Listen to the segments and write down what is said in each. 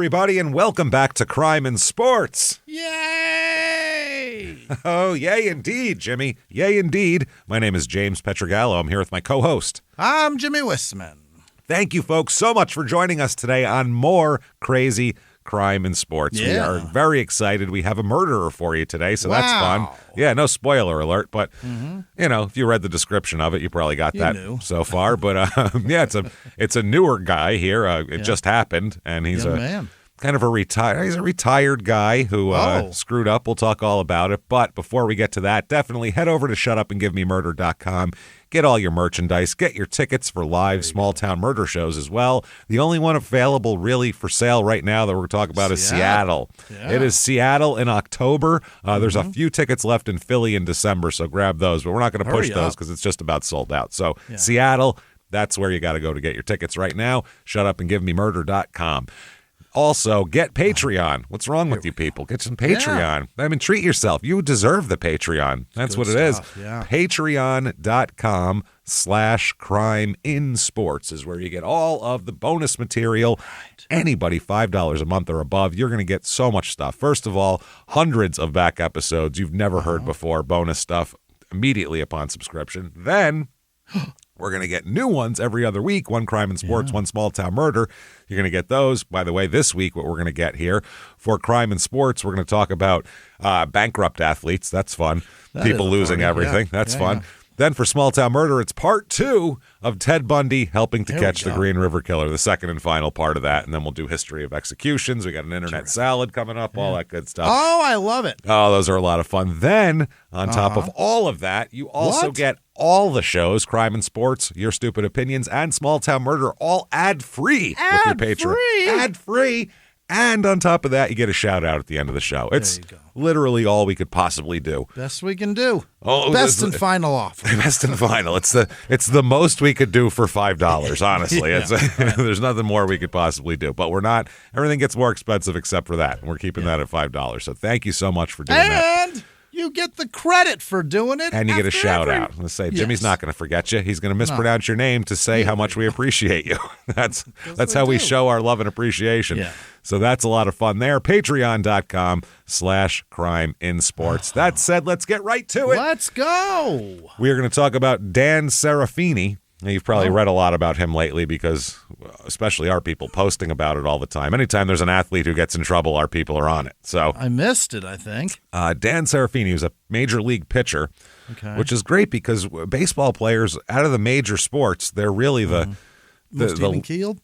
everybody, and welcome back to Crime in Sports. Yay! Oh, yay indeed, Jimmy. Yay indeed. My name is James Petrogallo. I'm here with my co-host. I'm Jimmy Wissman. Thank you, folks, so much for joining us today on more crazy crime in sports. Yeah. We are very excited. We have a murderer for you today, so that's fun. Wow. Yeah, no spoiler alert, but, you know, if you read the descrieption of it, you probably got that knew. so far. But, yeah, it's a newer guy here. It just happened, and he's Young a man. kind of he's a retired guy who screwed up. We'll talk all about it. But before we get to that, definitely head over to shutupandgivememurder.com. Get all your merchandise. Get your tickets for live small-town murder shows as well. The only one available really for sale right now that we're talking about is Seattle. Yeah. It is Seattle in October. There's a few tickets left in Philly in December, so grab those. But we're not going to push Hurry those up. because it's just about sold out. So Seattle, that's where you got to go to get your tickets right now. Shutupandgivememurder.com. Also, get Patreon. What's wrong with you people? Get some Patreon. I mean, treat yourself. You deserve the Patreon. That's Good what it is. stuff, yeah. Patreon.com/crimeinsports is where you get all of the bonus material. Anybody $5 a month or above, you're going to get so much stuff. First of all, hundreds of back episodes you've never heard before, bonus stuff immediately upon subscription. Then we're going to get new ones every other week. One crime in sports, one small town murder. You're going to get those. By the way, this week, what we're going to get here for crime in sports, we're going to talk about bankrupt athletes. That's fun. People losing everything. That's fun. Yeah. Then for small town murder, it's part 2 of Ted Bundy helping to catch the Green River Killer, the second and final part of that. And then we'll do history of executions. We got an internet salad coming up, all that good stuff. Oh, I love it. Oh, those are a lot of fun. Then, on top of all of that, you also get all the shows, Crime and Sports, Your Stupid Opinions, and Small Town Murder, all ad-free with your Patreon. Ad-free. And on top of that, you get a shout-out at the end of the show. It's literally all we could possibly do. Best we can do. Oh, Best and final offer. Best and final. It's the most we could do for $5, honestly. There's nothing more we could possibly do. But we're not. Everything gets more expensive except for that. And we're keeping that at $5. So thank you so much for doing that. And you get the credit for doing it. And you get a shout-out. I'm going to say, Jimmy's not going to forget you. He's going to mispronounce your name to say how much we appreciate you. That's how we show our love and appreciation. Yeah. So that's a lot of fun there. Patreon.com/crimeinsports. That said, let's get right to it. Let's go. We are going to talk about Dan Serafini. Now, you've probably read a lot about him lately because especially our people posting about it all the time. Anytime there's an athlete who gets in trouble, our people are on it. So I missed it, I think. Dan Serafini was a major league pitcher, which is great because baseball players out of the major sports, they're really the even keeled.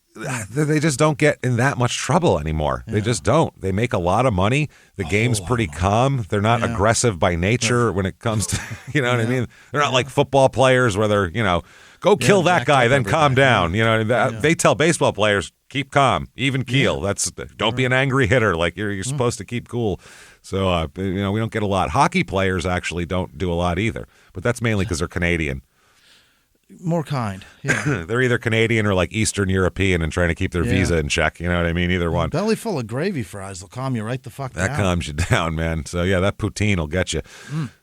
They just don't get in that much trouble anymore. They just don't. They make a lot of money. The game's pretty calm. They're not aggressive by nature when it comes to, you know what I mean? They're not like football players where they're, go kill that guy, then calm down. They tell baseball players, keep calm, even keel. Don't be an angry hitter. Like you're supposed to keep cool. So, we don't get a lot. Hockey players actually don't do a lot either, but that's mainly because they're Canadian. More kind. Yeah. They're either Canadian or like Eastern European and trying to keep their visa in check. You know what I mean? Either one. Belly full of gravy fries will calm you right the fuck down. That calms you down, man. So, that poutine will get you.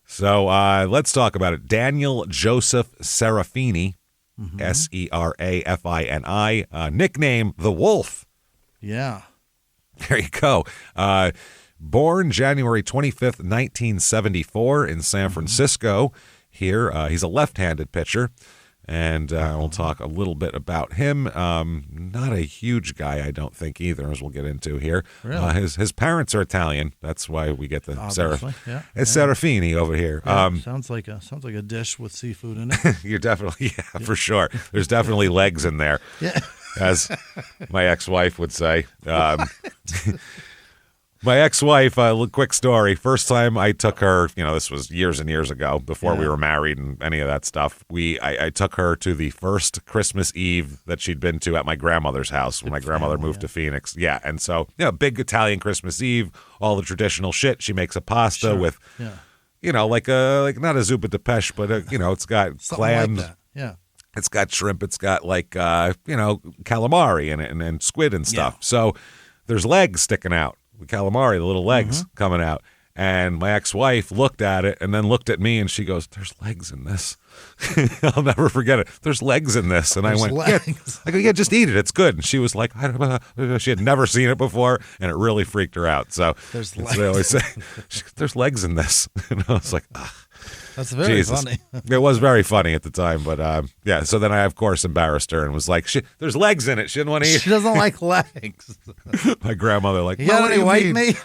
So, let's talk about it. Daniel Joseph Serafini, Serafini, nickname The Wolf. Yeah. There you go. Born January 25th, 1974 in San Francisco. Here, he's a left-handed pitcher. And we'll talk a little bit about him. Not a huge guy, I don't think, either, as we'll get into here. Really? His parents are Italian. That's why we get the Serafini over here. Yeah, sounds like a dish with seafood in it. You're definitely, for sure. There's definitely legs in there, as my ex-wife would say. My ex-wife, quick story. First time I took her, this was years and years ago, before we were married and any of that stuff. I took her to the first Christmas Eve that she'd been to at my grandmother's house when my grandmother moved to Phoenix. Yeah, and so, big Italian Christmas Eve, all the traditional shit. She makes a pasta with, like not a zuppa de pesce, but it's got clams. Like that. Yeah. It's got shrimp. It's got calamari in it and squid and stuff. So there's legs sticking out. The calamari, the little legs coming out. And my ex-wife looked at it and then looked at me and she goes, "There's legs in this." I'll never forget it. "There's legs in this. And There's I went, legs. "Yeah." I go, "Yeah, just eat it. It's good." And she was like, "I don't know." She had never seen it before and it really freaked her out. So There's as they always say, "There's legs in this." And I was like, ugh. That's very Jesus. funny. It was very funny at the time, but yeah. So then I, of course, embarrassed her and was like, "There's legs in it. She didn't want to eat." She doesn't like legs. My grandmother, like, You got "What do any you white mean?" meat?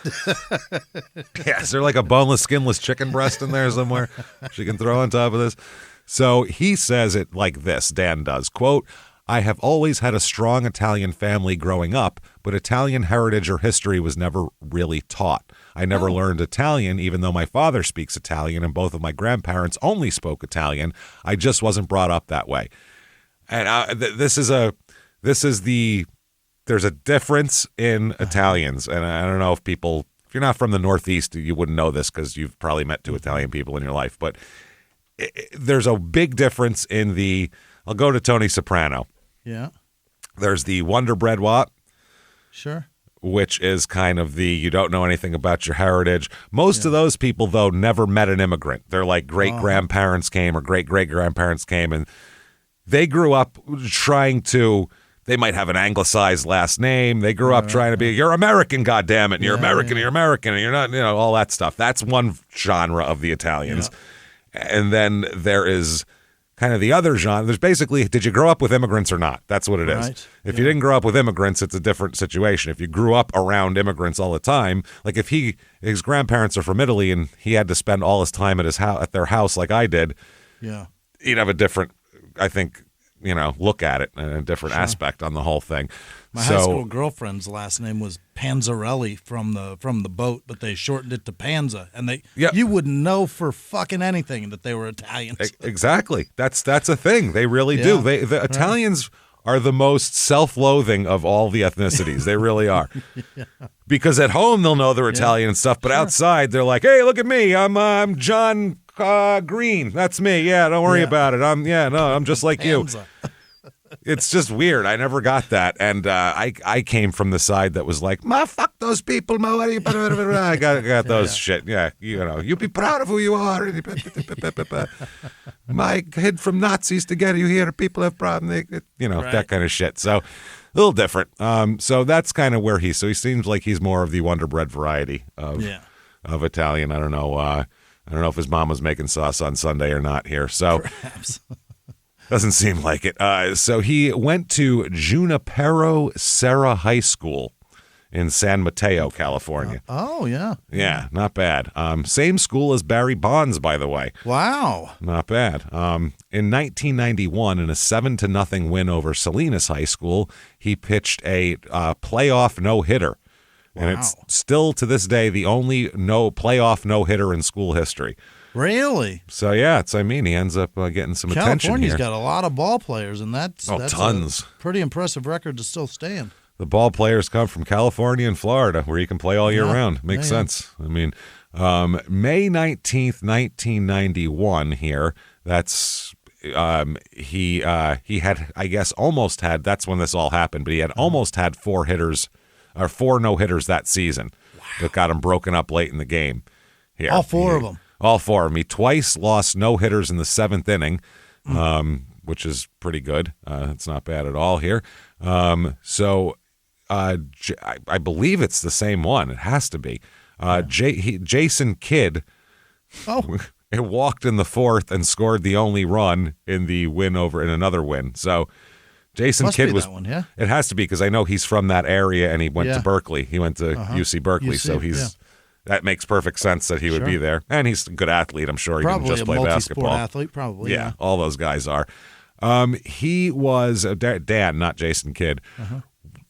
Yeah, is there like a boneless, skinless chicken breast in there somewhere she can throw on top of this? So he says it like this, Dan does, quote, "I have always had a strong Italian family growing up, but Italian heritage or history was never really taught. I never learned Italian, even though my father speaks Italian and both of my grandparents only spoke Italian. I just wasn't brought up that way." And there's a difference in Italians. And I don't know if you're not from the Northeast, you wouldn't know this because you've probably met 2 Italian people in your life. But there's a big difference in I'll go to Tony Soprano. Yeah. There's the Wonder Bread Wop, Sure. which is kind of you don't know anything about your heritage. Most of those people, though, never met an immigrant. They're like great-grandparents came or great-great-grandparents came, and they grew up trying to – they might have an anglicized last name. They grew up trying to be, "You're American, goddammit. You're American, you're American, and you're not," all that stuff. That's one genre of the Italians. Yeah. And then there is kind of the other genre. There's basically, did you grow up with immigrants or not? That's what it is. Right. If you didn't grow up with immigrants, it's a different situation. If you grew up around immigrants all the time, like if his grandparents are from Italy and he had to spend all his time at their house like I did, he'd have a different, I think, look at it and a different aspect on the whole thing. My high school girlfriend's last name was Panzarelli from the boat, but they shortened it to Panza, and you wouldn't know for fucking anything that they were Italians. Exactly. That's a thing. They really do. The Italians are the most self-loathing of all the ethnicities. They really are. Because at home they'll know they're Italian and stuff, but outside they're like, "Hey, look at me. I'm John Green. That's me. Yeah, don't worry about it. I'm just like Panza. you." It's just weird. I never got that, and I came from the side that was like, "Ma, fuck those people, ma." I got those shit. Yeah, you be proud of who you are. "My hid from Nazis to get you here. People have problems." That kind of shit. So a little different. So that's kind of where he seems like he's more of the Wonder Bread variety of Italian. I don't know. I don't know if his mom was making sauce on Sunday or not here. So Perhaps. doesn't seem like it. So he went to Junipero Serra High School in San Mateo, California. Oh, yeah. Yeah, not bad. Same school as Barry Bonds, by the way. Wow. Not bad. In 1991, in a 7-0 win over Salinas High School, he pitched a playoff no-hitter. Wow. And it's still, to this day, the only playoff no-hitter in school history. Really? So, he ends up getting some attention California's here. got a lot of ball players, and that's tons. a pretty impressive record to still stand. The ball players come from California and Florida, where you can play all year round. Makes sense. I mean, May 19th, 1991 here, that's he had, I guess, almost had, that's when this all happened, but he had almost had 4 no-hitters that season. Wow. That got him broken up late in the game. Here. All 4 of them. All 4 of them. He twice lost no-hitters in the 7th inning, which is pretty good. It's not bad at all here. I believe it's the same one. It has to be. Jason Kidd walked in the 4th and scored the only run in the win in another win. So Jason Kidd was. That one, yeah? It has to be because I know he's from that area and he went to Berkeley. He went to UC Berkeley, UC, so he's. That makes perfect sense that he would be there. And he's a good athlete, I'm sure. He Probably didn't just play a basketball. multi-sport athlete, probably. Yeah, all those guys are. He was, Dan, not Jason Kidd,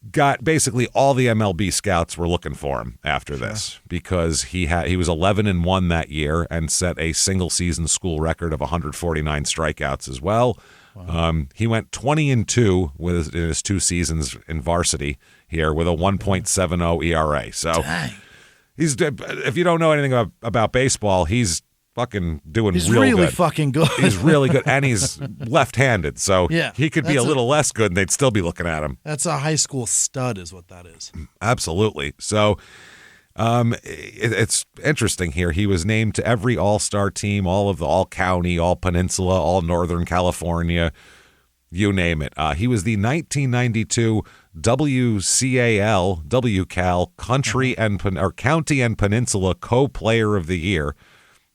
got basically all the MLB scouts were looking for him after this because he was 11-1 that year and set a single-season school record of 149 strikeouts as well. Wow. He went 20-2 in his 2 seasons in varsity here with a 1.70 ERA. So. Dang. If you don't know anything about baseball, he's fucking doing he's real really good. fucking good. He's really good, and he's left-handed, so he could be a little less good, and they'd still be looking at him. That's a high school stud is what that is. Absolutely. So It's interesting here. He was named to every all-star team, all county, all peninsula, all Northern California, you name it. He was the 1992 WCAL Country and County and Peninsula Co-Player of the Year.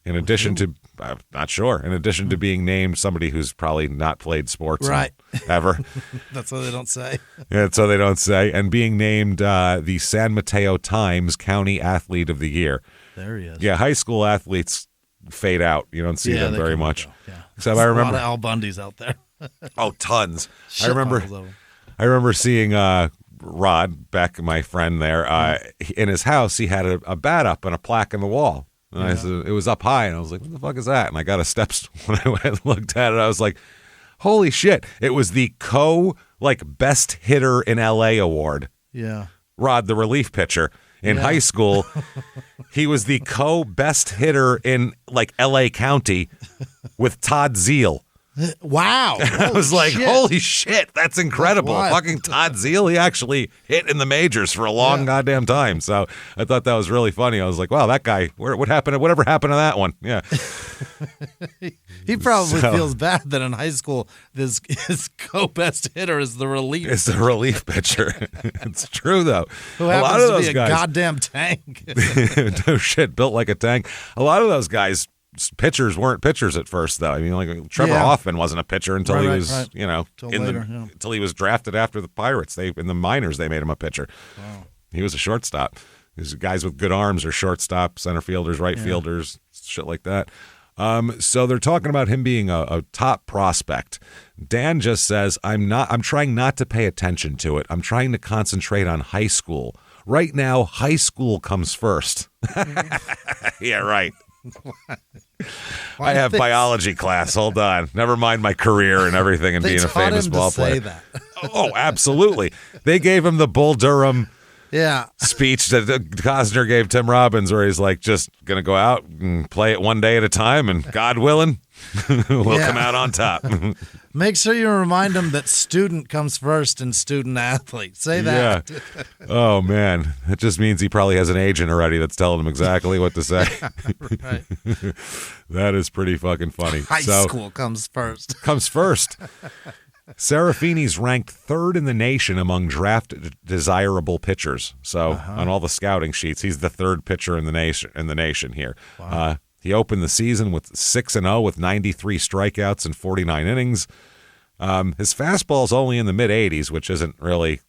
In addition to, I'm not sure, in addition to being named somebody who's probably not played sports ever. That's what they don't say. Yeah, that's what they don't say. And being named the San Mateo Times County Athlete of the Year. There he is. Yeah, high school athletes fade out. You don't see them very much. Yeah. So I remember a lot of Al Bundys out there. Oh, tons. I remember seeing Rod, Beck, my friend there, in his house. He had a bat up and a plaque in the wall. And I said, it was up high, and I was like, what the fuck is that? And I got a steps when I went and looked at it. I was like, holy shit. It was the best hitter in LA award. Yeah. Rod, the relief pitcher. In high school, he was the best hitter in LA County with Todd Zeal. Wow. I was like, holy shit, that's incredible. Fucking Todd Zeal, he actually hit in the majors for a long goddamn time. So I thought that was really funny. I was like, wow, that guy, what happened? Whatever happened to that one? Yeah. He probably feels bad that in high school, his best hitter is the relief. It's the relief pitcher. It's true, though. Who happens to be a goddamn tank. No shit, built like a tank. A lot of those guys, pitchers weren't pitchers at first, though. I mean, Trevor Hoffman wasn't a pitcher until he was, until he was drafted after the Pirates. In the minors, they made him a pitcher. Wow. He was a shortstop. These guys with good arms are shortstop, center fielders, right fielders, shit like that. So they're talking about him being a top prospect. Dan just says, I'm trying not to pay attention to it. I'm trying to concentrate on high school. Right now, high school comes first. Yeah, right. I have biology class. Hold on. Never mind my career and everything and being a famous ball player. Oh, absolutely. They gave him the Bull Durham speech that Costner gave Tim Robbins, where he's like, just going to go out and play it one day at a time, and God willing, we'll come out on top. Make sure you remind him that student comes first in student athlete. Say that. Yeah. Oh, man. It just means he probably has an agent already that's telling him exactly what to say. Right. That is pretty fucking funny. High school comes first. Comes first. Serafini's ranked third in the nation among draft desirable pitchers. So on all the scouting sheets, he's the third pitcher in the nation here. Wow. He opened the season with 6-0 with 93 strikeouts and 49 innings. His fastball's only in the mid-80s, which isn't really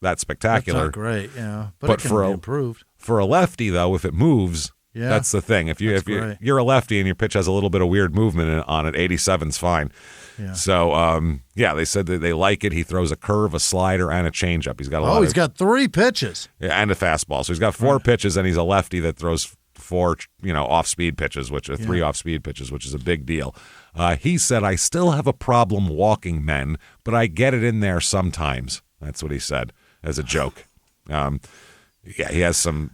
that spectacular. That's not great, yeah. But it can be improved. For a lefty, though, if it moves, that's the thing. If you're a lefty and your pitch has a little bit of weird movement on it, 87's fine. Yeah. So, they said that they like it. He throws a curve, a slider, and a changeup. He's got he's got 3 pitches. Yeah, and a fastball. So he's got 4 pitches, and he's a lefty that throws 4, off-speed pitches, which are 3 off-speed pitches, which is a big deal. He said, I still have a problem walking men, but I get it in there sometimes. That's what he said as a joke. He has some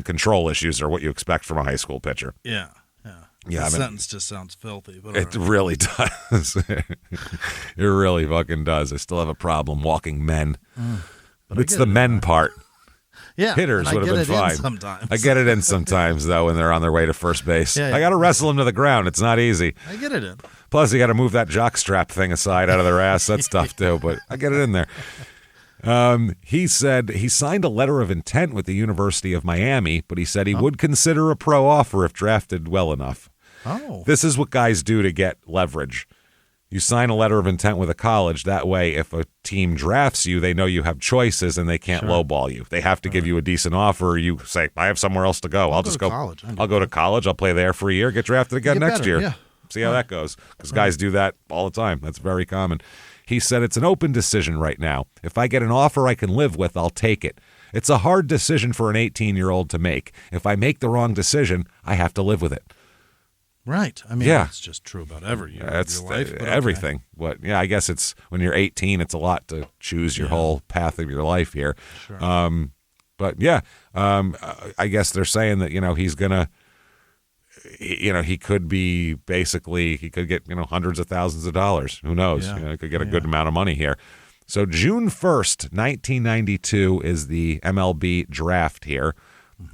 control issues are what you expect from a high school pitcher. Yeah. The sentence just sounds filthy. But it really does. It really fucking does. I still have a problem walking men. It's the men part. Yeah, hitters would have been fine. Sometimes. I get it in sometimes, though, when they're on their way to first base. I got to wrestle them to the ground. It's not easy. I get it in. Plus, you got to move that jock strap thing aside out of their ass. That's tough, too, but I get it in there. He said he signed a letter of intent with the University of Miami, but he said he would consider a pro offer if drafted well enough. Oh. This is what guys do to get leverage. You sign a letter of intent with a college. That way, if a team drafts you, they know you have choices and they can't lowball you. They have to give you a decent offer. Or you say, I have somewhere else to go. I'll just go. I'll go to college. I'll play there for a year, get drafted again next year. Yeah. See how that goes. Because guys do that all the time. That's very common. He said, it's an open decision right now. If I get an offer I can live with, I'll take it. It's a hard decision for an 18-year-old to make. If I make the wrong decision, I have to live with it. Right. I mean, that's just true about every year of your life. Everything. But I guess it's when you're 18, it's a lot to choose your whole path of your life here. Sure. I guess they're saying that, he's going to, he could be basically, he could get, hundreds of thousands of dollars. Who knows? Yeah. He could get a good amount of money here. So June 1st, 1992 is the MLB draft here.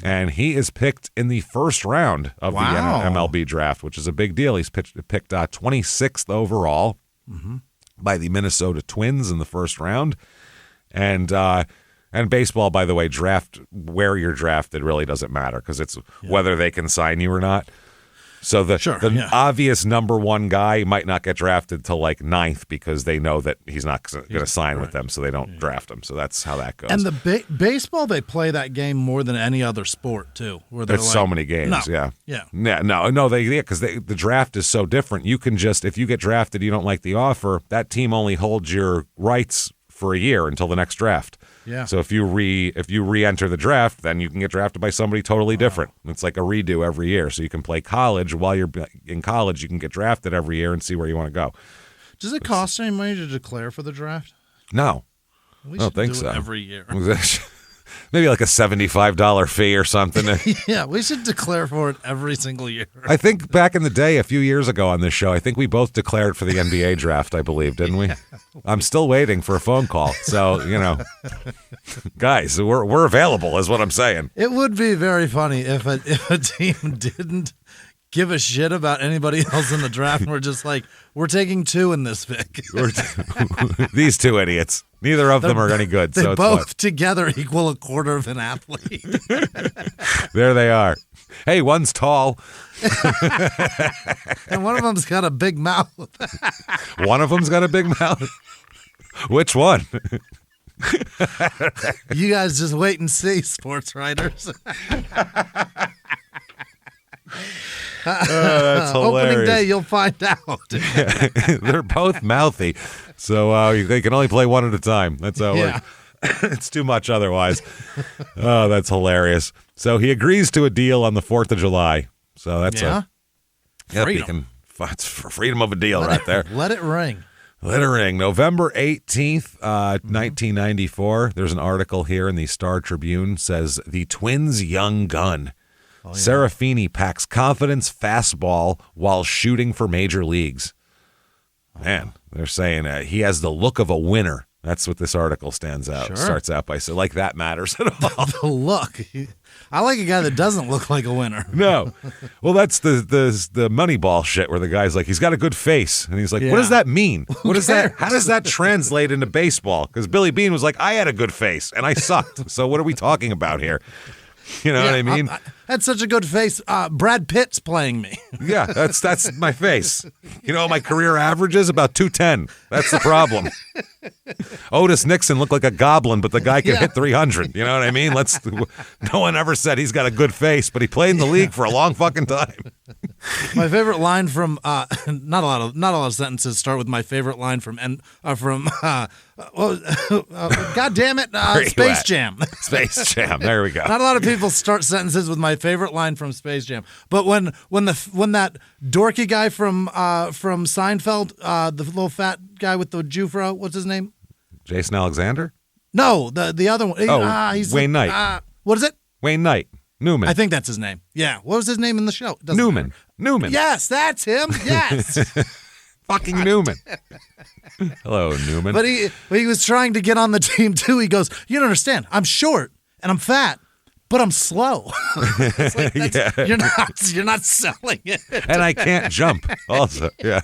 and he is picked in the first round of Wow. the MLB draft, which is a big deal. He's picked 26th overall by the Minnesota Twins in the first round. And baseball, by the way, draft where you're drafted really doesn't matter because it's whether they can sign you or not. So the obvious number one guy might not get drafted till like 9th because they know that he's not going to sign with them, so they don't draft him. So that's how that goes. And the baseball, they play that game more than any other sport too. Where there's so many games, because the draft is so different. You can just, if you get drafted, you don't like the offer, that team only holds your rights for a year until the next draft. Yeah. So if you re-enter the draft, then you can get drafted by somebody totally different. It's like a redo every year. So you can play college. While you're in college, you can get drafted every year and see where you want to go. Does it cost any money to declare for the draft? No. We I don't should think do so. it every year. Maybe like a $75 fee or something. Yeah, we should declare for it every single year. I think back in the day, a few years ago on this show, I think we both declared for the NBA draft, I believe, didn't we? I'm still waiting for a phone call. So, guys, we're available is what I'm saying. It would be very funny if a team didn't give a shit about anybody else in the draft. We're just like, we're taking 2 in this pick. These 2 idiots. Neither of them are any good. They so both together equal a quarter of an athlete. There they are. Hey, one's tall. And one of them's got a big mouth. One of them's got a big mouth? Which one? You guys just wait and see, sports writers. That's hilarious. Opening day, you'll find out. They're both mouthy, so they can only play one at a time. That's how it works. It's too much otherwise. Oh, that's hilarious. So he agrees to a deal on the 4th of July. So that's freedom. It's freedom of a deal right there. Let it ring. Let it ring. November 18th, 1994. There's an article here in the Star Tribune says the Twins' young gun. Oh, yeah. Serafini packs confidence fastball while shooting for major leagues. Man, they're saying he has the look of a winner. That's what this article starts out by. So, like, that matters at all. The look. I like a guy that doesn't look like a winner. No. Well, that's the Moneyball shit where the guy's like, he's got a good face. And he's like, what does that mean? What is that? How does that translate into baseball? Because Billy Beane was like, I had a good face and I sucked. So what are we talking about here? You know what I mean? I had such a good face. Brad Pitt's playing me. Yeah, that's my face. You know, my career average is about 210. That's the problem. Otis Nixon looked like a goblin, but the guy can hit 300. You know what I mean? No one ever said he's got a good face, but he played in the league for a long fucking time. My favorite line from not a lot of sentences start with my favorite line from God damn it, Space Jam. Space Jam. There we go. Not a lot of people start sentences with my favorite line from Space Jam, but when that dorky guy from Seinfeld, the little fat guy with the Jufro, what's his name? Jason Alexander? No, the other one. He's Wayne Knight. What is it? Wayne Knight. Newman. I think that's his name. Yeah. What was his name in the show? Newman. Yes, that's him. Yes. Fucking Newman. Hello, Newman. But he was trying to get on the team too. He goes, you don't understand. I'm short and I'm fat, but I'm slow. It's like, you're not selling it. And I can't jump also. Yeah.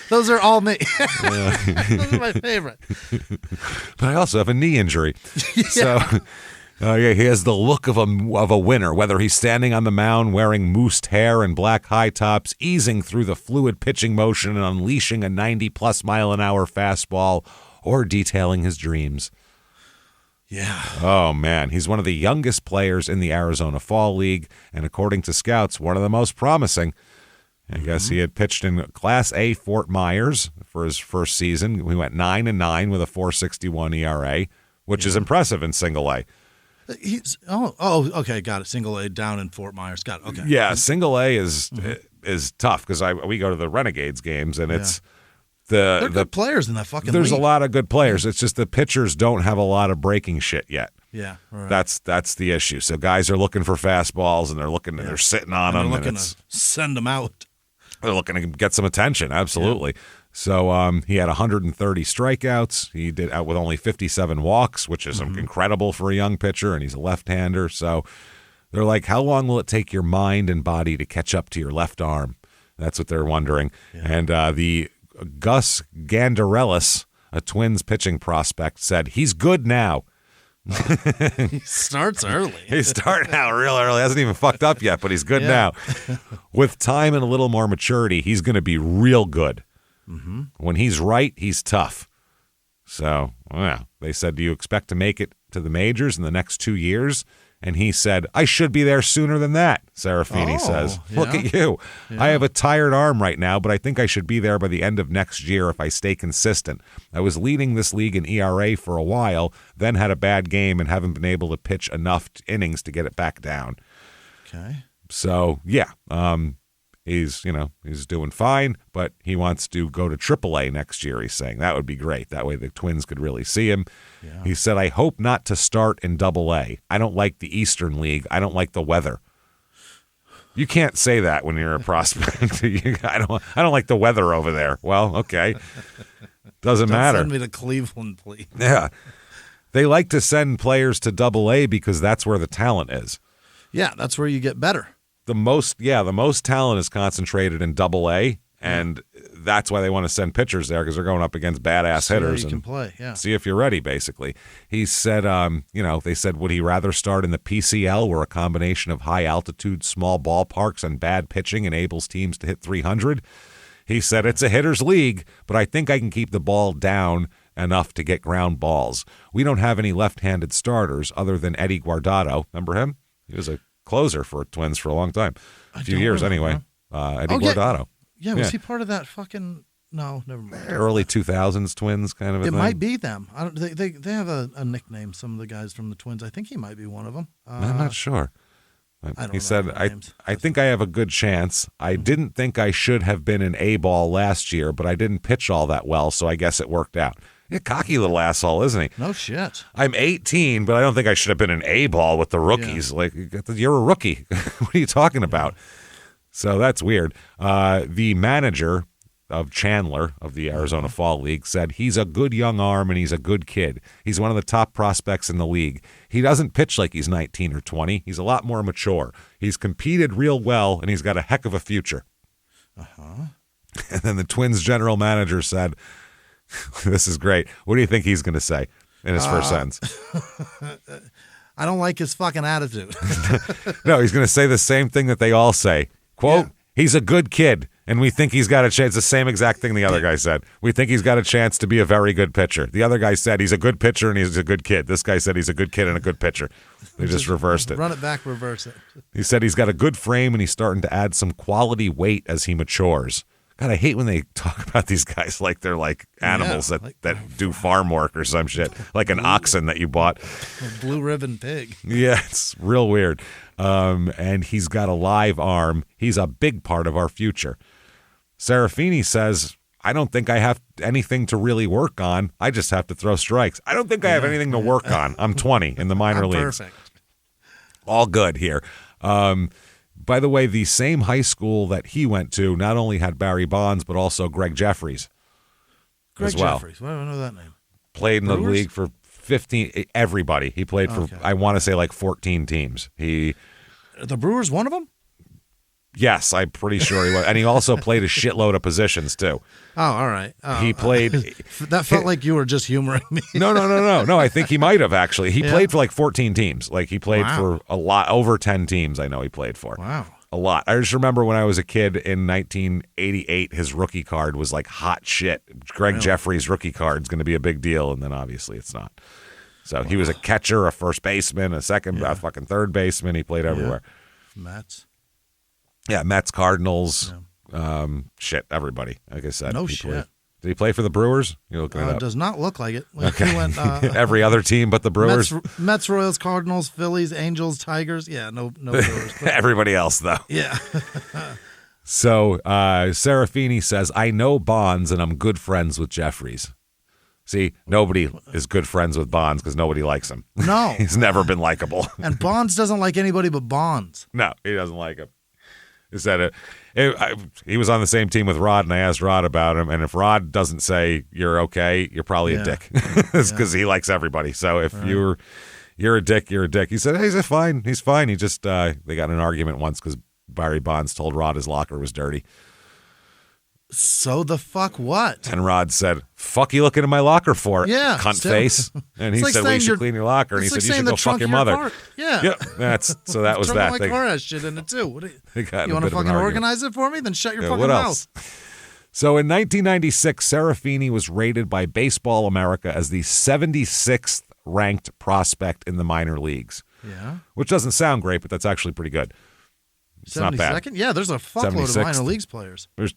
Those are all me. Those are my favorite. But I also have a knee injury. So he has the look of a winner, whether he's standing on the mound wearing moosed hair and black high tops, easing through the fluid pitching motion and unleashing a 90-plus mile-an-hour fastball, or detailing his dreams. Yeah. Oh, man. He's one of the youngest players in the Arizona Fall League, and according to scouts, one of the most promising. I guess he had pitched in Class A Fort Myers for his first season. We went 9-9 with a 4.61 ERA, which is impressive in Single A. Okay, got it. Single A down in Fort Myers. Got it. Okay. Yeah, Single A is tough because we go to the Renegades games and it's the good players in that fucking There's league. a lot of good players. It's just the pitchers don't have a lot of breaking shit yet. Yeah, right. That's the issue. So guys are looking for fastballs and they're they're sitting on them. They're looking to send them out. They're looking to get some attention. Absolutely. So he had 130 strikeouts. He did out with only 57 walks, which is incredible for a young pitcher, and he's a left-hander. So they're like, how long will it take your mind and body to catch up to your left arm? That's what they're wondering. Yeah. And the Gus Gandarellis, a Twins pitching prospect, said, he's good now. He starts early. He's starting out real early. Hasn't even fucked up yet, but he's good now. With time and a little more maturity, he's going to be real good. Mm-hmm. When he's right, he's tough. So, well, they said, do you expect to make it to the majors in the next 2 years? And he said, I should be there sooner than that, Serafini says. Look at you. Yeah. I have a tired arm right now, but I think I should be there by the end of next year if I stay consistent. I was leading this league in ERA for a while, then had a bad game and haven't been able to pitch enough innings to get it back down. Okay. So, yeah, he's doing fine, but he wants to go to AAA next year, he's saying. That would be great. That way the Twins could really see him. Yeah. He said, I hope not to start in AA. I don't like the Eastern League. I don't like the weather. You can't say that when you're a prospect. I don't like the weather over there. Well, okay. Doesn't matter. Send me to Cleveland, please. Yeah. They like to send players to AA because that's where the talent is. Yeah, that's where you get better. The most talent is concentrated in AA, and that's why they want to send pitchers there, because they're going up against badass hitters. You can play, yeah. See if you're ready, basically. He said, they said, would he rather start in the PCL, where a combination of high altitude, small ballparks, and bad pitching enables teams to hit 300? He said, it's a hitter's league, but I think I can keep the ball down enough to get ground balls. We don't have any left-handed starters other than Eddie Guardado. Remember him? He was a closer for Twins for a long time. A few years, anyway. Eddie Guardado. Yeah, was he part of that fucking... No, never mind. Early 2000s Twins kind of a thing. It might be them. They have a nickname, some of the guys from the Twins. I think he might be one of them. I'm not sure. He said, I think I have a good chance. I didn't think I should have been an A-ball last year, but I didn't pitch all that well, so I guess it worked out. Yeah, cocky little asshole, isn't he? No shit. I'm 18, but I don't think I should have been an A-ball with the rookies. Yeah. Like, you're a rookie. What are you talking about? So that's weird. The manager of Chandler of the Arizona Fall League said he's a good young arm and he's a good kid. He's one of the top prospects in the league. He doesn't pitch like he's 19 or 20. He's a lot more mature. He's competed real well, and he's got a heck of a future. Uh-huh. And then the Twins general manager said, this is great. What do you think he's going to say in his first sentence? I don't like his fucking attitude. No, he's going to say the same thing that they all say. Quote, he's a good kid, and we think he's got a chance. The same exact thing the other guy said. We think he's got a chance to be a very good pitcher. The other guy said he's a good pitcher and he's a good kid. This guy said he's a good kid and a good pitcher. They just reversed it. Run it back, reverse it. He said he's got a good frame and he's starting to add some quality weight as he matures. God, I hate when they talk about these guys like they're like animals that do farm work or some shit, like an oxen that you bought. A blue ribbon pig. Yeah, it's real weird. And he's got a live arm. He's a big part of our future. Serafini says, I don't think I have anything to really work on. I just have to throw strikes. I don't think I have anything to work on. I'm 20 in the minor leagues. Perfect. All good here. By the way, the same high school that he went to not only had Barry Bonds, but also Greg Jeffries. Greg as well. Jeffries. Why do I know that name? Played in the league for 15. Everybody. He played for, I want to say, like 14 teams. The Brewers, one of them? Yes, I'm pretty sure he was. And he also played a shitload of positions, too. Oh, all right. Oh, he played. That felt like you were just humoring me. No. I think he might have, actually. He played for like 14 teams. Like, he played for a lot, over 10 teams, I know he played for. Wow. A lot. I just remember when I was a kid in 1988, his rookie card was like hot shit. Greg Jeffries' rookie card is going to be a big deal, and then obviously it's not. So he was a catcher, a first baseman, a second, a fucking third baseman. He played everywhere. Mets. Yeah, Mets, Cardinals, everybody. Like I said. No shit. Did he play for the Brewers? You're looking it up. Does not look like it. Okay. He went, every other team but the Brewers? Mets, Royals, Cardinals, Phillies, Angels, Tigers. Yeah, no Brewers. Everybody else, though. Yeah. So Serafini says, I know Bonds and I'm good friends with Jeffries. See, nobody is good friends with Bonds because nobody likes him. No. He's never been likable. And Bonds doesn't like anybody but Bonds. No, he doesn't like him. He said he was on the same team with Rod, and I asked Rod about him. And if Rod doesn't say you're okay, you're probably a dick. It's because he likes everybody. So if you're a dick, you're a dick. He said, hey, he's fine. He's fine. He just they got in an argument once because Barry Bonds told Rod his locker was dirty. So the fuck what? And Rod said, fuck you looking in my locker for? Yeah. Cunt face. And he said, well, you should clean your locker. And he said, you should go fuck your mother. Car. Yeah. Yep. So that was that. My car has shit in it too. What do you want to fucking argument. organize it for me? Then shut your fucking what mouth. Else? So in 1996, Serafini was rated by Baseball America as the 76th ranked prospect in the minor leagues. Yeah. Which doesn't sound great, but that's actually pretty good. It's not bad. Yeah, there's a fuckload of minor leagues players. There's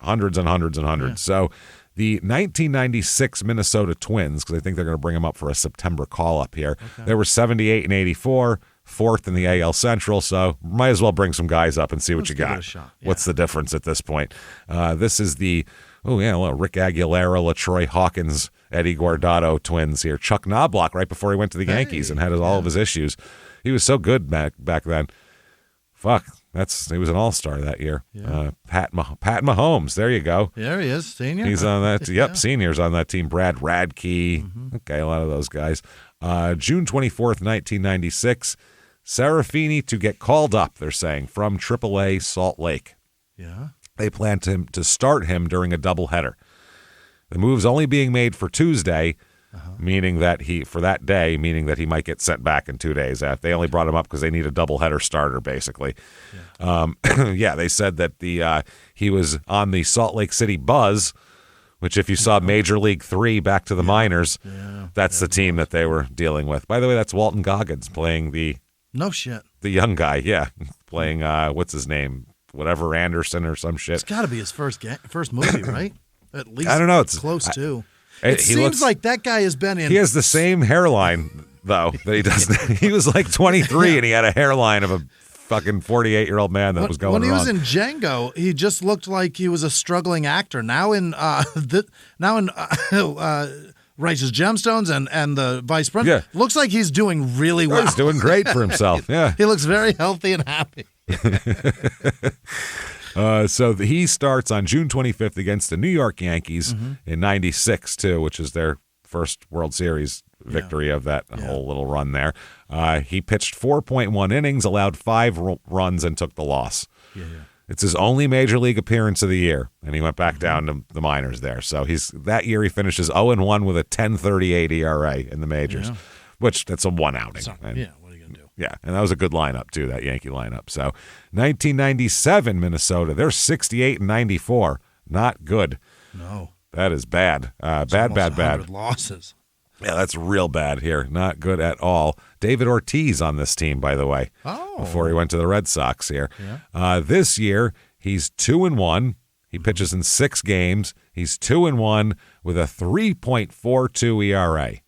hundreds and hundreds and hundreds. Yeah. So the 1996 Minnesota Twins, because I think they're going to bring them up for a September call-up here, they were 78 and 84, fourth in the AL Central, so might as well bring some guys up and see what you got. Give it a shot. Yeah. What's the difference at this point? This is the, Rick Aguilera, LaTroy Hawkins, Eddie Guardado Twins here. Chuck Knobloch right before he went to the Yankees and had all of his issues. He was so good back then. Fuck, he was an all-star that year. Yeah. Pat Mahomes, there you go. There he is, senior. He's on that. Yep, senior's on that team. Brad Radke. Mm-hmm. Okay, a lot of those guys. June 24th, 1996, Serafini to get called up, they're saying, from AAA Salt Lake. Yeah. They plan to start him during a doubleheader. The move's only being made for Tuesday, meaning that he might get sent back in 2 days. They only brought him up because they need a doubleheader starter, basically. Yeah, they said that he was on the Salt Lake City Buzz, which if you saw Major League 3 back to the minors, that's the team that they were dealing with. By the way, that's Walton Goggins playing the young guy, playing what's his name, whatever Anderson or some shit. It's got to be his first movie, right? At least I don't know. It's close to. It seems like that guy has been in. He has the same hairline, though, that he does. He was like 23, and he had a hairline of a fucking 48-year-old man that was going When he wrong. was in Django, he just looked like he was a struggling actor. Now in Righteous Gemstones and the Vice President, looks like he's doing really well. He's doing great for himself. Yeah, he looks very healthy and happy. So he starts on June 25th against the New York Yankees in 96, too, which is their first World Series victory of that whole little run there. He pitched 4.1 innings, allowed 5 runs, and took the loss. It's his only major league appearance of the year, and he went back down to the minors there. So that year he finishes 0-1 with a 10.38 ERA in the majors, which that's a one outing. Yeah, and that was a good lineup, too, that Yankee lineup. So 1997, Minnesota, they're 68 and 94. Not good. No. That is bad. Bad. Losses. Yeah, that's real bad here. Not good at all. David Ortiz on this team, by the way, before he went to the Red Sox here. Yeah. This year, he's 2-1. He pitches in 6 games. He's 2-1 with a 3.42 ERA.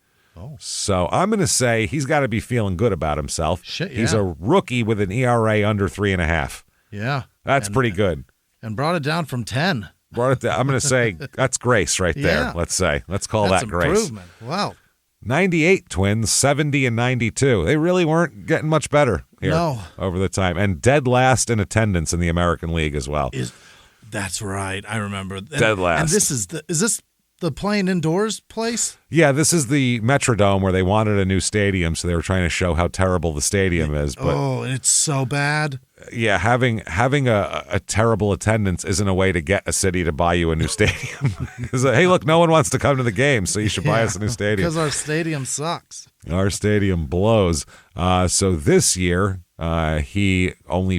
So I'm going to say he's got to be feeling good about himself. He's a rookie with an ERA under 3.5. Yeah. That's pretty good. And brought it down from 10. I'm going to say that's grace right there, let's say. Let's call that grace. Improvement. Wow. 98 Twins, 70 and 92. They really weren't getting much better here over the time. And dead last in attendance in the American League as well. That's right. I remember. Dead last. And is this the playing indoors place? Yeah, this is the Metrodome where they wanted a new stadium, so they were trying to show how terrible the stadium is. But it's so bad. Yeah, having a terrible attendance isn't a way to get a city to buy you a new stadium. Because, hey, look, no one wants to come to the game, so you should buy us a new stadium. Because our stadium sucks. Our stadium blows. So this year, he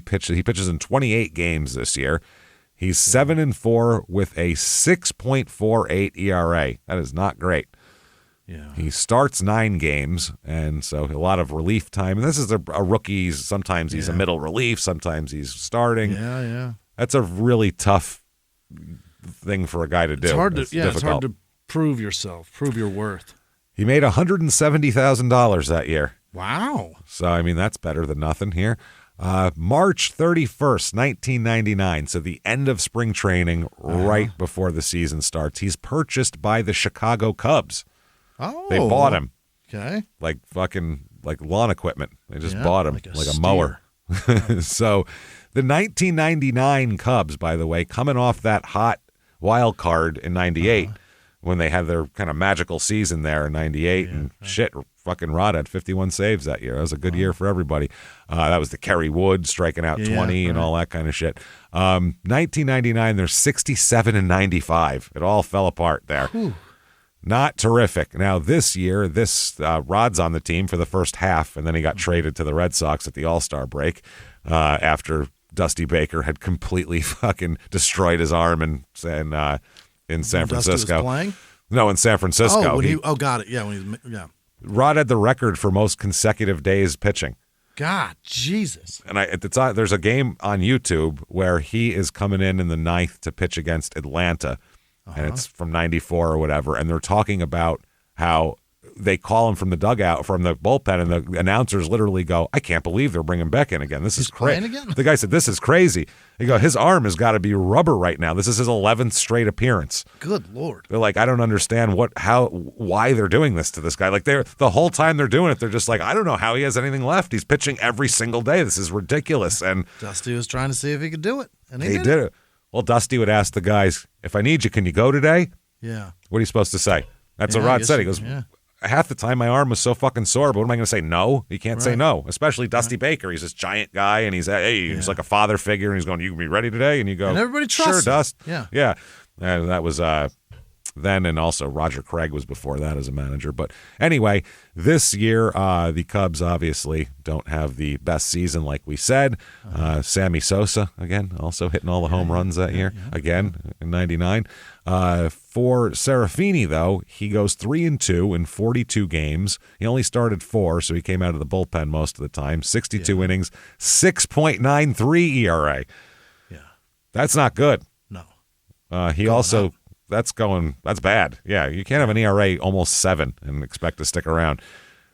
pitches in 28 games this year. He's 7-4 with a 6.48 ERA. That is not great. Yeah. He starts 9 games, and so a lot of relief time. And this is a rookie. Sometimes he's a middle relief. Sometimes he's starting. Yeah. That's a really tough thing for a guy to do. It's hard to prove yourself, prove your worth. He made $170,000 that year. Wow. So, I mean, that's better than nothing here. March 31st, 1999, so the end of spring training, right before the season starts. He's purchased by the Chicago Cubs. Oh. They bought him. Okay. Like lawn equipment. They just bought him like a mower. So The 1999 Cubs, by the way, coming off that hot wild card in 98 when they had their kind of magical season there in 98 and shit, fucking Rod had 51 saves that year. That was a good year for everybody. That was the Kerry Wood striking out 20 and all that kind of shit. 1999, they're 67 and 95. It all fell apart there. Whew. Not terrific. Now, this year, Rod's on the team for the first half, and then he got traded to the Red Sox at the All-Star break after Dusty Baker had completely fucking destroyed his arm in San Francisco. Dusty was playing? No, in San Francisco. Got it. Yeah, Rod had the record for most consecutive days pitching. God, Jesus. And there's a game on YouTube where he is coming in the ninth to pitch against Atlanta, and it's from 94 or whatever, and they're talking about how they call him from the dugout, from the bullpen, and the announcers literally go, I can't believe they're bringing him back in again. This is crazy. The guy said, this is crazy. They go, his arm has got to be rubber right now. This is his 11th straight appearance. Good Lord. They're like, I don't understand why they're doing this to this guy. Like, the whole time they're doing it, they're just like, I don't know how he has anything left. He's pitching every single day. This is ridiculous. And Dusty was trying to see if he could do it, and he did it. Well, Dusty would ask the guys, if I need you, can you go today? Yeah. What are you supposed to say? That's what Rod said. He goes, half the time my arm was so fucking sore, but what am I going to say? No. You can't say no, especially Dusty Baker. He's this giant guy, and he's like a father figure, and he's going, you can be ready today? And you go, and everybody trusts him. Dust. Yeah. And that was then, and also Roger Craig was before that as a manager. But anyway, this year, the Cubs obviously don't have the best season like we said. Sammy Sosa, again, also hitting all the home runs that year, again, in 99. For Serafini, though, he goes 3-2 in 42 games. He only started 4, so he came out of the bullpen most of the time. 62 innings, 6.93 ERA. Yeah. That's not good. No. He also... That's bad. Yeah, you can't have an ERA almost 7 and expect to stick around.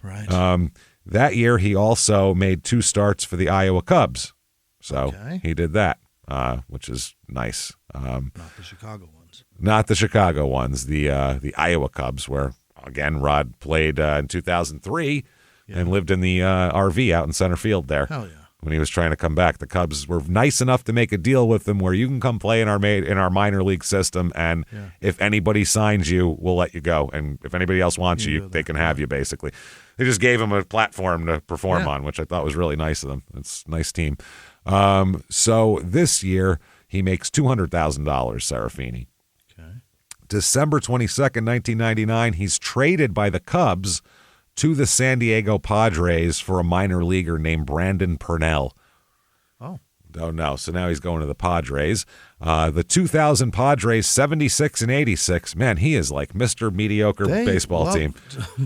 Right. That year, he also made 2 starts for the Iowa Cubs. So he did that, which is nice. Not the Chicago ones. Not the Chicago ones. The Iowa Cubs, where, again, Rod played in 2003 and lived in the RV out in center field there. Hell yeah. When he was trying to come back, the Cubs were nice enough to make a deal with him where you can come play in our minor league system, and if anybody signs you, we'll let you go. And if anybody else wants you, they can have you, basically. They just gave him a platform to perform on, which I thought was really nice of them. It's a nice team. So this year, he makes $200,000, Serafini. Okay. December 22nd, 1999, he's traded by the Cubs to the San Diego Padres for a minor leaguer named Brandon Purnell. Oh. Don't know. So now he's going to the Padres. The 2000 Padres, 76 and 86. Man, he is like Mr. Mediocre baseball team.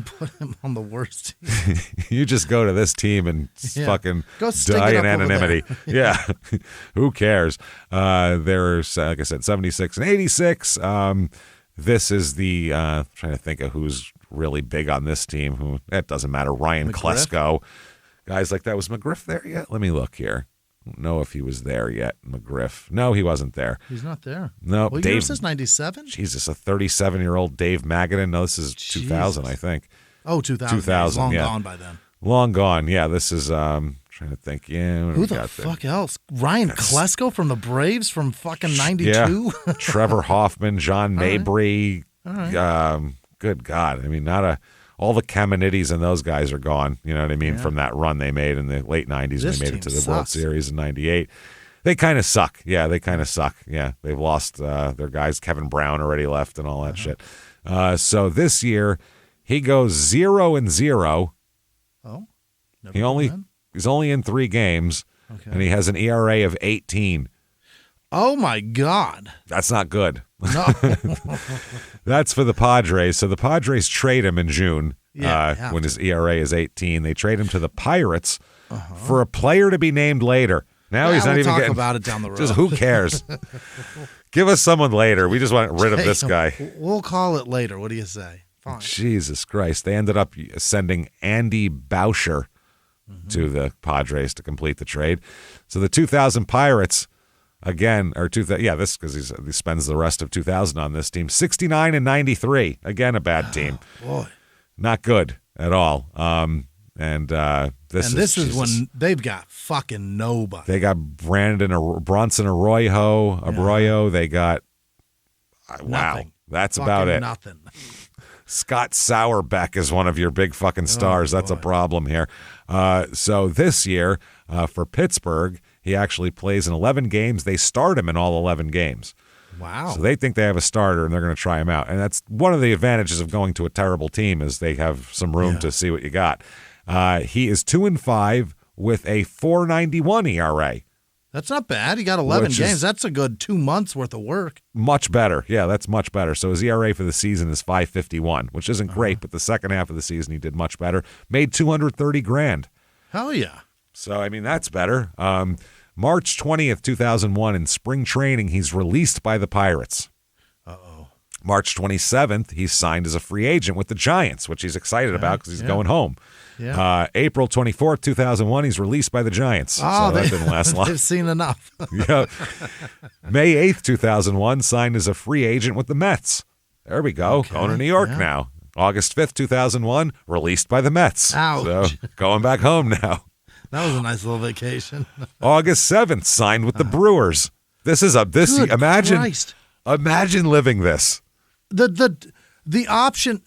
Put him on the worst team. You just go to this team and fucking die in anonymity. Yeah. Who cares? There's, like I said, 76 and 86. This is the, trying to think of who's really big on this team. It doesn't matter. Ryan Klesko. Guys like that. Was McGriff there yet? Let me look here. I don't know if he was there yet, McGriff. No, he wasn't there. He's not there. No, well, Dave. Yours is 97? Jesus, a 37-year-old Dave Magadan. No, this is 2000, I think. Oh, 2000. 2000, long gone by then. Long gone. Yeah, this is, trying to think. Yeah, who the fuck else? Ryan Klesko from the Braves from fucking 92? Yeah. Trevor Hoffman, John Mabry. All right. Good God. I mean, all the Caminittis and those guys are gone, you know what I mean, from that run they made in the late 90s when they made it to the World Series in 98. They kind of suck. Yeah, they kind of suck. Yeah, they've lost their guys. Kevin Brown already left and all that shit. So this year, he goes 0-0. Oh, he's only in 3 games, and he has an ERA of 18. Oh, my God. That's not good. No. That's for the Padres. So the Padres trade him in June when his ERA is 18. They trade him to the Pirates for a player to be named later. Now he's not even getting about it down the road. Just who cares? Give us someone later. We just want rid of this guy. We'll call it later. What do you say? Fine. Jesus Christ. They ended up sending Andy Boucher to the Padres to complete the trade. So the 2000 Pirates, again, or this because he spends the rest of 2000 on this team. 69 and 93. Again, a bad team. Boy, not good at all. And this is Jesus. when they've got fucking nobody. They got Bronson Arroyo. They got wow. Nothing. That's Fucking about it. Nothing. Scott Sauerbeck is one of your big fucking stars. That's a problem here. So this year for Pittsburgh, he actually plays in 11 games. They start him in all 11 games. Wow. So they think they have a starter, and they're going to try him out. And that's one of the advantages of going to a terrible team is they have some room to see what you got. He is 2-5 with a 4.91 ERA. That's not bad. He got 11 games. That's a good 2 months worth of work. Much better. Yeah, that's much better. So his ERA for the season is 5.51, which isn't great, but the second half of the season he did much better. Made $230,000. Hell yeah. So, I mean, that's better. March 20th, 2001, in spring training, he's released by the Pirates. Uh-oh. March 27th, he's signed as a free agent with the Giants, which he's excited about because he's going home. Yeah. April 24th, 2001, he's released by the Giants. So that didn't last long. They've seen enough. Yeah. May 8th, 2001, signed as a free agent with the Mets. There we go. Okay. Going to New York now. August 5th, 2001, released by the Mets. Ouch. So going back home now. That was a nice little vacation. August 7th, signed with the Brewers. This is Good imagine Christ. imagine living this. The option.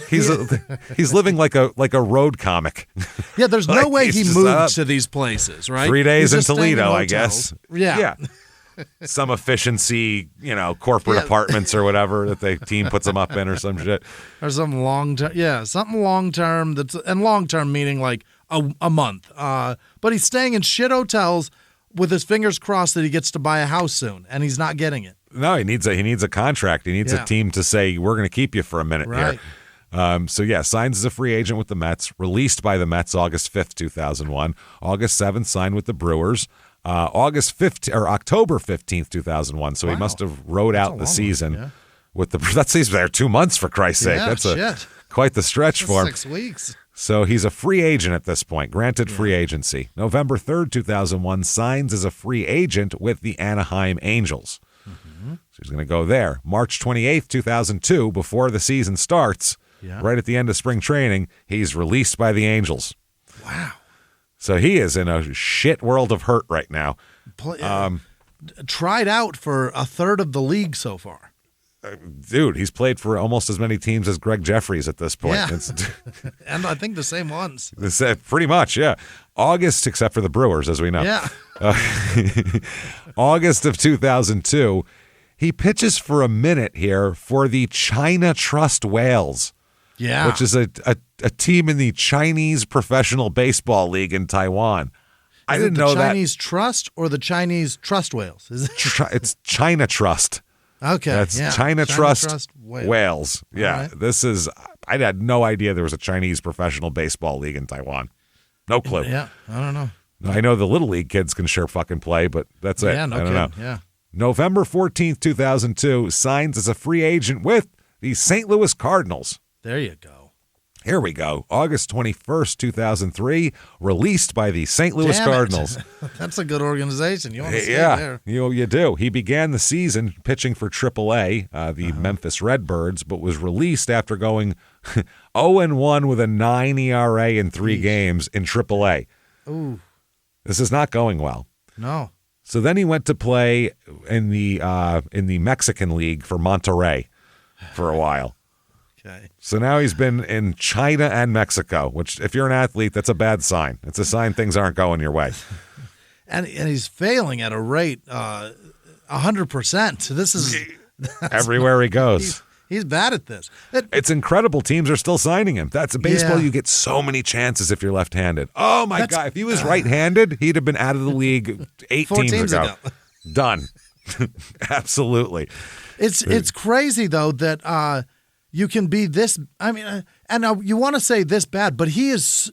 He's living like a road comic. Yeah, there's no Like, way he's he just moved up. to these places, right? 3 days He's in just staying Toledo, I hotels. guess. Yeah. Some efficiency, corporate apartments or whatever that the team puts them up in or some shit. Or some long term. Yeah, something long term. And long term meaning like a month. But he's staying in shit hotels with his fingers crossed that he gets to buy a house soon, and he's not getting it. No, he needs a contract. He needs a team to say, we're going to keep you for a minute Right. here. Signs as a free agent with the Mets, released by the Mets August 5th, 2001. August 7th, signed with the Brewers. October 15th, 2001. So he must have rode out the season with the that's he's there 2 months for Christ's sake. That's quite the stretch for him. 6 weeks. So he's a free agent at this point, granted free agency. November 3rd, 2001, signs as a free agent with the Anaheim Angels. So he's going to go there. March 28th, 2002, before the season starts, right at the end of spring training, he's released by the Angels. Wow. So he is in a shit world of hurt right now. Tried out for a third of the league so far. Dude, he's played for almost as many teams as Greg Jeffries at this point. Yeah. And I think the same ones. Pretty much, yeah. August, except for the Brewers, as we know. Yeah. August of 2002, he pitches for a minute here for the China Trust Whales. Yeah. Which is a team in the Chinese Professional Baseball League in Taiwan. I didn't know that. The Chinese Trust or the Chinese Trust Whales? Is it? It's China Trust. Okay. That's China Trust Whales. Yeah. Right. I had no idea there was a Chinese Professional Baseball League in Taiwan. No clue. Yeah. I don't know. I know the Little League kids can sure fucking play, but that's it. Yeah, no I don't kidding. know. Yeah. November 14th, 2002, signs as a free agent with the St. Louis Cardinals. There you go. Here we go. August 21st, 2003, released by the St. Louis Cardinals. That's a good organization. You want to stay there. You do. He began the season pitching for AAA, the Memphis Redbirds, but was released after going 0-1 with a 9 ERA in 3 games in AAA. Ooh. This is not going well. No. So then he went to play in the Mexican League for Monterrey for a while. Okay. So now he's been in China and Mexico, which if you're an athlete, that's a bad sign. It's a sign things aren't going your way. And he's failing at a rate 100%. This is everywhere he goes. He's bad at this. It's incredible. Teams are still signing him. That's baseball. You get so many chances if you're left-handed. Oh my God! If he was right-handed, he'd have been out of the league 8 teams ago. Done. Absolutely. It's crazy though that you can be this. I mean, and you want to say this bad, but he's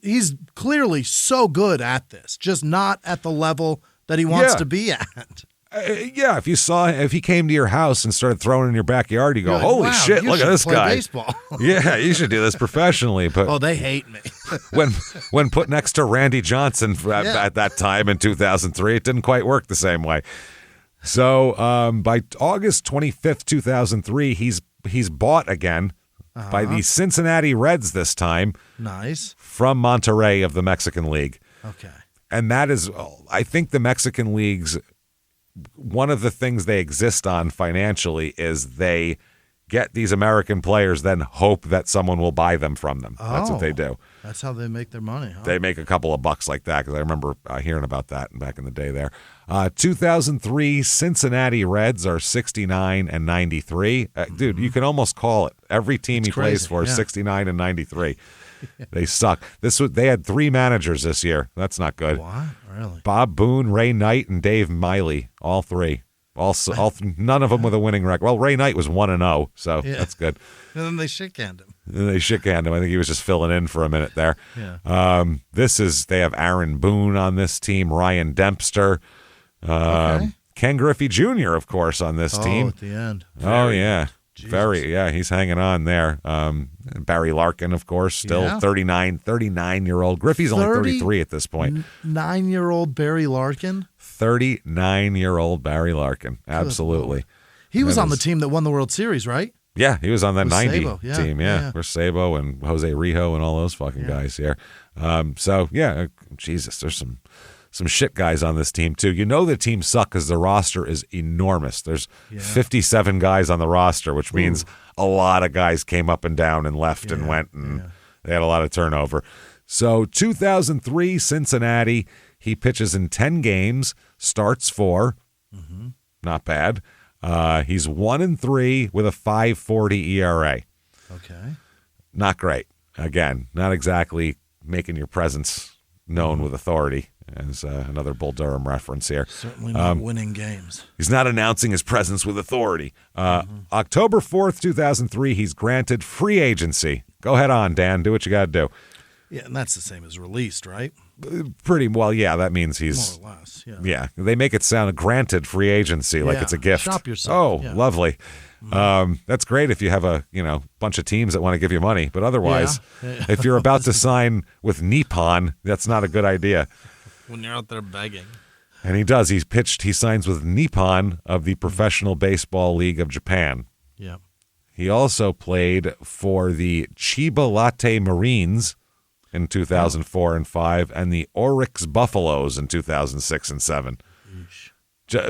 clearly so good at this, just not at the level that he wants to be at. If he came to your house and started throwing in your backyard, you go, like, holy wow, shit, look at this play guy. Baseball. Yeah, you should do this professionally. But they hate me. when put next to Randy Johnson at that time in 2003, it didn't quite work the same way. So by August 25th, 2003, he's bought again by the Cincinnati Reds this time. Nice. From Monterrey of the Mexican League. Okay. And that is, I think the Mexican leagues, one of the things they exist on financially is they get these American players, then hope that someone will buy them from them. That's what they do. That's how they make their money, huh? They make a couple of bucks like that, because I remember hearing about that back in the day there. 2003 Cincinnati Reds are 69 and 93. Dude, you can almost call it. Every team he plays for is 69 and 93. They suck. They had 3 managers this year. That's not good. What? Really? Bob Boone, Ray Knight, and Dave Miley. All 3. None of them with a winning record. Well, Ray Knight was 1-0, so that's good. And then they shit-canned him. I think he was just filling in for a minute there. Yeah. They have Aaron Boone on this team, Ryan Dempster, Ken Griffey Jr., of course, on this team. At the end. Jesus. He's hanging on there. Barry Larkin, of course, still 39-year-old. Griffey's only 33 at this point. 9-year-old Barry Larkin? 39-year-old Barry Larkin. Absolutely. He was on the team that won the World Series, right? Yeah, he was on that 90 Sabo. team. Yeah. Where's Sabo and Jose Rijo and all those fucking guys here. Jesus, there's some shit guys on this team, too. You know the team suck because the roster is enormous. There's 57 guys on the roster, which means a lot of guys came up and down and left and went, and they had a lot of turnover. So 2003 Cincinnati, he pitches in 10 games, starts 4. Not bad. He's 1-3 with a 5.40 ERA. Okay. Not great. Again, not exactly making your presence known with authority, as another Bull Durham reference here. Certainly not winning games. He's not announcing his presence with authority. October 4th, 2003, he's granted free agency. Go ahead on, Dan. Do what you got to do. Yeah, and that's the same as released, right? Pretty well, yeah. That means he's more or less. Yeah, they make it sound granted free agency like it's a gift. Shop yourself. Oh, lovely. That's great if you have a bunch of teams that want to give you money, but otherwise, if you're about to sign with Nippon, that's not a good idea. When you're out there begging. And he does. He signs with Nippon of the Professional Baseball League of Japan. Yeah. He also played for the Chiba Latte Marines in 2004 and 5, and the Oryx Buffaloes in 2006 and 7.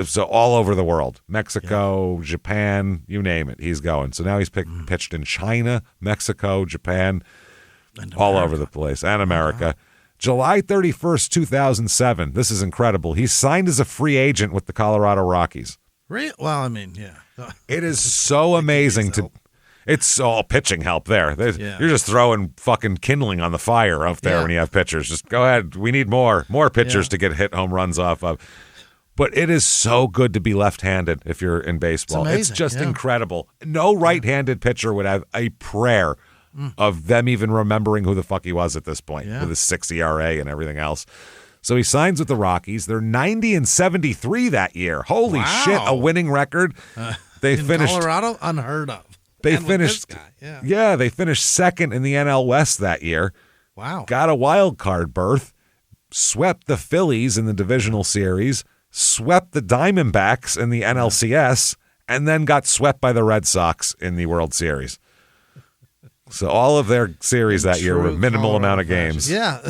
So all over the world, Mexico, Japan, you name it, he's going. So now he's pitched in China, Mexico, Japan, all over the place, and America. July 31st, 2007. This is incredible. He's signed as a free agent with the Colorado Rockies. Really? Well, I mean, yeah. It is so amazing to. It's all pitching help there. You're just throwing fucking kindling on the fire up there when you have pitchers. Just go ahead. We need more pitchers to get hit home runs off of. But it is so good to be left-handed if you're in baseball. It's just incredible. No right-handed pitcher would have a prayer of them even remembering who the fuck he was at this point with his 6 ERA and everything else. So he signs with the Rockies. They're 90 and 73 that year. Holy shit, a winning record. They finished Colorado, unheard of. They finished they finished second in the NL West that year. Wow. Got a wild card berth, swept the Phillies in the divisional series, swept the Diamondbacks in the NLCS, and then got swept by the Red Sox in the World Series. So all of their series that year were minimal amount of games. Yeah.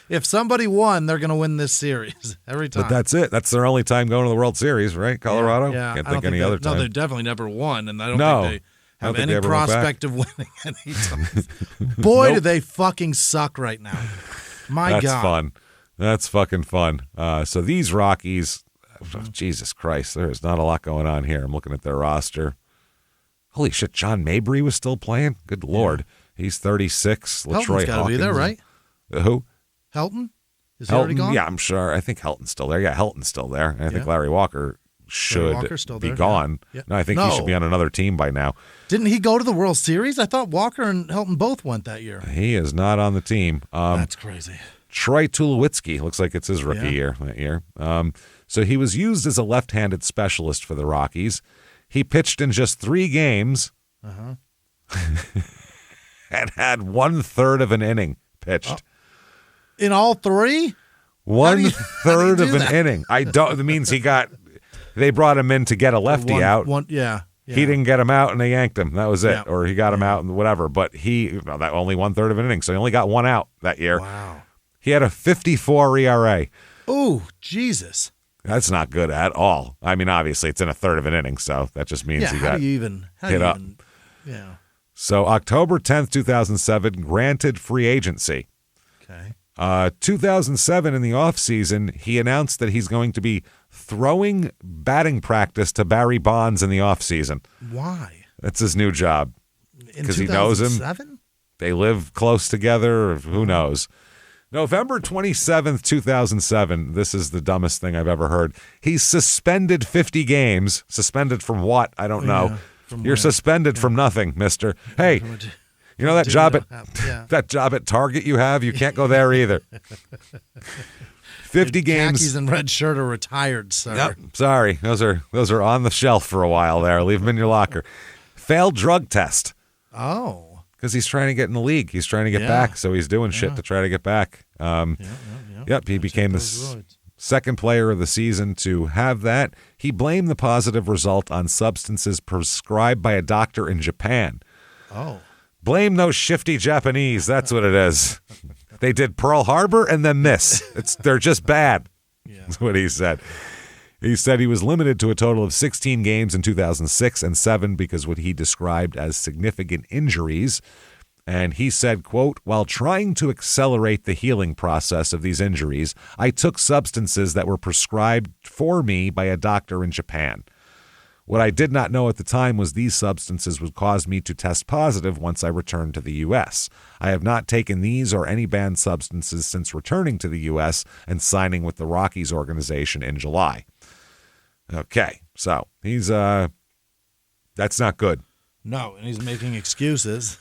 If somebody won, they're going to win this series every time. But that's it. That's their only time going to the World Series, right? Colorado? Yeah. Can't think any other time. No, they definitely never won, and I don't think they have any prospect of winning any time. Boy, do they fucking suck right now. My God. That's fun. That's fucking fun. So these Rockies, Jesus Christ, there is not a lot going on here. I'm looking at their roster. Holy shit, John Mabry was still playing? Good Lord. He's 36. Helton's got to be there, right? Who? Helton? Is Helton, he already gone? Yeah, I'm sure. I think Helton's still there. Yeah, Helton's still there. And I think Larry Walker should be gone. Yeah. No, I think he should be on another team by now. Didn't he go to the World Series? I thought Walker and Helton both went that year. He is not on the team. That's crazy. Troy Tulowitzki, looks like it's his rookie year that year. So he was used as a left-handed specialist for the Rockies. He pitched in just 3 games and had 1/3 of an inning pitched. In all 3? 1/3 of an inning. It means they brought him in to get a lefty out. Yeah. He didn't get him out, and they yanked him. That was it. Yeah. Or he got him out and whatever. But that only 1/3 of an inning, so he only got one out that year. Wow. He had a 54 ERA. Oh, Jesus. That's not good at all. I mean, obviously, it's in a third of an inning, so that just means he got hit up. Yeah. So October 10th, 2007, granted free agency. Okay. 2007, in the offseason, he announced that he's going to be throwing batting practice to Barry Bonds in the offseason. Why? That's his new job. Because he knows him. They live close together. Who knows? November 27th, 2007. This is the dumbest thing I've ever heard. He's suspended 50 games. Suspended from what? I don't know. You're suspended from nothing, mister. Hey, you know that job at Target you have? You can't go there either. 50 games. Khakis and red shirt are retired, sir. Yep, sorry. Those are on the shelf for a while there. Leave them in your locker. Failed drug test. Oh. Because he's trying to get in the league. He's trying to get back, so he's doing shit to try to get back. Yep, he became the second player of the season to have that. He blamed the positive result on substances prescribed by a doctor in Japan. Oh. Blame those shifty Japanese. That's what it is. They did Pearl Harbor and then this. They're just bad. Yeah. That's what he said. He said he was limited to a total of 16 games in 2006 and 2007 because what he described as significant injuries. And he said, quote, while trying to accelerate the healing process of these injuries, I took substances that were prescribed for me by a doctor in Japan. What I did not know at the time was these substances would cause me to test positive once I returned to the U.S. I have not taken these or any banned substances since returning to the U.S. and signing with the Rockies organization in July. Okay, so he's that's not good. No, and he's making excuses.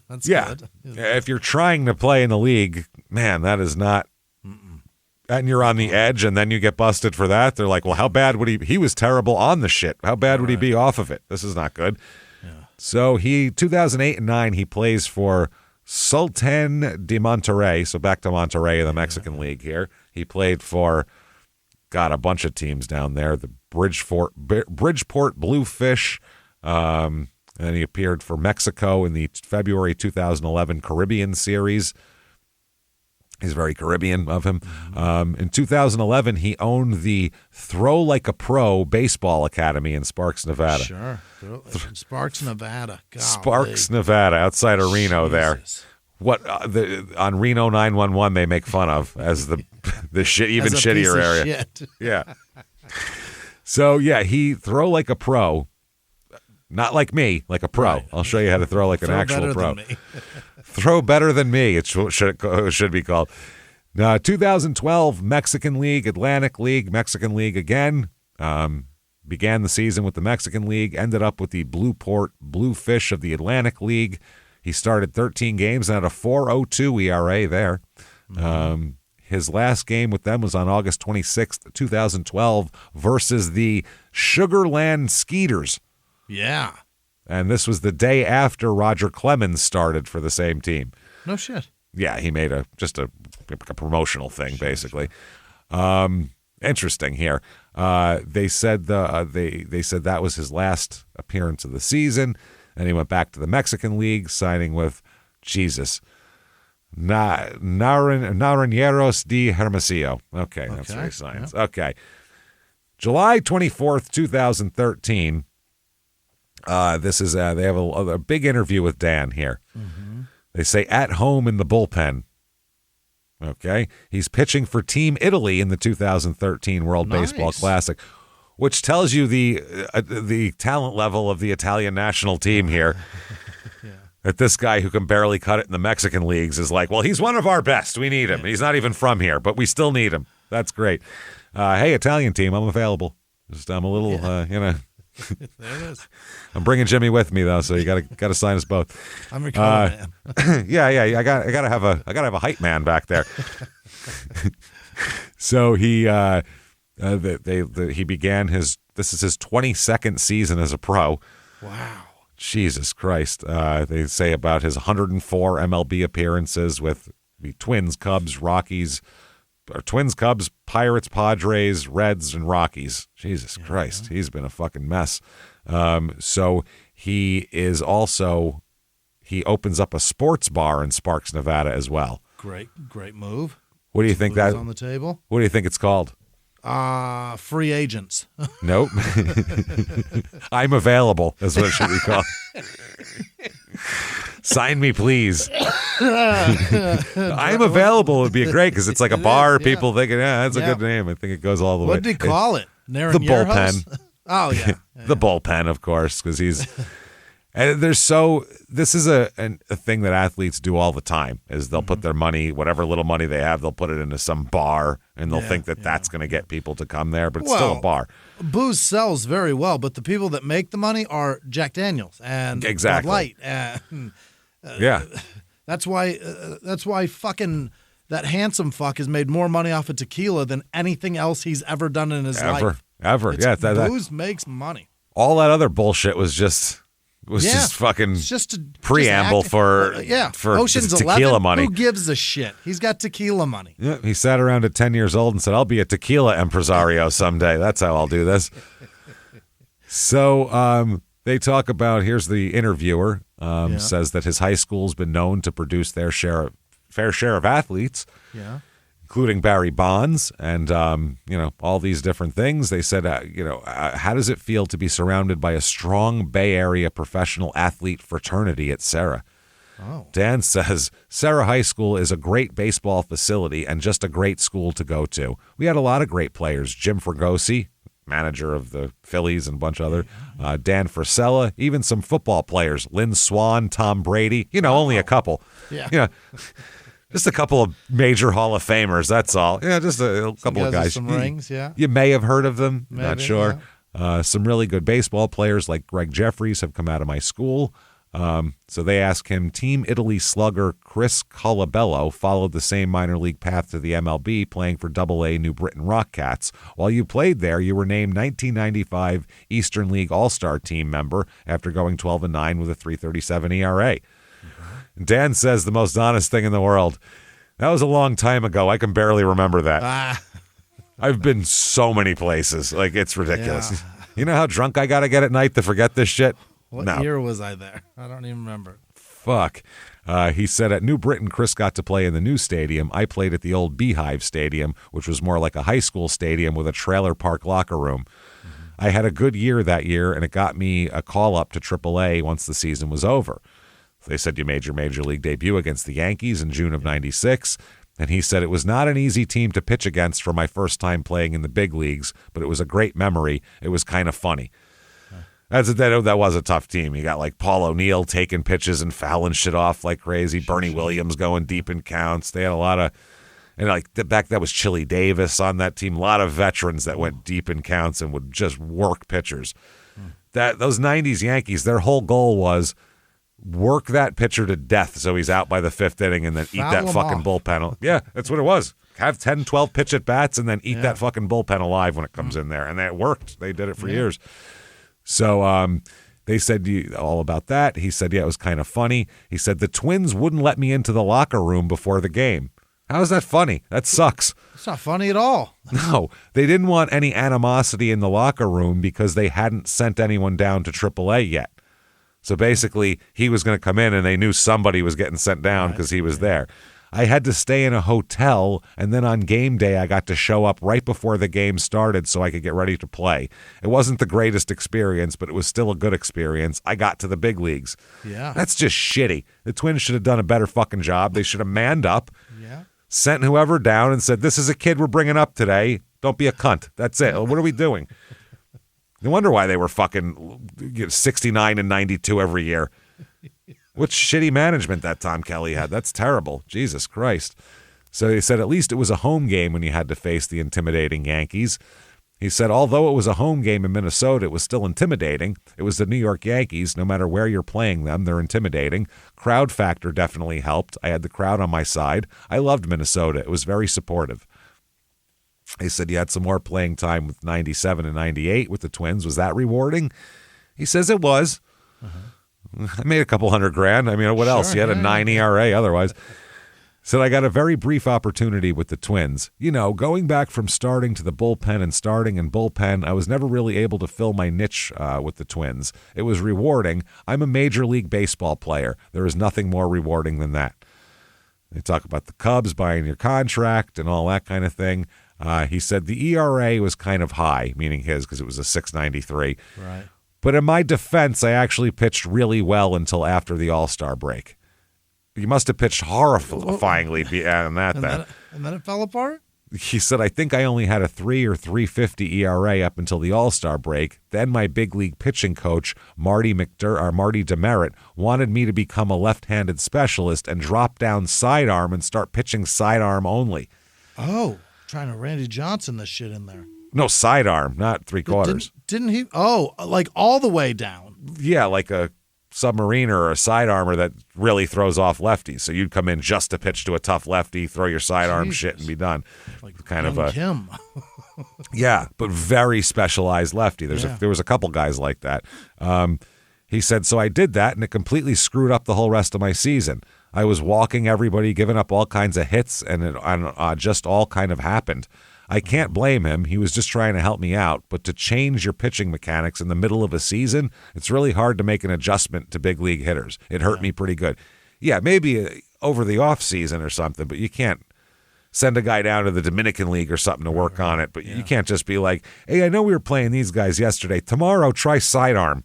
That's good. Yeah. If you're trying to play in the league, man, that is not. And you're on the edge, and then you get busted for that. They're like, well, how bad would he was terrible on the shit. How bad would he be off of it? This is not good. Yeah. So 2008 and 2009, he plays for Sultan de Monterrey. So back to Monterrey in the Mexican League here. He played for, a bunch of teams down there. The Bridgeport Bluefish. And he appeared for Mexico in the February 2011 Caribbean Series. He's very Caribbean of him. In 2011, he owned the Throw Like a Pro Baseball Academy in Sparks, Nevada. Sure. Sparks, Nevada. Golly. Sparks, Nevada, outside of Reno there. What on Reno 911 they make fun of as the even shittier area. Shit. Yeah. So, he Throw Like a Pro. Not like me, like a pro. Right. I'll show you how to throw like an actual pro. Throw better than me, it should be called. 2012 Mexican League, Atlantic League, Mexican League again. Began the season with the Mexican League, ended up with the Bluefish of the Atlantic League. He started 13 games and had a 4.02 ERA there. Mm-hmm. His last game with them was on August 26th, 2012 versus the Sugarland Skeeters. Yeah. And this was the day after Roger Clemens started for the same team. No shit. Yeah, he made a promotional thing, basically. Interesting here. They said they said that was his last appearance of the season, and he went back to the Mexican League, signing with Naranjeros de Hermosillo. Okay, that's where he signs. Yep. Okay. July 24th, 2013. This is they have a big interview with Dan here. Mm-hmm. They say at home in the bullpen. Okay, he's pitching for Team Italy in the 2013 World Baseball Classic, which tells you the talent level of the Italian national team here. That this guy who can barely cut it in the Mexican leagues is like, well, he's one of our best. We need him. He's not even from here, but we still need him. That's great. Hey, Italian team, I'm available. I'm a little, There it is. I'm bringing Jimmy with me though, so you got to sign us both. I'm recovering, man. Yeah. I gotta have a hype man back there. So he began this is his 22nd season as a pro. Wow. Jesus Christ. They say about his 104 MLB appearances with the Twins, Cubs, Rockies, Twins, Cubs, Pirates, Padres, Reds, and Rockies. Jesus Christ, he's been a fucking mess. So he is also, he opens up a sports bar in Sparks, Nevada as well. Great move. What do you think that on the table? What do you think it's called? Free agents. Nope. I'm available. That's what it should be called. Sign me, please. I'm available would be great because it's like a bar. People thinking, that's a good name. I think it goes all the way. What did he call it? The bullpen. Oh, yeah. The bullpen, of course, because he's. And this is a thing that athletes do all the time is they'll put their money, whatever little money they have, they'll put it into some bar and they'll think that that's going to get people to come there, but it's still a bar. Booze sells very well, but the people that make the money are Jack Daniels and Bud Light. That's why fucking that handsome fuck has made more money off of tequila than anything else he's ever done in his life. Booze makes money. All that other bullshit was just fucking preamble for Ocean's tequila 11, money. Who gives a shit? He's got tequila money. Yeah, he sat around at 10 years old and said, I'll be a tequila impresario someday. That's how I'll do this. So they talk about, here's the interviewer, says that his high school's been known to produce their fair share of athletes. Yeah. Including Barry Bonds and, all these different things. They said, how does it feel to be surrounded by a strong Bay Area professional athlete fraternity at Serra? Oh. Dan says, Serra High School is a great baseball facility and just a great school to go to. We had a lot of great players. Jim Fregosi, manager of the Phillies and a bunch of other, Dan Frisella, even some football players, Lynn Swan, Tom Brady, only a couple. Yeah. Just a couple of major Hall of Famers, that's all. Yeah, just a couple of guys. Some rings, yeah. You may have heard of them, maybe, not sure. Yeah. Some really good baseball players like Greg Jeffries have come out of my school. So they ask him, Team Italy slugger Chris Colabello followed the same minor league path to the MLB, playing for AA New Britain Rockcats. While you played there, you were named 1995 Eastern League All-Star team member after going 12-9 with a 3.37 ERA. Dan says the most honest thing in the world. That was a long time ago. I can barely remember that. I've been so many places. Like, it's ridiculous. Yeah. You know how drunk I got to get at night to forget this shit? What year was I there? I don't even remember. Fuck. He said at New Britain, Chris got to play in the new stadium. I played at the old Beehive Stadium, which was more like a high school stadium with a trailer park locker room. Mm-hmm. I had a good year that year, and it got me a call up to AAA once the season was over. They said you made your major league debut against the Yankees in June of '96, and he said it was not an easy team to pitch against for my first time playing in the big leagues, but it was a great memory. It was kind of funny. That was a tough team. You got like Paul O'Neill taking pitches and fouling shit off like crazy. Bernie Williams going deep in counts. They had a lot of, and like back that was Chili Davis on that team. A lot of veterans that went deep in counts and would just work pitchers. Those '90s Yankees, their whole goal was work that pitcher to death so he's out by the fifth inning and then eat that fucking bullpen. Yeah, that's what it was. Have 10, 12 pitch at bats and then eat that fucking bullpen alive when it comes in there. And that worked. They did it for years. So they said all about that. He said, it was kind of funny. He said, the Twins wouldn't let me into the locker room before the game. How is that funny? That sucks. It's not funny at all. No, they didn't want any animosity in the locker room because they hadn't sent anyone down to AAA yet. So basically, he was going to come in, and they knew somebody was getting sent down because he was there. I had to stay in a hotel, and then on game day, I got to show up right before the game started so I could get ready to play. It wasn't the greatest experience, but it was still a good experience. I got to the big leagues. Yeah. That's just shitty. The Twins should have done a better fucking job. They should have manned up, sent whoever down, and said, this is a kid we're bringing up today. Don't be a cunt. That's it. What are we doing? No wonder why they were fucking 69 and 92 every year. What shitty management that Tom Kelly had. That's terrible. Jesus Christ. So he said at least it was a home game when you had to face the intimidating Yankees. He said although it was a home game in Minnesota, it was still intimidating. It was the New York Yankees. No matter where you're playing them, they're intimidating. Crowd factor definitely helped. I had the crowd on my side. I loved Minnesota. It was very supportive. He said you had some more playing time with 97 and 98 with the Twins. Was that rewarding? He says it was. I made a couple $100,000. I mean, what else? You had a 9 ERA otherwise. Said I got a very brief opportunity with the Twins. You know, going back from starting to the bullpen and starting in bullpen, I was never really able to fill my niche with the Twins. It was rewarding. I'm a Major League Baseball player. There is nothing more rewarding than that. They talk about the Cubs buying your contract and all that kind of thing. He said the ERA was kind of high, meaning his, because it was a 6.93. Right. But in my defense, I actually pitched really well until after the All-Star break. You must have pitched horrifyingly beyond that. And then it fell apart? He said, I think I only had a 3 or 3.50 ERA up until the All-Star break. Then my big league pitching coach, Marty Demerit, wanted me to become a left-handed specialist and drop down sidearm and start pitching sidearm only. Oh, trying to Randy Johnson this shit in there. No, sidearm, not three-quarters. Didn't he? Oh, like all the way down. Yeah, like a submariner or a sidearmer that really throws off lefties. So you'd come in just to pitch to a tough lefty, throw your sidearm shit and be done. Like kind of a Kim. Yeah, but very specialized lefty. There was a couple guys like that. He said, so I did that and it completely screwed up the whole rest of my season. I was walking everybody, giving up all kinds of hits, and it just all kind of happened. I can't blame him. He was just trying to help me out. But to change your pitching mechanics in the middle of a season, it's really hard to make an adjustment to big league hitters. It hurt me pretty good. Yeah, maybe over the off season or something, but you can't send a guy down to the Dominican League or something to work on it. But you can't just be like, hey, I know we were playing these guys yesterday. Tomorrow, try sidearm.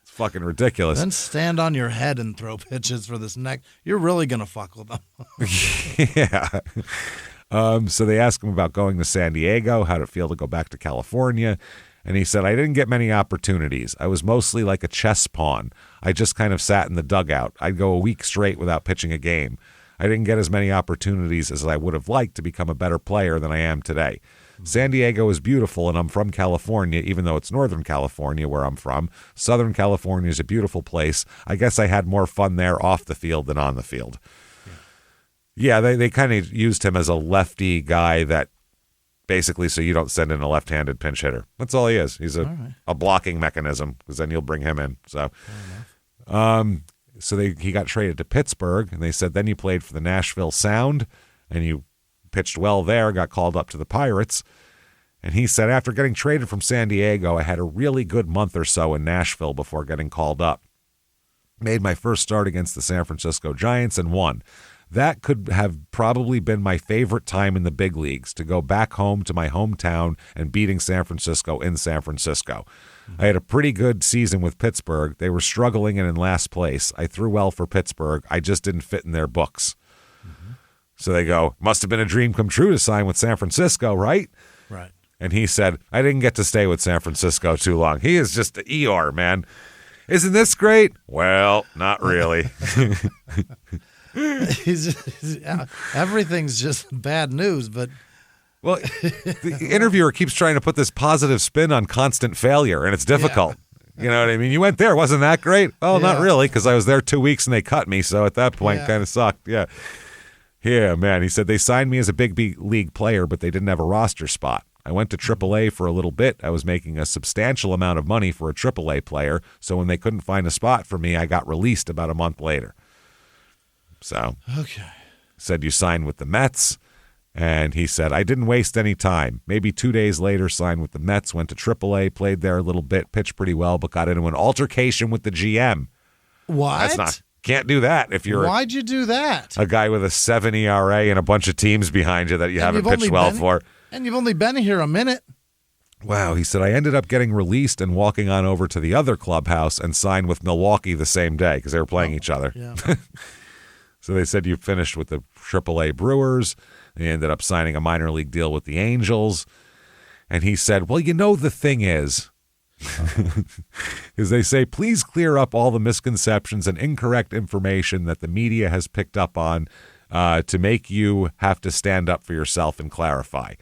It's fucking ridiculous. Then stand on your head and throw pitches for this next. You're really going to fuck with them. Yeah. So they asked him about going to San Diego, how'd it feel to go back to California? And he said, I didn't get many opportunities. I was mostly like a chess pawn. I just kind of sat in the dugout. I'd go a week straight without pitching a game. I didn't get as many opportunities as I would have liked to become a better player than I am today. San Diego is beautiful, and I'm from California, even though it's Northern California where I'm from. Southern California is a beautiful place. I guess I had more fun there off the field than on the field. Yeah, they kind of used him as a lefty guy that basically so you don't send in a left-handed pinch hitter. That's all he is. He's a blocking mechanism, because then you'll bring him in. So he got traded to Pittsburgh, and they said then you played for the Nashville Sound, and you pitched well there, got called up to the Pirates. And he said, after getting traded from San Diego, I had a really good month or so in Nashville before getting called up. Made my first start against the San Francisco Giants and won. That could have probably been my favorite time in the big leagues, to go back home to my hometown and beating San Francisco in San Francisco. I had a pretty good season with Pittsburgh. They were struggling and in last place. I threw well for Pittsburgh. I just didn't fit in their books. So they go, must have been a dream come true to sign with San Francisco, right? Right. And he said, I didn't get to stay with San Francisco too long. He is just the ER, man. Isn't this great? Well, not really. Everything's just bad news, but... Well, the interviewer keeps trying to put this positive spin on constant failure, and it's difficult. Yeah. You know what I mean? You went there. Wasn't that great? Oh, not really, because I was there 2 weeks and they cut me, so at that point, kind of sucked. Yeah. Yeah, man. He said they signed me as a big league player, but they didn't have a roster spot. I went to AAA for a little bit. I was making a substantial amount of money for a AAA player, so when they couldn't find a spot for me, I got released about a month later. So, said you signed with the Mets, and he said, I didn't waste any time. Maybe 2 days later, signed with the Mets, went to AAA, played there a little bit, pitched pretty well, but got into an altercation with the GM. What? Can't do that if you're Why'd you do that? A guy with a 7 ERA and a bunch of teams behind you that you haven't pitched well for. And you've only been here a minute. Wow, he said, I ended up getting released and walking on over to the other clubhouse and signed with Milwaukee the same day because they were playing each other. Yeah. So they said you finished with the AAA Brewers. They ended up signing a minor league deal with the Angels. And he said, well, you know, the thing is, they say, please clear up all the misconceptions and incorrect information that the media has picked up on to make you have to stand up for yourself and clarify.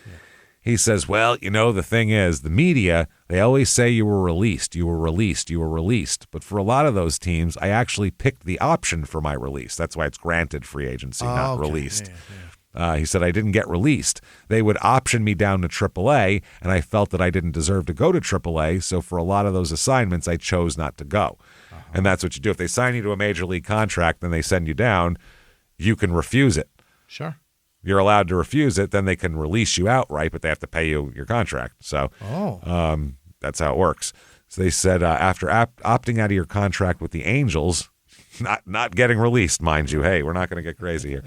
Yeah. He says, well, you know, the thing is, the media, they always say you were released, you were released, you were released. But for a lot of those teams, I actually picked the option for my release. That's why it's granted free agency, not released. He said, I didn't get released. They would option me down to AAA, and I felt that I didn't deserve to go to AAA, so for a lot of those assignments, I chose not to go. And that's what you do. If they sign you to a major league contract, then they send you down, you can refuse it. Sure. You're allowed to refuse it, then they can release you outright, but they have to pay you your contract. So that's how it works. So they said after opting out of your contract with the Angels, not getting released, mind you. Hey, we're not going to get crazy here.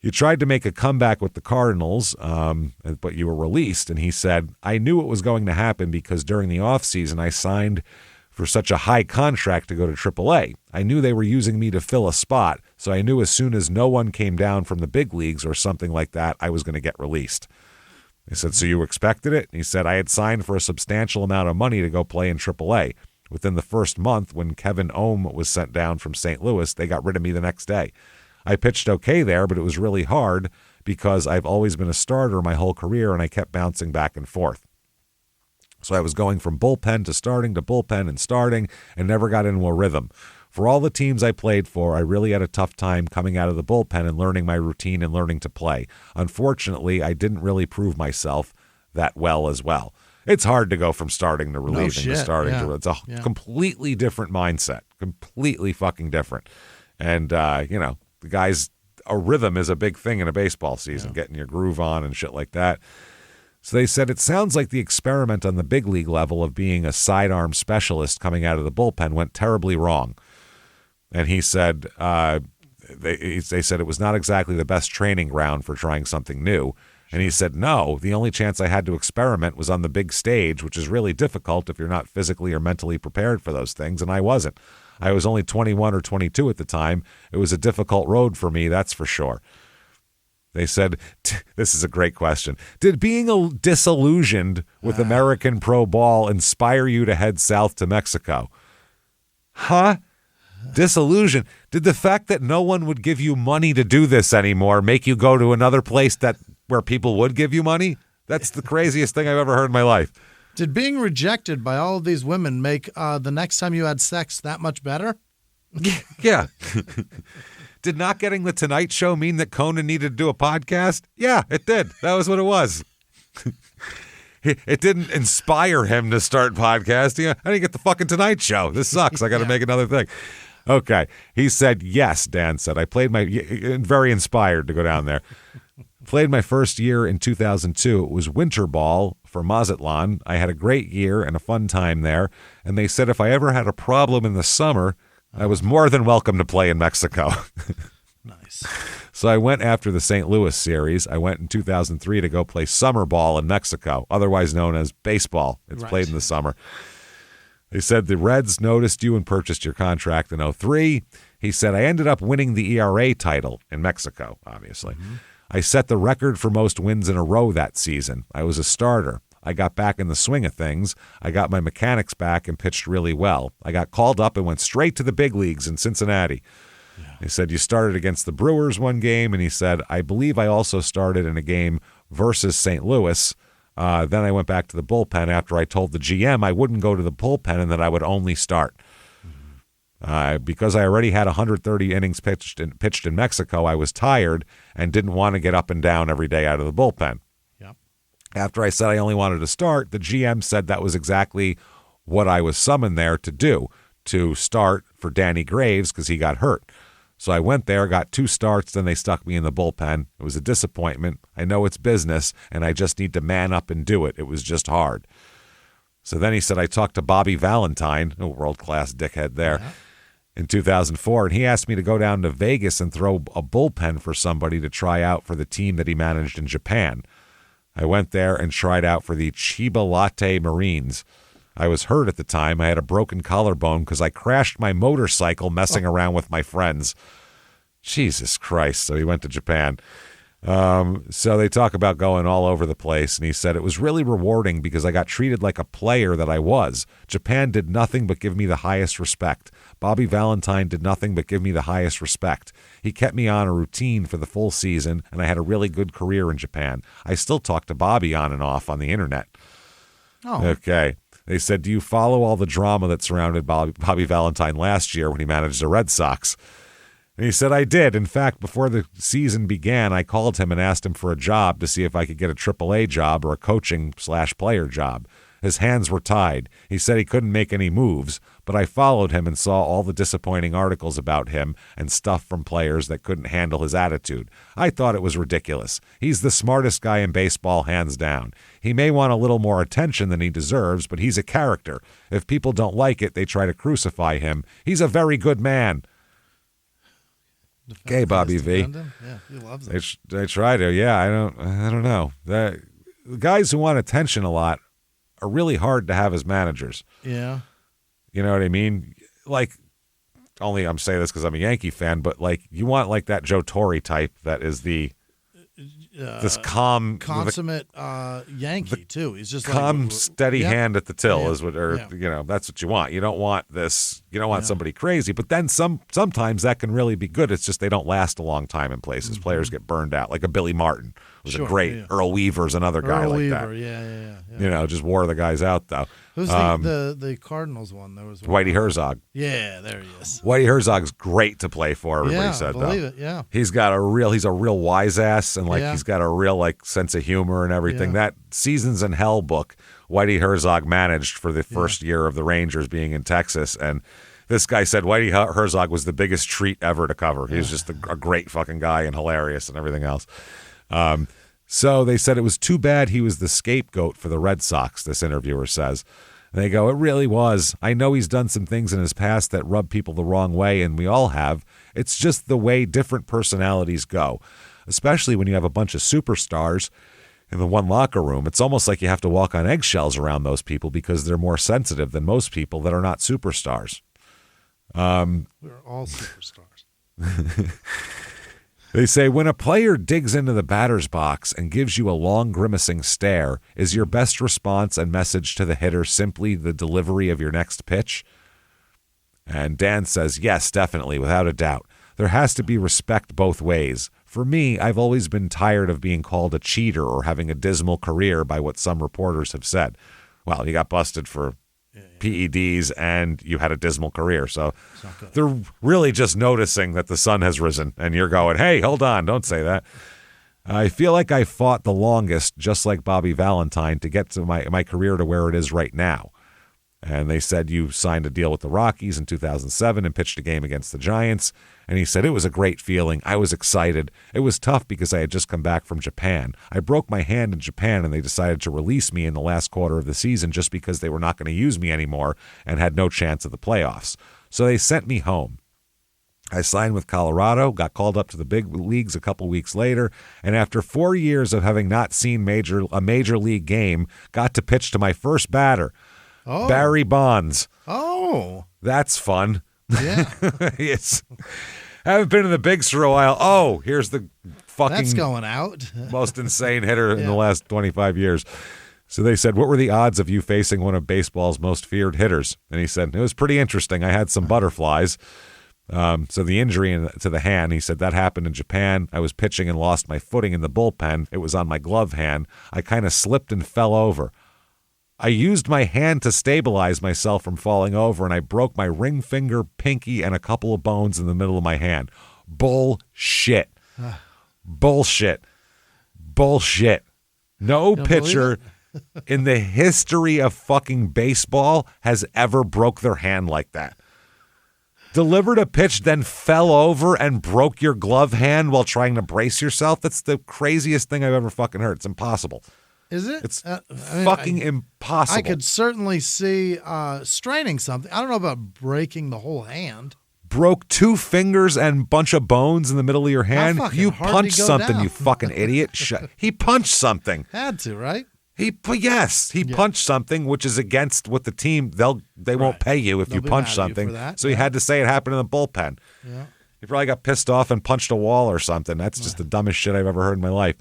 You tried to make a comeback with the Cardinals, but you were released. And he said, I knew it was going to happen because during the offseason, I signed for such a high contract to go to AAA. I knew they were using me to fill a spot, so I knew as soon as no one came down from the big leagues or something like that, I was going to get released. He said, so you expected it? And he said, I had signed for a substantial amount of money to go play in AAA. Within the first month, when Kevin Ohm was sent down from St. Louis, they got rid of me the next day. I pitched okay there, but it was really hard because I've always been a starter my whole career, and I kept bouncing back and forth. So I was going from bullpen to bullpen and starting, and never got into a rhythm. For all the teams I played for, I really had a tough time coming out of the bullpen and learning my routine and learning to play. Unfortunately, I didn't really prove myself that well as well. It's hard to go from starting to relieving to starting to. It's a completely different mindset, completely fucking different. And, the guys, a rhythm is a big thing in a baseball season, getting your groove on and shit like that. So they said, it sounds like the experiment on the big league level of being a sidearm specialist coming out of the bullpen went terribly wrong. And he said, they said it was not exactly the best training ground for trying something new. And he said, no, the only chance I had to experiment was on the big stage, which is really difficult if you're not physically or mentally prepared for those things, and I wasn't. I was only 21 or 22 at the time. It was a difficult road for me, that's for sure. They said, this is a great question. Did being disillusioned with American pro ball inspire you to head south to Mexico? Huh? Disillusion. Did the fact that no one would give you money to do this anymore make you go to another place where people would give you money? That's the craziest thing I've ever heard in my life. Did being rejected by all of these women make the next time you had sex that much better? Yeah. Did not getting the Tonight Show mean that Conan needed to do a podcast? Yeah, it did. That was what it was. It didn't inspire him to start podcasting. I didn't get the fucking Tonight Show. This sucks. I got to make another thing. Okay. He said, yes, Dan said. I played very inspired to go down there. Played my first year in 2002. It was winter ball for Mazatlan. I had a great year and a fun time there. And they said if I ever had a problem in the summer, I was more than welcome to play in Mexico. Nice. So I went after the St. Louis series. I went in 2003 to go play summer ball in Mexico, otherwise known as baseball. It's played in the summer. They said the Reds noticed you and purchased your contract in 2003. He said, I ended up winning the ERA title in Mexico, obviously. Mm-hmm. I set the record for most wins in a row that season. I was a starter. I got back in the swing of things. I got my mechanics back and pitched really well. I got called up and went straight to the big leagues in Cincinnati. Yeah. He said, you started against the Brewers one game, and he said, I believe I also started in a game versus St. Louis. Then I went back to the bullpen after I told the GM I wouldn't go to the bullpen and that I would only start. Because I already had 130 innings pitched in Mexico, I was tired and didn't want to get up and down every day out of the bullpen. Yep. After I said I only wanted to start, the GM said that was exactly what I was summoned there to do, to start for Danny Graves because he got hurt. So I went there, got 2 starts, then they stuck me in the bullpen. It was a disappointment. I know it's business, and I just need to man up and do it. It was just hard. So then he said, I talked to Bobby Valentine, a world-class dickhead there, in 2004, and he asked me to go down to Vegas and throw a bullpen for somebody to try out for the team that he managed in Japan. I went there and tried out for the Chiba Latte Marines. I was hurt at the time. I had a broken collarbone because I crashed my motorcycle messing around with my friends. Jesus Christ. So he went to Japan. So they talk about going all over the place, and he said it was really rewarding because I got treated like a player that I was. Japan did nothing but give me the highest respect. Bobby Valentine did nothing but give me the highest respect. He kept me on a routine for the full season, and I had a really good career in Japan. I still talk to Bobby on and off on the internet. Oh. Okay. They said, do you follow all the drama that surrounded Bobby Valentine last year when he managed the Red Sox? And he said, I did. In fact, before the season began, I called him and asked him for a job to see if I could get a AAA job or a coaching/player job. His hands were tied. He said he couldn't make any moves, but I followed him and saw all the disappointing articles about him and stuff from players that couldn't handle his attitude. I thought it was ridiculous. He's the smartest guy in baseball, hands down. He may want a little more attention than he deserves, but he's a character. If people don't like it, they try to crucify him. He's a very good man. Okay, Bobby V. Yeah, he loves it. They try to. Yeah, I don't know. The guys who want attention a lot are really hard to have as managers. Yeah. You know what I mean? Like, only I'm saying this because I'm a Yankee fan, but like you want like that Joe Torre type that is this calm, consummate Yankee too. He's just calm, like, steady hand at the till is what, Yeah. That's what you want. You don't want this. You don't want somebody crazy. But then sometimes that can really be good. It's just they don't last a long time in places. Mm-hmm. Players get burned out. Like a Billy Martin was a Sure, great. yeah. Earl Weaver's another guy Earl like Weaver, that. Yeah. Just wore the guys out though. Who's the Cardinals one? There was one. Whitey Herzog. Yeah, there he is. Whitey Herzog's great to play for. Everybody Yeah, said believe though. it. Yeah. He's a real wise ass, and Yeah. he's got a real like sense of humor and everything. Yeah. That Seasons in Hell book, Whitey Herzog managed for the first year of the Rangers being in Texas, and this guy said Whitey Herzog was the biggest treat ever to cover. He was just a great fucking guy and hilarious and everything else. So they said it was too bad he was the scapegoat for the Red Sox, this interviewer says. And they go, it really was. I know he's done some things in his past that rub people the wrong way, and we all have. It's just the way different personalities go, especially when you have a bunch of superstars in the one locker room. It's almost like you have to walk on eggshells around those people because they're more sensitive than most people that are not superstars. We're all superstars. They say when a player digs into the batter's box and gives you a long grimacing stare, is your best response and message to the hitter simply the delivery of your next pitch? And Dan says, yes, definitely, without a doubt. There has to be respect both ways. For me, I've always been tired of being called a cheater or having a dismal career by what some reporters have said. Well, you got busted for PEDs and you had a dismal career. So they're really just noticing that the sun has risen and you're going, hey, hold on, don't say that. I feel like I fought the longest, just like Bobby Valentine, to get to my career to where it is right now. And they said you signed a deal with the Rockies in 2007 and pitched a game against the Giants. And he said, it was a great feeling. I was excited. It was tough because I had just come back from Japan. I broke my hand in Japan and they decided to release me in the last quarter of the season just because they were not going to use me anymore and had no chance of the playoffs. So they sent me home. I signed with Colorado, got called up to the big leagues a couple weeks later, and after 4 years of having not seen a major league game, got to pitch to my first batter, Barry Bonds. Oh. That's fun. Yeah. Haven't been in the bigs for a while. Oh, here's the fucking That's going out. most insane hitter in the last 25 years. So they said, what were the odds of you facing one of baseball's most feared hitters? And he said, it was pretty interesting. I had some butterflies. So the injury to the hand, he said, that happened in Japan. I was pitching and lost my footing in the bullpen. It was on my glove hand. I kind of slipped and fell over. I used my hand to stabilize myself from falling over, and I broke my ring finger, pinky, and a couple of bones in the middle of my hand. Bullshit. Bullshit. Bullshit. No pitcher in the history of fucking baseball has ever broke their hand like that. Delivered a pitch, then fell over and broke your glove hand while trying to brace yourself? That's the craziest thing I've ever fucking heard. It's impossible. Is it? It's fucking impossible. I could certainly see straining something. I don't know about breaking the whole hand. Broke 2 fingers and bunch of bones in the middle of your hand. You punched something, you fucking idiot. He punched something. Had to, right? He punched something, which is against what the team, they won't pay you if you punch something. So he had to say it happened in the bullpen. Yeah. He probably got pissed off and punched a wall or something. That's just the dumbest shit I've ever heard in my life.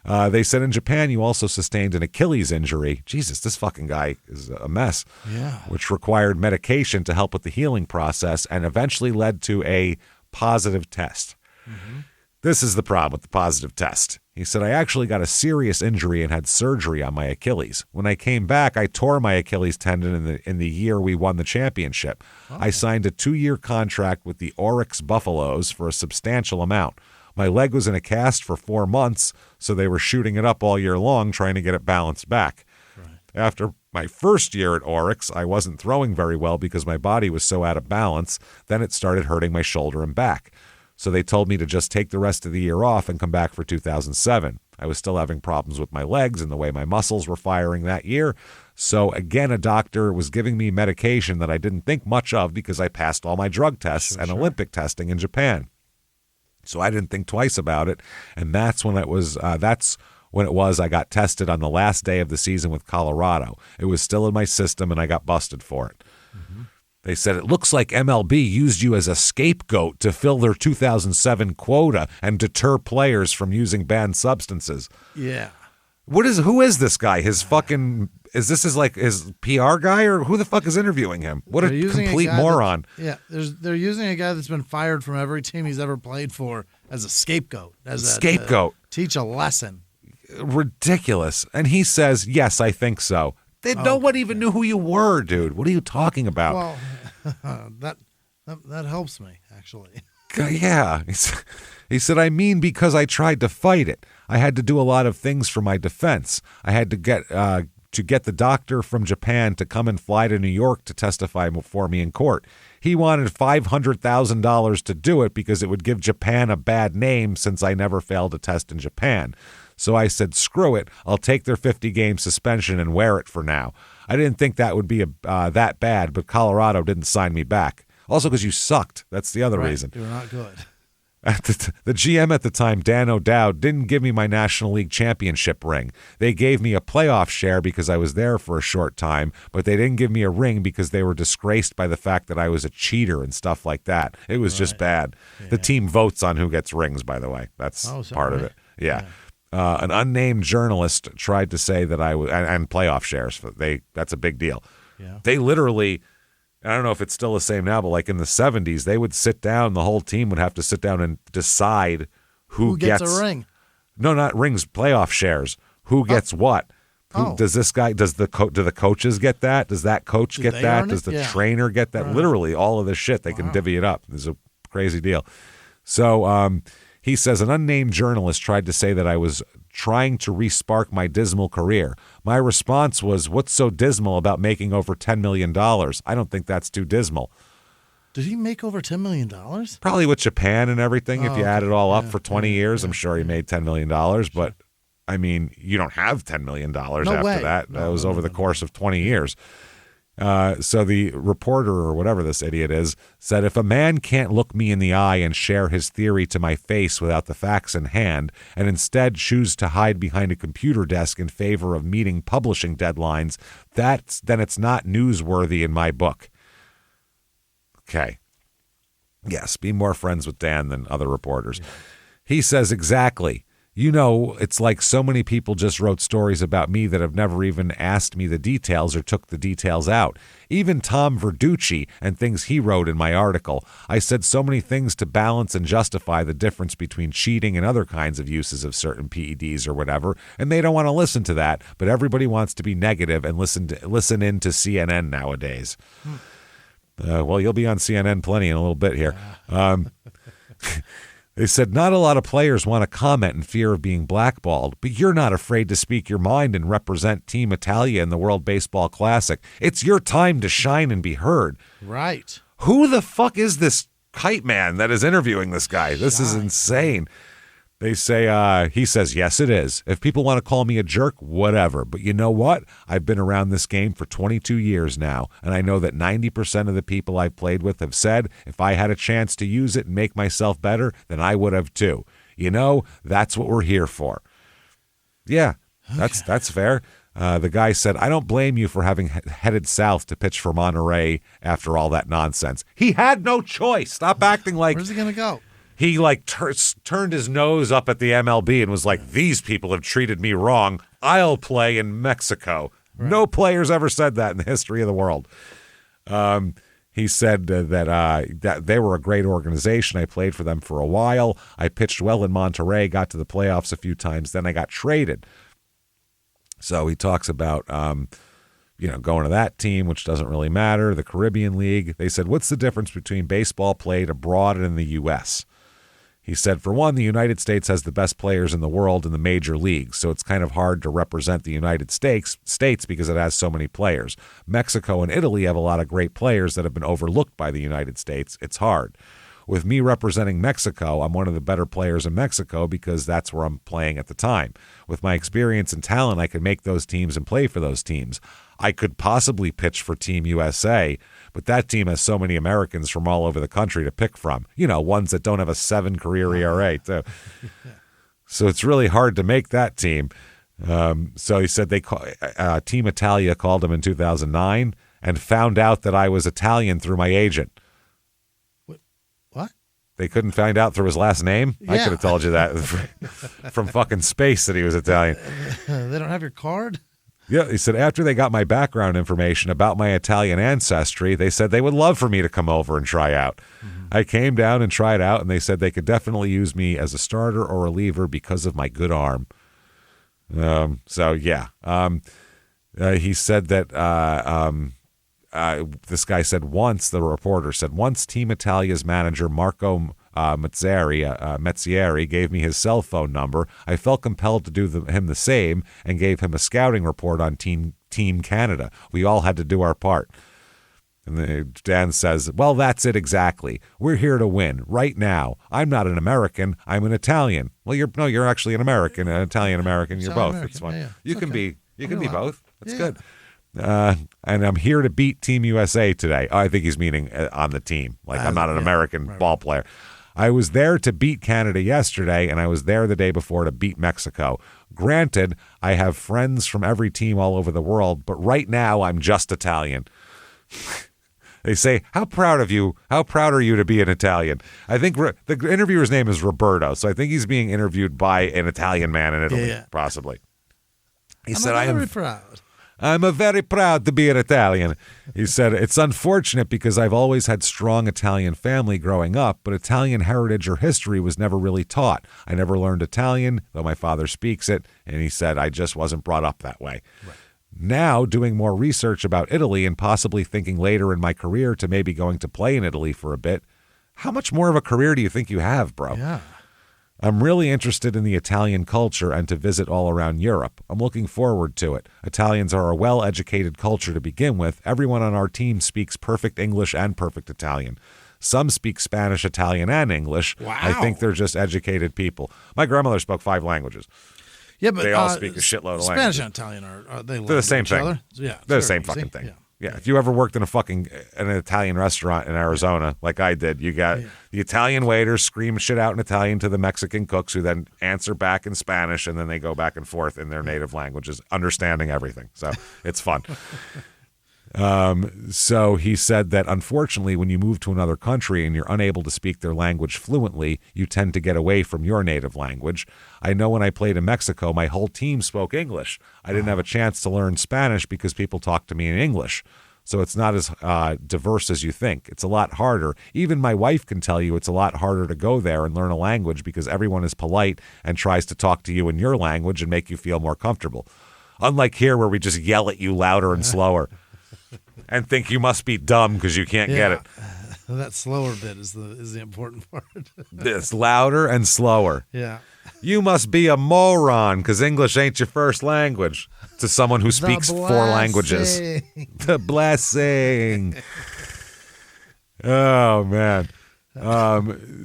They said in Japan you also sustained an Achilles injury. Jesus, this fucking guy is a mess. Yeah. Which required medication to help with the healing process and eventually led to a positive test. Mm-hmm. This is the problem with the positive test. He said, I actually got a serious injury and had surgery on my Achilles. When I came back, I tore my Achilles tendon in the year we won the championship. Oh. I signed a 2-year contract with the Oryx Buffaloes for a substantial amount. My leg was in a cast for 4 months, so they were shooting it up all year long, trying to get it balanced back. Right. After my first year at Oryx, I wasn't throwing very well because my body was so out of balance. Then it started hurting my shoulder and back. So they told me to just take the rest of the year off and come back for 2007. I was still having problems with my legs and the way my muscles were firing that year. So again, a doctor was giving me medication that I didn't think much of because I passed all my drug tests and Olympic testing in Japan. So I didn't think twice about it. And that's when it was, I got tested on the last day of the season with Colorado. It was still in my system and I got busted for it. Mm-hmm. They said, it looks like MLB used you as a scapegoat to fill their 2007 quota and deter players from using banned substances. Yeah. Who is this guy? Is this his PR guy, or who the fuck is interviewing him? What a complete moron. They're using a guy that's been fired from every team he's ever played for as a scapegoat. Teach a lesson. Ridiculous. And he says, yes, I think so. No one even knew who you were, dude. What are you talking about? Well, that helps me, actually. Yeah. He said, I mean, because I tried to fight it. I had to do a lot of things for my defense. I had to get the doctor from Japan to come and fly to New York to testify for me in court. He wanted $500,000 to do it because it would give Japan a bad name since I never failed a test in Japan. So I said, screw it. I'll take their 50-game suspension and wear it for now. I didn't think that would be that bad, but Colorado didn't sign me back. Also because you sucked. That's the other reason. You were not good. The GM at the time, Dan O'Dowd, didn't give me my National League championship ring. They gave me a playoff share because I was there for a short time, but they didn't give me a ring because they were disgraced by the fact that I was a cheater and stuff like that. It was just bad. Yeah. The team votes on who gets rings, by the way. That's part of it. Yeah. An unnamed journalist tried to say that I was, and playoff shares. That's a big deal. Yeah. They literally, I don't know if it's still the same now, but like in the 70s, they would sit down, the whole team would have to sit down and decide who gets a ring. No, not rings, playoff shares. Who gets what? Does this guy, do the coaches get that? Does that coach get that? Does the trainer get that? Right. Literally all of this shit, they can divvy it up. It's a crazy deal. So he says, an unnamed journalist tried to say that I was trying to re-spark my dismal career. My response was, what's so dismal about making over $10 million? I don't think that's too dismal. Did he make over $10 million? Probably with Japan and everything. If you add it all up for 20 years, I'm sure he made $10 million. But, I mean, you don't have $10 million after that. That was over the course of 20 years. So the reporter, or whatever this idiot is, said, if a man can't look me in the eye and share his theory to my face without the facts in hand, and instead choose to hide behind a computer desk in favor of meeting publishing deadlines, then it's not newsworthy in my book. Okay. Yes, be more friends with Dan than other reporters. Yeah. He says, exactly. You know, it's like so many people just wrote stories about me that have never even asked me the details or took the details out. Even Tom Verducci and things he wrote in my article. I said so many things to balance and justify the difference between cheating and other kinds of uses of certain PEDs or whatever, and they don't want to listen to that, but everybody wants to be negative and listen in to CNN nowadays. Well, you'll be on CNN plenty in a little bit here. They said, not a lot of players want to comment in fear of being blackballed, but you're not afraid to speak your mind and represent Team Italia in the World Baseball Classic. It's your time to shine and be heard. Right. Who the fuck is this kite man that is interviewing this guy? This is insane. They say, he says, yes, it is. If people want to call me a jerk, whatever. But you know what? I've been around this game for 22 years now, and I know that 90% of the people I've played with have said, if I had a chance to use it and make myself better, then I would have too. You know, that's what we're here for. Yeah, that's fair. The guy said, I don't blame you for having headed south to pitch for Monterey after all that nonsense. He had no choice. Stop acting like... Where's he going to go? He turned his nose up at the MLB and was like, these people have treated me wrong. I'll play in Mexico. Right. No player's ever said that in the history of the world. He said that they were a great organization. I played for them for a while. I pitched well in Monterey, got to the playoffs a few times. Then I got traded. So he talks about going to that team, which doesn't really matter, the Caribbean League. They said, what's the difference between baseball played abroad and in the U.S.? He said, for one, the United States has the best players in the world in the major leagues, so it's kind of hard to represent the United States because it has so many players. Mexico and Italy have a lot of great players that have been overlooked by the United States. It's hard. With me representing Mexico, I'm one of the better players in Mexico because that's where I'm playing at the time. With my experience and talent, I could make those teams and play for those teams. I could possibly pitch for Team USA, but that team has so many Americans from all over the country to pick from. Ones that don't have a 7 career ERA, too. So it's really hard to make that team. So he said Team Italia called him in 2009 and found out that I was Italian through my agent. What? They couldn't find out through his last name? Yeah. I could have told you that from fucking space that he was Italian. They don't have your card? Yeah, he said, after they got my background information about my Italian ancestry, they said they would love for me to come over and try out. Mm-hmm. I came down and tried out, and they said they could definitely use me as a starter or a reliever because of my good arm. He said that this guy said once, the reporter said, once Team Italia's manager, Marco Mezzieri, gave me his cell phone number, I felt compelled to do him the same and gave him a scouting report on Team Canada. We all had to do our part. And Dan says, well, that's it exactly. We're here to win right now. I'm not an American. I'm an Italian. Well, you're actually an American, an Italian-American. You're both. It's fine. Yeah. You can be both. That's Yeah. good. And I'm here to beat Team USA today. I think he's meaning on the team. Like, I'm not an American ball player. I was there to beat Canada yesterday, and I was there the day before to beat Mexico. Granted, I have friends from every team all over the world, but right now I'm just Italian. They say, how proud are you to be an Italian? I think the interviewer's name is Roberto, so I think he's being interviewed by an Italian man in Italy, possibly. He said, I'm very proud. I'm very proud to be an Italian. He said, it's unfortunate because I've always had strong Italian family growing up, but Italian heritage or history was never really taught. I never learned Italian, though my father speaks it, and he said, I just wasn't brought up that way. Right. Now, doing more research about Italy and possibly thinking later in my career to maybe going to play in Italy for a bit, how much more of a career do you think you have, bro? Yeah. I'm really interested in the Italian culture and to visit all around Europe. I'm looking forward to it. Italians are a well-educated culture to begin with. Everyone on our team speaks perfect English and perfect Italian. Some speak Spanish, Italian, and English. Wow. I think they're just educated people. My grandmother spoke 5 languages. Yeah, but they all speak a shitload of languages. Spanish and Italian are they're the same thing. Other? Yeah, they're the same fucking thing. Yeah, if you ever worked in an Italian restaurant in Arizona, like I did, you got the Italian waiters scream shit out in Italian to the Mexican cooks who then answer back in Spanish, and then they go back and forth in their native languages, understanding everything. So it's fun. So he said that unfortunately, when you move to another country and you're unable to speak their language fluently, you tend to get away from your native language. I know when I played in Mexico, my whole team spoke English. I didn't have a chance to learn Spanish because people talked to me in English. So it's not as diverse as you think. It's a lot harder. Even my wife can tell you it's a lot harder to go there and learn a language because everyone is polite and tries to talk to you in your language and make you feel more comfortable. Unlike here where we just yell at you louder and slower. And think you must be dumb because you can't get it. That slower bit is the important part. This louder and slower. Yeah. You must be a moron because English ain't your first language. To someone who speaks 4 languages. The blessing. Oh, man.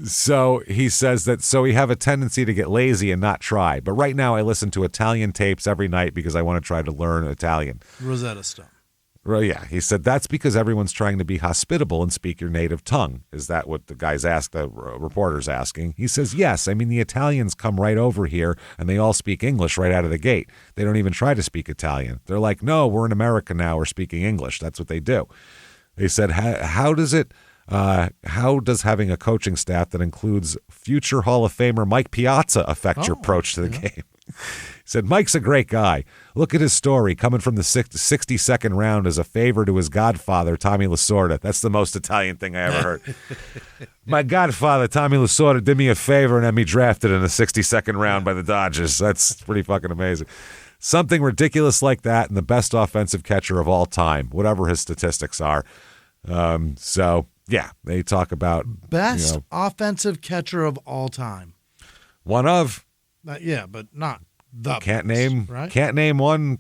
So he says that we have a tendency to get lazy and not try. But right now I listen to Italian tapes every night because I want to try to learn Italian. Rosetta Stone. Well, yeah, he said that's because everyone's trying to be hospitable and speak your native tongue. Is that what the guy's the reporter's asking? He says, yes. I mean, the Italians come right over here and they all speak English right out of the gate. They don't even try to speak Italian. They're like, no, we're in America now. We're speaking English. That's what they do. They said, how does having a coaching staff that includes future Hall of Famer Mike Piazza affect your approach to the game? He said, Mike's a great guy. Look at his story, coming from the 62nd round as a favor to his godfather, Tommy Lasorda. That's the most Italian thing I ever heard. My godfather, Tommy Lasorda, did me a favor and had me drafted in the 62nd round by the Dodgers. That's pretty fucking amazing. Something ridiculous like that, and the best offensive catcher of all time, whatever his statistics are. Yeah, they talk about Best offensive catcher of all time. one of. Yeah, but not the Can't best, name right? Can't name one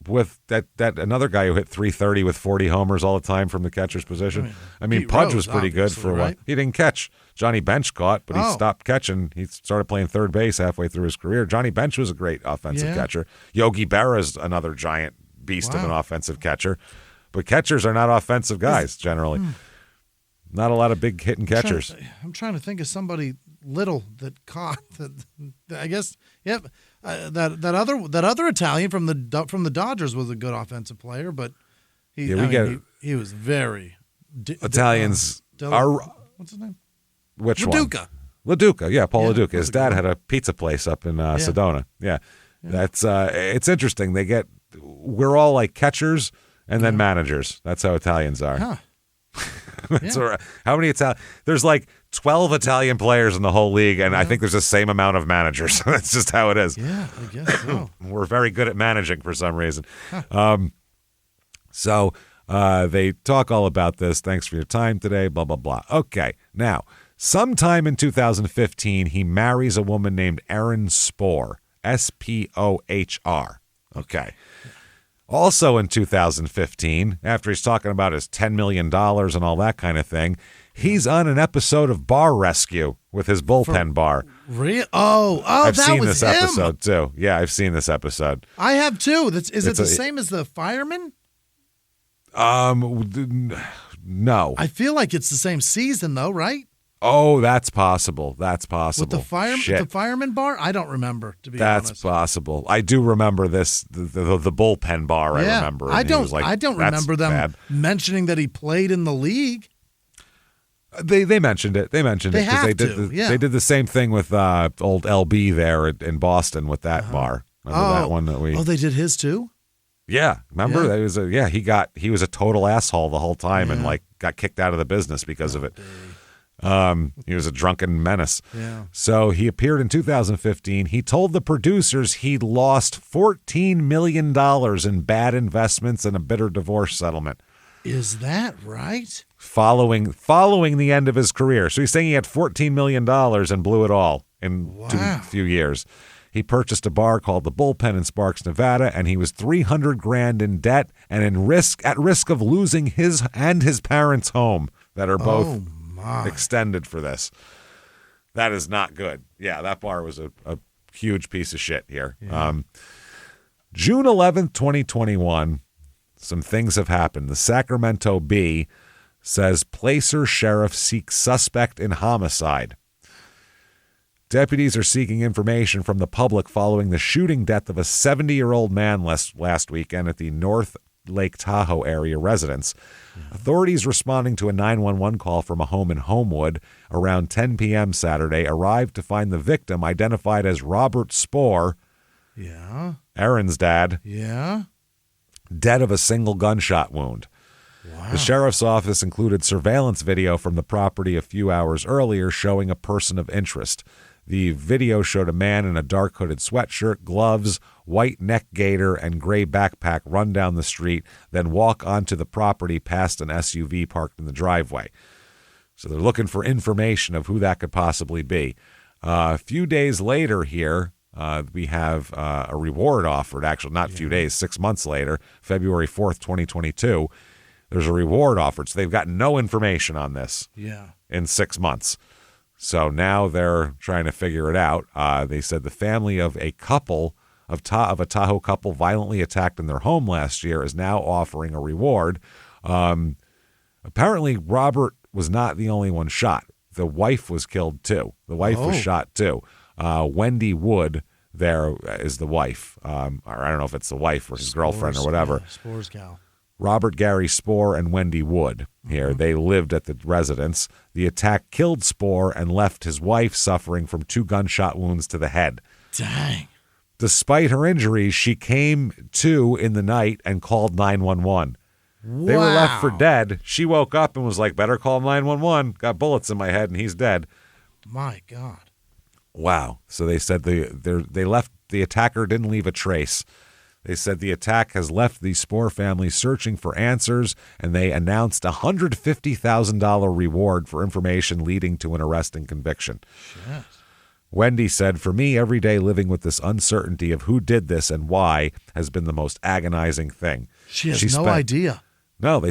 with that another guy who hit 330 with 40 homers all the time from the catcher's position. I mean Pete Pudge Rose, was pretty good for a while. right? He didn't catch. Johnny Bench caught, but he stopped catching. He started playing third base halfway through his career. Johnny Bench was a great offensive catcher. Yogi Berra's another giant beast of an offensive catcher. But catchers are not offensive guys generally. Not a lot of big hitting catchers. I'm trying to think of somebody little that caught that. I guess that other Italian from the Dodgers was a good offensive player, but he was very Italians are. What's his name? Which LaDuca. one? LaDuca, yeah, Paul Yeah, LaDuca. His dad had a pizza place up in Sedona. Yeah. That's it's interesting. We're all like catchers and then managers. That's how Italians are. Huh. How many Italian? There's like 12 Italian players in the whole league, and I think there's the same amount of managers. That's just how it is. Yeah, I guess so. We're very good at managing for some reason. So they talk all about this. Thanks for your time today, blah, blah, blah. Okay, now, sometime in 2015, he marries a woman named Erin Spohr, Spohr. Okay. Also in 2015, after he's talking about his $10 million and all that kind of thing, he's on an episode of Bar Rescue with his bullpen bar. Oh, I've that seen was this him. episode too. Yeah, I've seen this episode. I have too. Is it the same as the fireman? No. I feel like it's the same season though, right? Oh, that's possible. That's possible. With the fireman bar? I don't remember, to be That's honest. possible. I do remember this, the bullpen bar. Yeah. I remember. I don't "That's remember them bad." mentioning that he played in the league. They mentioned it. They mentioned it because they did the same thing with old LB there in Boston with that bar. Remember that one that we? Oh, they did his too? Yeah, remember that was he was a total asshole the whole time and like got kicked out of the business because of it. He was a drunken menace. Yeah. So he appeared in 2015. He told the producers he'd lost $14 million in bad investments and a bitter divorce settlement. Is that right? Following the end of his career. So he's saying he had $14 million and blew it all in a few years. He purchased a bar called the Bullpen in Sparks, Nevada, and he was $300,000 in debt and at risk of losing his and his parents' home that are both extended for this. That is not good. Yeah, that bar was a huge piece of shit here. Yeah. June 11th, 2021, some things have happened. The Sacramento Bee says Placer sheriff seeks suspect in homicide. Deputies are seeking information from the public following the shooting death of a 70-year-old man last weekend at the North Lake Tahoe area residence. Authorities responding to a 911 call from a home in Homewood around 10 p.m. Saturday arrived to find the victim, identified as Robert Spohr, Erin's dad, dead of a single gunshot wound. Wow. The sheriff's office included surveillance video from the property a few hours earlier showing a person of interest. The video showed a man in a dark hooded sweatshirt, gloves, white neck gaiter, and gray backpack run down the street, then walk onto the property past an SUV parked in the driveway. So they're looking for information of who that could possibly be. A few days later here, we have a reward offered. Actually, not a few days, 6 months later, February 4th, 2022. There's a reward offered. So they've got no information on this in 6 months. So now they're trying to figure it out. They said the family of a couple of a Tahoe couple violently attacked in their home last year is now offering a reward. Apparently, Robert was not the only one shot. The wife was killed too. The wife was shot too. Wendy Wood there is the wife. Or I don't know if it's the wife or his girlfriend or whatever. Spohr's gal. Robert Gary Spohr and Wendy Wood here. They lived at the residence. The attack killed Spohr and left his wife suffering from 2 gunshot wounds to the head. Dang. Despite her injuries, she came to in the night and called 911. Wow. They were left for dead. She woke up and was like, better call 911. Got bullets in my head and he's dead. My God. Wow. So they said they left. The attacker didn't leave a trace. They said the attack has left the Spoor family searching for answers, and they announced a $150,000 reward for information leading to an arrest and conviction. Shit. Wendy said, "For me, every day living with this uncertainty of who did this and why has been the most agonizing thing." She has no idea. No,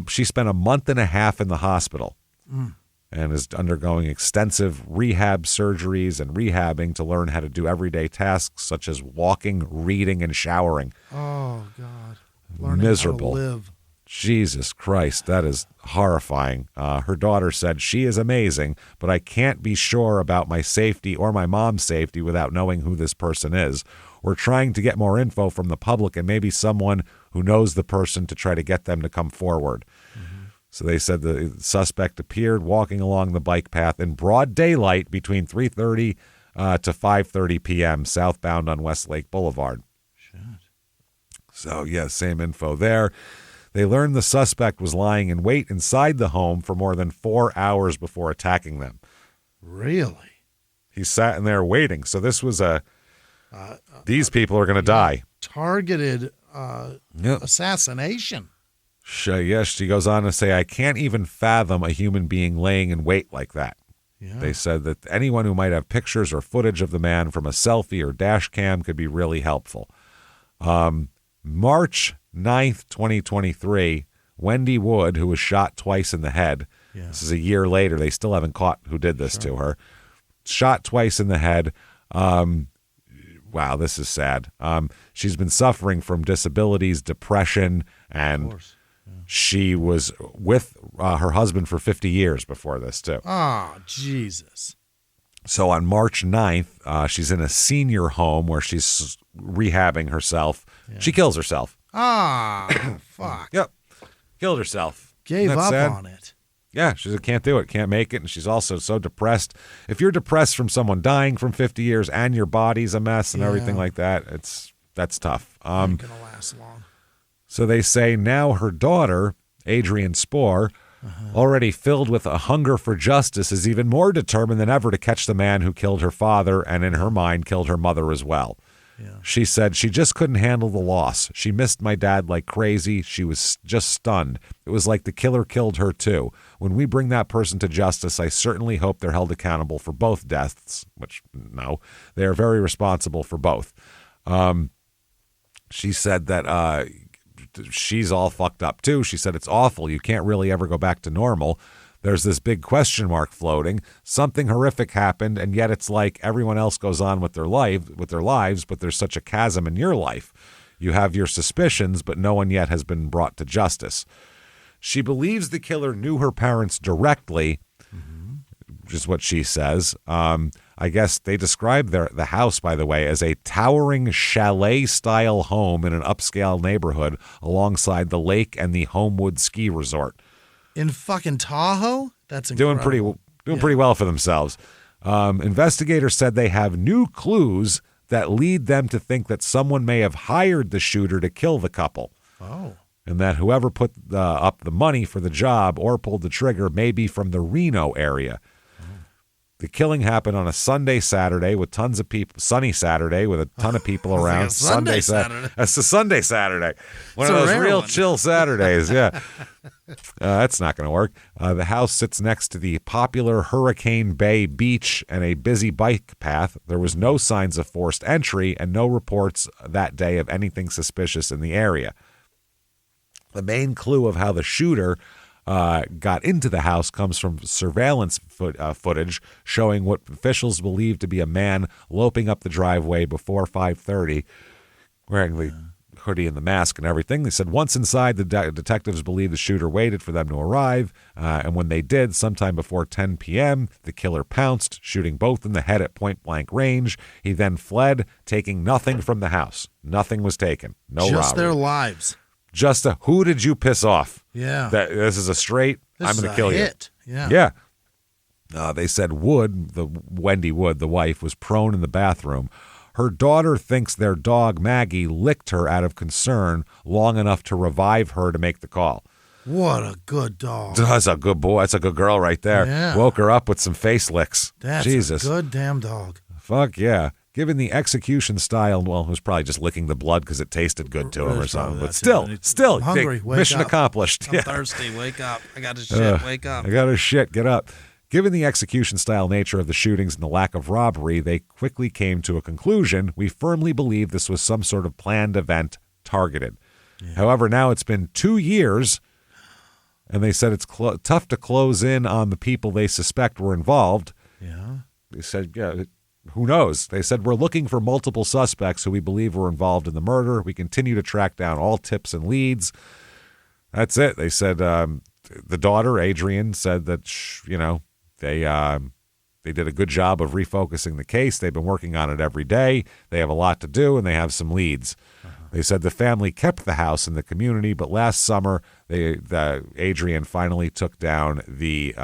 she spent a month and a half in the hospital and is undergoing extensive rehab surgeries and rehabbing to learn how to do everyday tasks such as walking, reading, and showering. Oh, God. Learning Miserable. how to live. Jesus Christ, that is horrifying. Her daughter said, "She is amazing, but I can't be sure about my safety or my mom's safety without knowing who this person is. We're trying to get more info from the public and maybe someone who knows the person to try to get them to come forward." So they said the suspect appeared walking along the bike path in broad daylight between 3:30 to 5:30 p.m. southbound on Westlake Boulevard. Shit. So, yeah, same info there. They learned the suspect was lying in wait inside the home for more than 4 hours before attacking them. Really? He sat in there waiting. So this was these people are going to die. Targeted assassination. Yes, she goes on to say, "I can't even fathom a human being laying in wait like that." Yeah. They said that anyone who might have pictures or footage of the man from a selfie or dash cam could be really helpful. March 9th, 2023, Wendy Wood, who was shot twice in the head. Yeah. This is a year later. They still haven't caught who did this to her. Shot twice in the head. Wow, this is sad. She's been suffering from disabilities, depression, and she was with her husband for 50 years before this, too. Oh, Jesus. So on March 9th, she's in a senior home where she's rehabbing herself. Yeah. She kills herself. Ah, fuck. Yep. Killed herself. Gave up on it. Yeah, she said, can't do it, can't make it. And she's also so depressed. If you're depressed from someone dying from 50 years and your body's a mess and everything like that, that's tough. Ain't going to last long. So they say now her daughter, Adrienne Spoor, already filled with a hunger for justice, is even more determined than ever to catch the man who killed her father and, in her mind, killed her mother as well. Yeah. She said she just couldn't handle the loss. She missed my dad like crazy. She was just stunned. It was like the killer killed her too. When we bring that person to justice, I certainly hope they're held accountable for both deaths, which, no, they are very responsible for both. She said that she's all fucked up too. She said it's awful. You can't really ever go back to normal. There's this big question mark floating. Something horrific happened, and yet it's like everyone else goes on with their lives, but there's such a chasm in your life. You have your suspicions, but no one yet has been brought to justice. She believes the killer knew her parents directly, which is what she says. I guess they describe the house, by the way, as a towering chalet-style home in an upscale neighborhood alongside the lake and the Homewood ski resort. In fucking Tahoe? That's incredible. Doing pretty well for themselves. Investigators said they have new clues that lead them to think that someone may have hired the shooter to kill the couple. Oh. And that whoever put up the money for the job or pulled the trigger may be from the Reno area. The killing happened on a Saturday with tons of people. Sunny Saturday with a ton of people around. Like a Sunday Saturday. That's a Sunday Saturday. One of those real chill Saturdays. Yeah. That's not going to work. The house sits next to the popular Hurricane Bay beach and a busy bike path. There was no signs of forced entry and no reports that day of anything suspicious in the area. The main clue of how the shooter got into the house comes from surveillance footage showing what officials believe to be a man loping up the driveway before 5:30, wearing the hoodie and the mask and everything. They said once inside, the detectives believe the shooter waited for them to arrive, and when they did, sometime before 10 p.m., the killer pounced, shooting both in the head at point-blank range. He then fled, taking nothing from the house. Nothing was taken. No robbery. Just their lives. Just who did you piss off? Yeah. This is a straight, I'm going to kill hit. you. Yeah. They said Wendy Wood, the wife, was prone in the bathroom. Her daughter thinks their dog, Maggie, licked her out of concern long enough to revive her to make the call. What a good dog. That's a good boy. That's a good girl right there. Yeah. Woke her up with some face licks. That's Jesus. a good damn dog. Fuck yeah. Given the execution style, well, it was probably just licking the blood because it tasted good to him or something. But still, I'm hungry. mission Wake up. accomplished. I'm thirsty. Wake up. I got to shit. Wake up. I got to shit. Get up. Given the execution-style nature of the shootings and the lack of robbery, they quickly came to a conclusion. We firmly believe this was some sort of planned event targeted. Yeah. However, now it's been 2 years, and they said it's tough to close in on the people they suspect were involved. Yeah. They said, yeah, who knows? They said, we're looking for multiple suspects who we believe were involved in the murder. We continue to track down all tips and leads. That's it. They said the daughter, Adrian, said that, they did a good job of refocusing the case. They've been working on it every day. They have a lot to do, and they have some leads. They said the family kept the house in the community, but last summer, Adrian finally took down the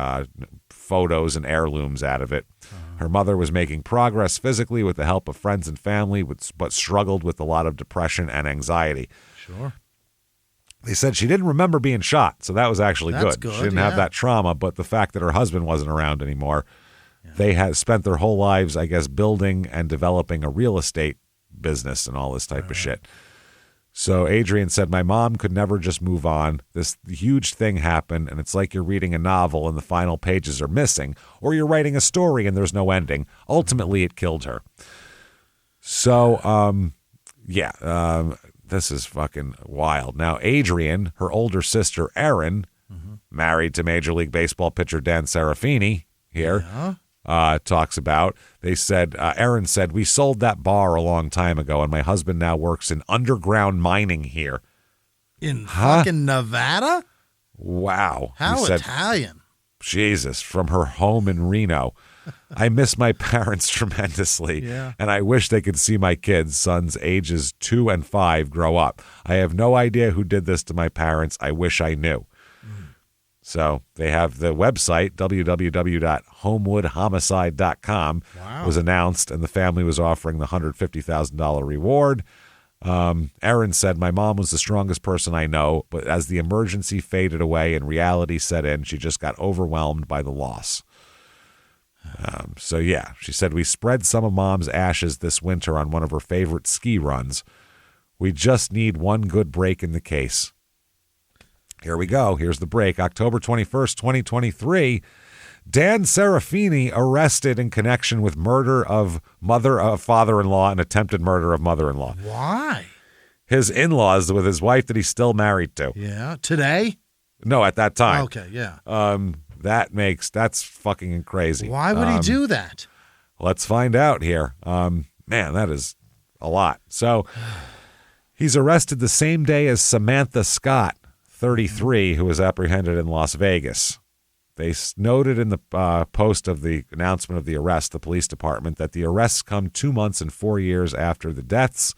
photos and heirlooms out of it. Her mother was making progress physically with the help of friends and family, but struggled with a lot of depression and anxiety. Sure. They said she didn't remember being shot, so that was actually good. She didn't have that trauma, but the fact that her husband wasn't around anymore, they had spent their whole lives, I guess, building and developing a real estate business and all this type of shit. So Adrian said, my mom could never just move on. This huge thing happened, and it's like you're reading a novel and the final pages are missing, or you're writing a story and there's no ending. Ultimately, it killed her. So, this is fucking wild. Now, Adrian, her older sister, Erin, married to Major League Baseball pitcher Dan Serafini here, talks about. They said, Erin said, we sold that bar a long time ago, and my husband now works in underground mining here. In fucking Nevada? Wow. How Italian. Jesus, from her home in Reno. I miss my parents tremendously, and I wish they could see my kids, sons ages 2 and 5, grow up. I have no idea who did this to my parents. I wish I knew. So they have the website, www.homewoodhomicide.com, was announced, and the family was offering the $150,000 reward. Erin said, my mom was the strongest person I know, but as the emergency faded away and reality set in, she just got overwhelmed by the loss. She said, we spread some of Mom's ashes this winter on one of her favorite ski runs. We just need one good break in the case. Here we go. Here's the break. October 21st, 2023. Dan Serafini arrested in connection with murder of father-in-law and attempted murder of mother-in-law. Why? His in-laws with his wife that he's still married to. Yeah. Today? No, at that time. Okay, yeah. That's fucking crazy. Why would he do that? Let's find out here. Man, that is a lot. So he's arrested the same day as Samantha Scott, 33, who was apprehended in Las Vegas. They noted in the post of the announcement of the arrest, the police department, that the arrests come 2 months and 4 years after the deaths.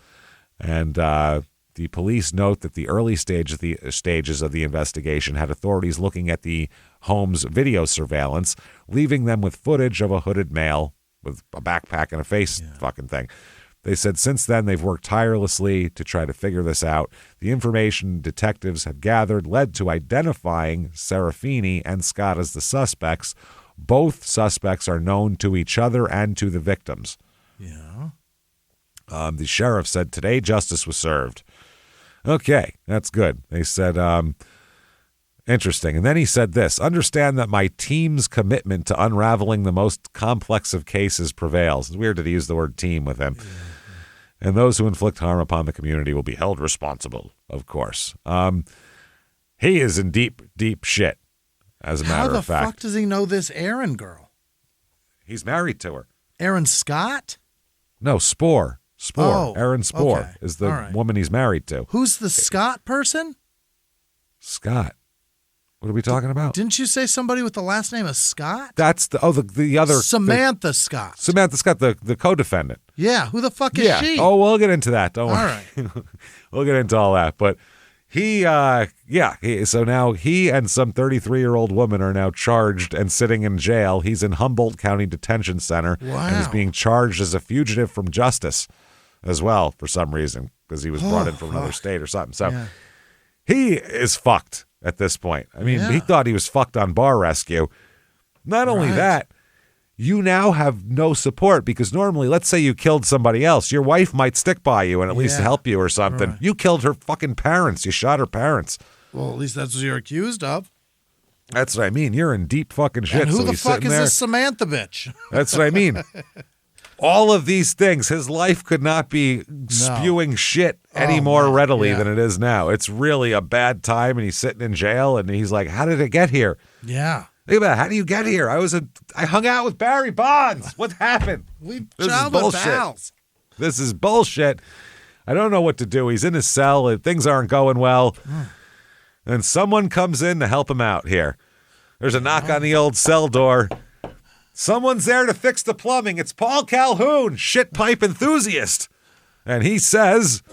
And the police note that the early stages of the investigation had authorities looking at the home's video surveillance, leaving them with footage of a hooded male with a backpack and a face fucking thing. They said since then they've worked tirelessly to try to figure this out. The information detectives had gathered led to identifying Serafini and Scott as the suspects. Both suspects are known to each other and to the victims. Yeah. The sheriff said today justice was served. Okay, that's good. They said, interesting. And then he said this, understand that my team's commitment to unraveling the most complex of cases prevails. It's weird that he used the word team with him. And those who inflict harm upon the community will be held responsible, of course. He is in deep, deep shit, as a matter of fact. How the fuck does he know this Erin girl? He's married to her. Erin Scott? No, Spore. Oh, Erin Spore is the woman he's married to. Who's the Scott person? Scott. What are we talking about? Didn't you say somebody with the last name of Scott? That's the other Samantha Scott. Samantha Scott, the co-defendant. Yeah, who the fuck is she? Oh, we'll get into that. Don't worry. All right. We'll get into all that. But so now he and some 33-year-old woman are now charged and sitting in jail. He's in Humboldt County Detention Center and is being charged as a fugitive from justice as well for some reason because he was brought in from another state or something. So he is fucked at this point. I mean, he thought he was fucked on bar rescue. Not only that, you now have no support because normally, let's say you killed somebody else, your wife might stick by you and at least help you or something. Right. You killed her fucking parents. You shot her parents. Well, at least that's what you're accused of. That's what I mean. You're in deep fucking shit. And who so the he's fuck sitting is there. this Samantha bitch? That's what I mean. All of these things, his life could not be spewing shit any more readily than it is now. It's really a bad time, and he's sitting in jail, and he's like, how did it get here? Yeah. Think about it. How do you get here? I hung out with Barry Bonds. What happened? We This is childhood bullshit. pals. This is bullshit. I don't know what to do. He's in his cell, and things aren't going well. And someone comes in to help him out here. There's a knock on the old cell door. Someone's there to fix the plumbing. It's Paul Calhoun, shit pipe enthusiast. And he says,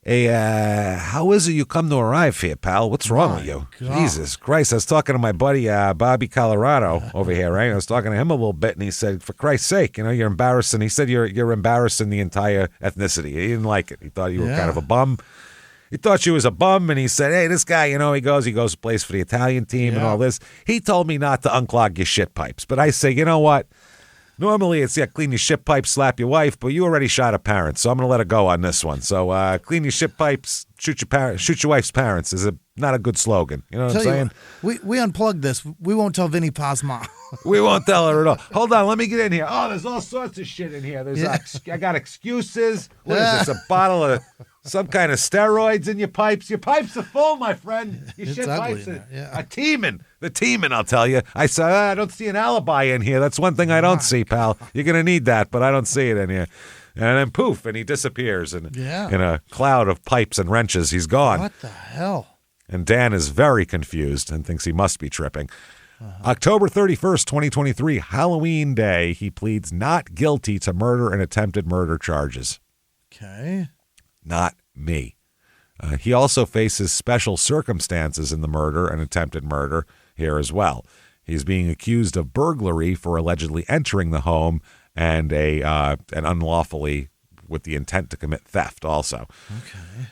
hey, how is it you come to arrive here, pal? What's wrong with you? God. Jesus Christ. I was talking to my buddy, Bobby Colorado over here, right? I was talking to him a little bit, and he said, for Christ's sake, you're embarrassing. He said, you're embarrassing the entire ethnicity. He didn't like it. He thought you were kind of a bum. He thought you was a bum, and he said, hey, this guy, he goes plays for the Italian team and all this. He told me not to unclog your shit pipes. But I say, you know what? Normally it's, clean your shit pipes, slap your wife, but you already shot a parent, so I'm going to let it go on this one. So clean your shit pipes, shoot your wife's parents is not a good slogan. You know what I'm saying? We unplugged this. We won't tell Vinny Pasma. We won't tell her at all. Hold on, let me get in here. Oh, there's all sorts of shit in here. There's I got excuses. What is this, a bottle of some kind of steroids in your pipes? Your pipes are full, my friend. Your shit pipes are teeming. The teeming, I'll tell you. I said, I don't see an alibi in here. That's one thing I don't see, pal. You're going to need that, but I don't see it in here. And then poof, and he disappears. And in a cloud of pipes and wrenches, he's gone. What the hell? And Dan is very confused and thinks he must be tripping. October 31st, 2023, Halloween Day, he pleads not guilty to murder and attempted murder charges. Okay. Not me. He also faces special circumstances in the murder and attempted murder here as well. He's being accused of burglary for allegedly entering the home and and unlawfully with the intent to commit theft also. Okay.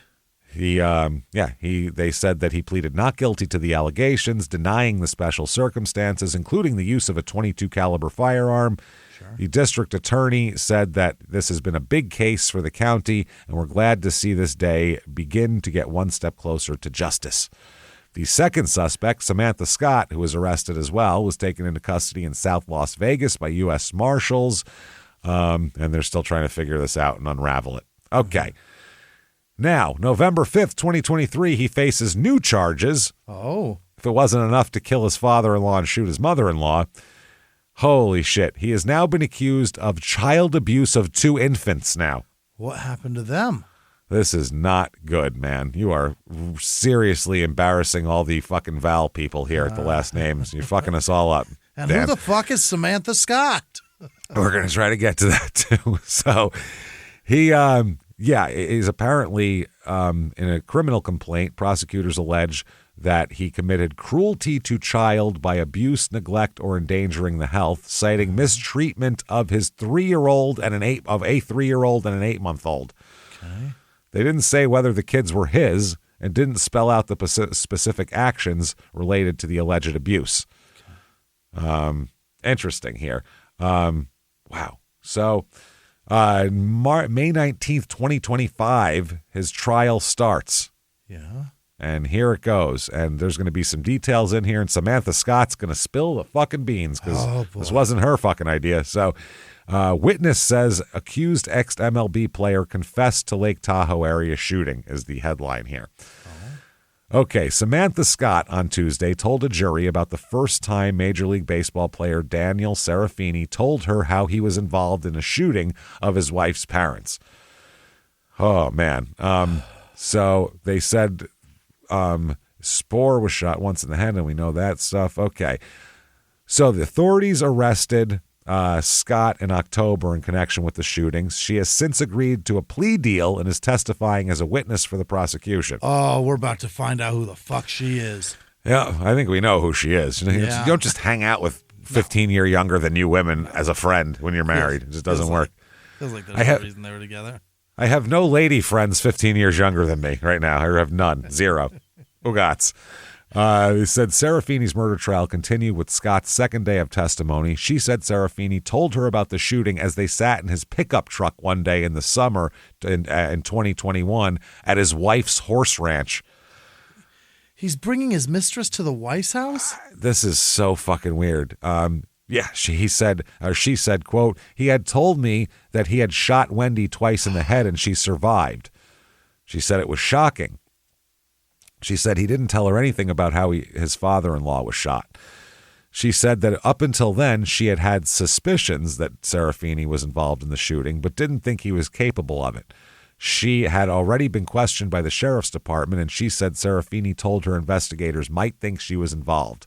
They said that he pleaded not guilty to the allegations, denying the special circumstances, including the use of a .22 caliber firearm. Sure. The district attorney said that this has been a big case for the county, and we're glad to see this day begin to get one step closer to justice. The second suspect, Samantha Scott, who was arrested as well, was taken into custody in South Las Vegas by U.S. Marshals, and they're still trying to figure this out and unravel it. Okay. Now, November 5th, 2023, he faces new charges. Oh. If it wasn't enough to kill his father-in-law and shoot his mother-in-law, holy shit. He has now been accused of child abuse of 2 infants now. What happened to them? This is not good, man. You are seriously embarrassing all the fucking Val people here at the last names. You're fucking us all up. And Dan. who the fuck is Samantha Scott? We're going to try to get to that, too. So he, he's apparently in a criminal complaint. Prosecutors allege that he committed cruelty to child by abuse, neglect, or endangering the health, citing mistreatment of his 3-year-old and a 3-year-old and an 8-month-old. Okay. They didn't say whether the kids were his and didn't spell out the specific actions related to the alleged abuse. Okay. Interesting here. Wow. So May 19th, 2025, his trial starts. Yeah. And here it goes. And there's going to be some details in here, and Samantha Scott's going to spill the fucking beans because this wasn't her fucking idea. So witness says accused ex-MLB player confessed to Lake Tahoe area shooting is the headline here. Okay, Samantha Scott on Tuesday told a jury about the first time Major League Baseball player Daniel Serafini told her how he was involved in a shooting of his wife's parents. Oh, man. So they said Spore was shot once in the head, and we know that stuff. Okay. So the authorities arrested Scott in October in connection with the shootings. She has since agreed to a plea deal and is testifying as a witness for the prosecution. Oh, we're about to find out who the fuck she is. Yeah, I think we know who she is. You don't just hang out with 15-year younger than you women as a friend when you're married. It just doesn't work. Feels like there's a reason they were together. I have no lady friends 15 years younger than me right now. I have none. Zero. Ugats. He said Serafini's murder trial continued with Scott's second day of testimony. She said Serafini told her about the shooting as they sat in his pickup truck one day in the summer in 2021 at his wife's horse ranch. He's bringing his mistress to the wife's house? This is so fucking weird. Yeah, she said, quote, he had told me that he had shot Wendy twice in the head and she survived. She said it was shocking. She said he didn't tell her anything about how his father-in-law was shot. She said that up until then, she had had suspicions that Serafini was involved in the shooting, but didn't think he was capable of it. She had already been questioned by the sheriff's department, and she said Serafini told her investigators might think she was involved.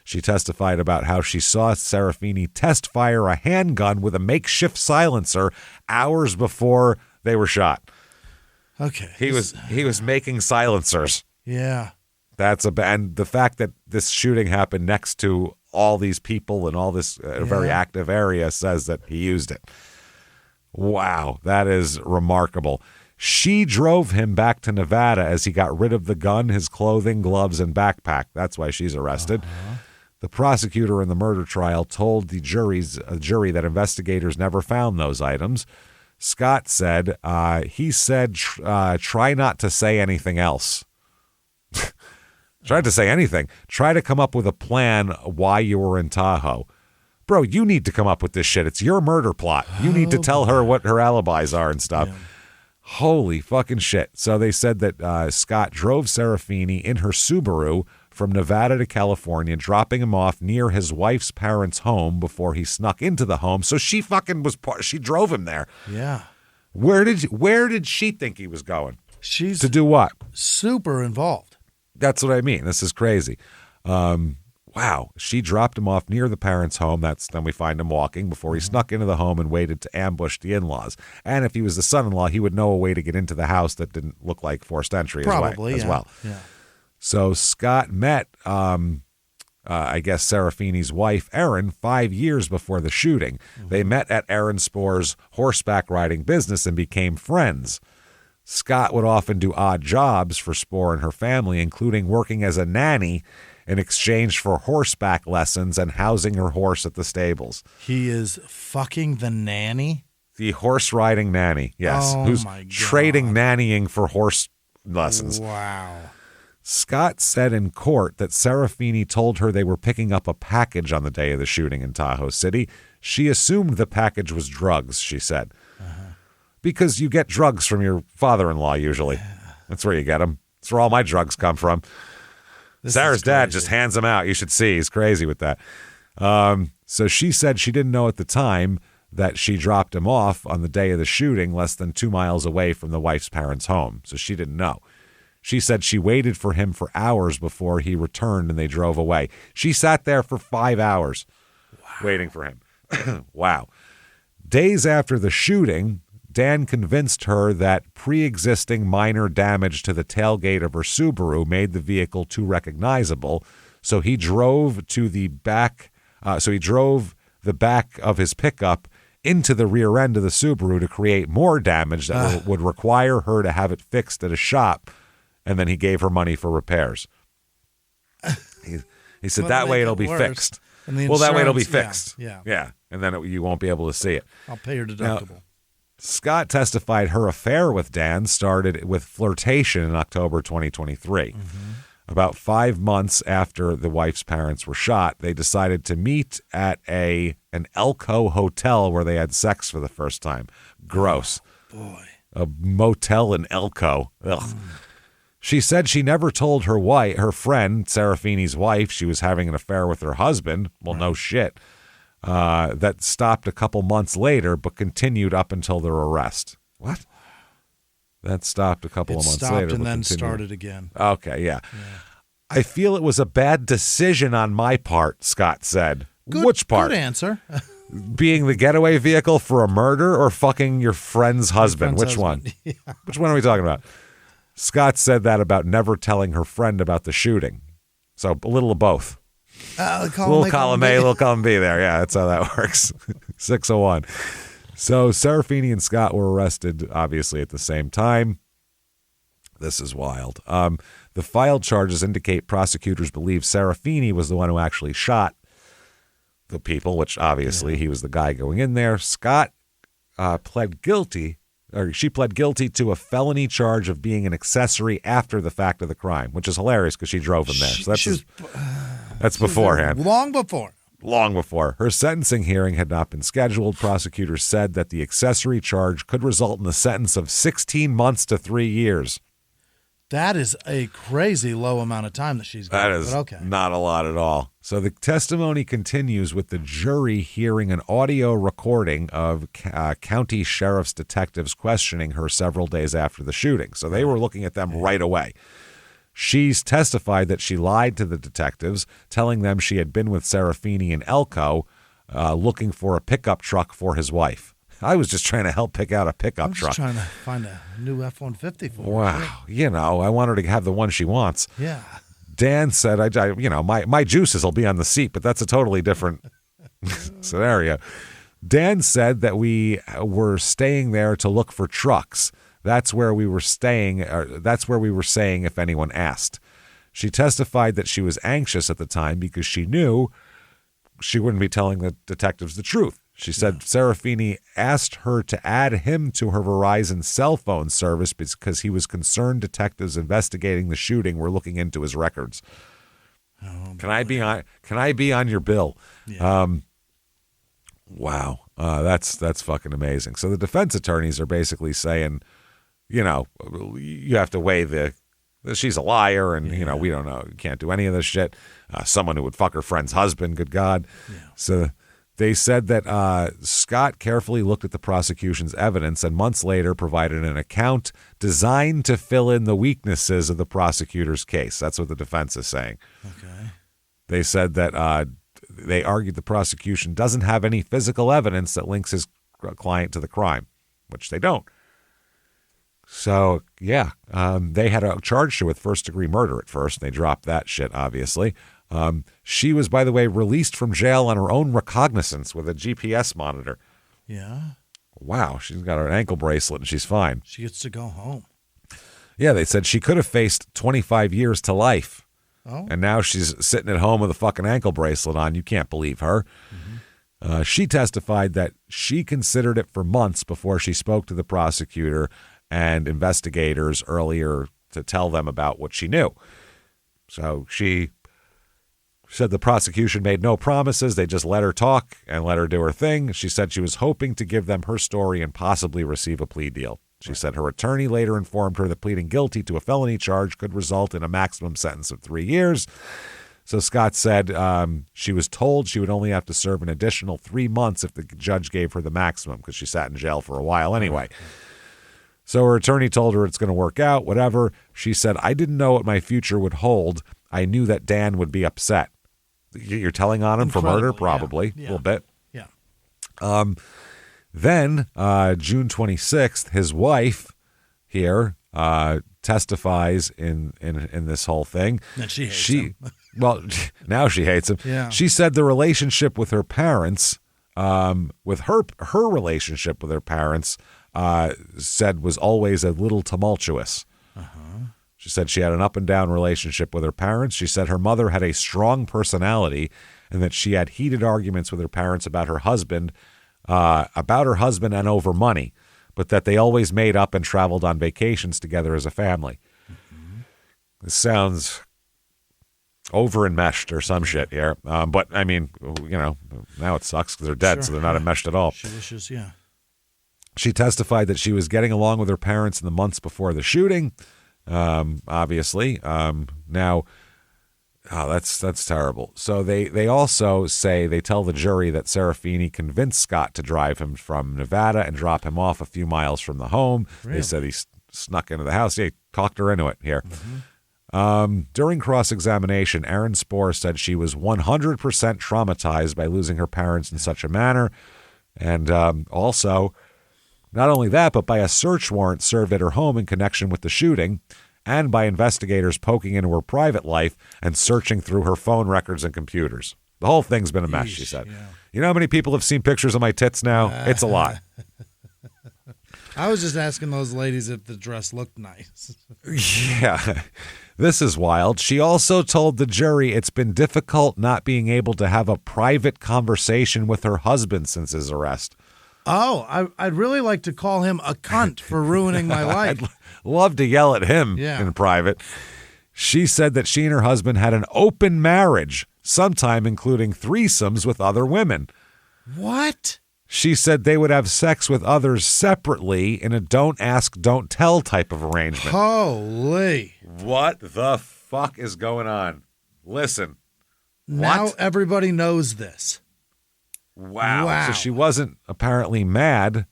She testified about how she saw Serafini test fire a handgun with a makeshift silencer hours before they were shot. Okay. He was making silencers. Yeah. And the fact that this shooting happened next to all these people and all this very active area says that he used it. Wow, that is remarkable. She drove him back to Nevada as he got rid of the gun, his clothing, gloves, and backpack. That's why she's arrested. The prosecutor in the murder trial told the jury that investigators never found those items. Scott said, try not to say anything else. Tried to say anything. Try to come up with a plan why you were in Tahoe. Bro, you need to come up with this shit. It's your murder plot. You need to tell her what her alibis are and stuff. Yeah. Holy fucking shit. So they said that Scott drove Serafini in her Subaru from Nevada to California, dropping him off near his wife's parents' home before he snuck into the home. So she fucking she drove him there. Yeah. Where did she think he was going? She's to do what? Super involved. That's what I mean. This is crazy. Wow. She dropped him off near the parents' home. Then we find him walking before he snuck into the home and waited to ambush the in-laws. And if he was the son-in-law, he would know a way to get into the house that didn't look like forced entry as well. Yeah. So Scott met, I guess, Serafini's wife, Erin, 5 years before the shooting. They met at Erin Spore's horseback riding business and became friends. Scott would often do odd jobs for Spore and her family, including working as a nanny in exchange for horseback lessons and housing her horse at the stables. He is fucking the nanny? The horse riding nanny, yes. Oh, who's my God. Trading nannying for horse lessons. Wow. Scott said in court that Serafini told her they were picking up a package on the day of the shooting in Tahoe City. She assumed the package was drugs, she said. Because you get drugs from your father-in-law usually. That's where you get them. That's where all my drugs come from. Sarah's dad just hands them out. You should see. He's crazy with that. So she said she didn't know at the time that she dropped him off on the day of the shooting less than 2 miles away from the wife's parents' home. So she didn't know. She said she waited for him for hours before he returned and they drove away. She sat there for 5 hours waiting for him. Wow. Days after the shooting, Dan convinced her that pre-existing minor damage to the tailgate of her Subaru made the vehicle too recognizable, so he drove the back of his pickup into the rear end of the Subaru to create more damage that would require her to have it fixed at a shop, and then he gave her money for repairs. He said that way it'll be fixed. Well, that way it'll be fixed. Yeah. And then you won't be able to see it. I'll pay your deductible. Now, Scott testified her affair with Dan started with flirtation in October 2023. About 5 months after the wife's parents were shot, they decided to meet at an Elko hotel where they had sex for the first time. Gross. Oh, boy. A motel in Elko. Ugh. She said she never told her friend, Serafini's wife, she was having an affair with her husband. Well, no shit. That stopped a couple months later, but continued up until their arrest. What? That stopped a couple of months later. It stopped and then started again. Okay, yeah. I feel it was a bad decision on my part, Scott said. Which part? Good answer. Being the getaway vehicle for a murder or fucking your friend's husband? Which one? Yeah. Which one are we talking about? Scott said that about never telling her friend about the shooting. So a little of both. Little column A, little column B there. Yeah, that's how that works. 601. So Serafini and Scott were arrested, obviously, at the same time. This is wild. The filed charges indicate prosecutors believe Serafini was the one who actually shot the people, which obviously he was the guy going in there. Scott pled guilty to a felony charge of being an accessory after the fact of the crime, which is hilarious because she drove him there. So that's beforehand. Long before. Long before. Her sentencing hearing had not been scheduled. Prosecutors said that the accessory charge could result in a sentence of 16 months to 3 years. That is a crazy low amount of time that she's got. That is not a lot at all. So the testimony continues with the jury hearing an audio recording of county sheriff's detectives questioning her several days after the shooting. So they were looking at them right away. She's testified that she lied to the detectives, telling them she had been with Serafini in Elko looking for a pickup truck for his wife. I was just trying to help pick out a pickup truck. Trying to find a new F-150 for her. Wow. You know, I want her to have the one she wants. Yeah. Dan said, my juices will be on the seat, but that's a totally different scenario. Dan said that we were staying there to look for trucks. That's where we were staying. That's where we were staying if anyone asked. She testified that she was anxious at the time because she knew she wouldn't be telling the detectives the truth. She said Serafini asked her to add him to her Verizon cell phone service because he was concerned detectives investigating the shooting were looking into his records. Oh, can I be on your bill? Yeah. Wow. That's fucking amazing. So the defense attorneys are basically saying, you have to weigh she's a liar and, we don't know. You can't do any of this shit. Someone who would fuck her friend's husband, good God. Yeah. So they said that Scott carefully looked at the prosecution's evidence and months later provided an account designed to fill in the weaknesses of the prosecutor's case. That's what the defense is saying. Okay. They said that they argued the prosecution doesn't have any physical evidence that links his client to the crime, which they don't. So, they had charged her with first-degree murder at first. They dropped that shit, obviously. She was, by the way, released from jail on her own recognizance with a GPS monitor. Yeah. Wow, she's got her ankle bracelet and she's fine. She gets to go home. Yeah, they said she could have faced 25 years to life. Oh. And now she's sitting at home with a fucking ankle bracelet on. You can't believe her. Mm-hmm. She testified that she considered it for months before she spoke to the prosecutor and investigators earlier to tell them about what she knew. So she said the prosecution made no promises. They just let her talk and let her do her thing. She said she was hoping to give them her story and possibly receive a plea deal. She said her attorney later informed her that pleading guilty to a felony charge could result in a maximum sentence of 3 years. So Scott said she was told she would only have to serve an additional 3 months if the judge gave her the maximum because she sat in jail for a while anyway. So her attorney told her it's going to work out, whatever. She said, I didn't know what my future would hold. I knew that Dan would be upset. You're telling on him for murder? Probably. A little bit. Yeah. Then, June 26th, his wife here testifies in this whole thing. And she hates him. Well, now she hates him. Yeah. She said the relationship with her parents, with her relationship with her parents, said was always a little tumultuous. She said she had an up and down relationship with her parents. She said her mother had a strong personality and that she had heated arguments with her parents about her husband and over money, but that they always made up and traveled on vacations together as a family. Mm-hmm. This sounds over enmeshed or some shit here. But I mean, now it sucks because they're dead, so they're not enmeshed at all. She wishes, yeah. She testified that she was getting along with her parents in the months before the shooting. Obviously, now, that's terrible. So they also say, they tell the jury that Serafini convinced Scott to drive him from Nevada and drop him off a few miles from the home. Really? They said he snuck into the house. He talked her into it here. Mm-hmm. During cross-examination, Aaron Spohr said she was 100% traumatized by losing her parents in such a manner. And also, not only that, but by a search warrant served at her home in connection with the shooting and by investigators poking into her private life and searching through her phone records and computers. The whole thing's been a mess, she said. Yeah. You know how many people have seen pictures of my tits now? It's a lot. I was just asking those ladies if the dress looked nice. Yeah, this is wild. She also told the jury it's been difficult not being able to have a private conversation with her husband since his arrest. Oh, I'd really like to call him a cunt for ruining my life. I'd love to yell at him in private. She said that she and her husband had an open marriage, sometime including threesomes with other women. What? She said they would have sex with others separately in a don't ask, don't tell type of arrangement. Holy. What the fuck is going on? Listen. Now everybody knows this. Wow. So she wasn't apparently mad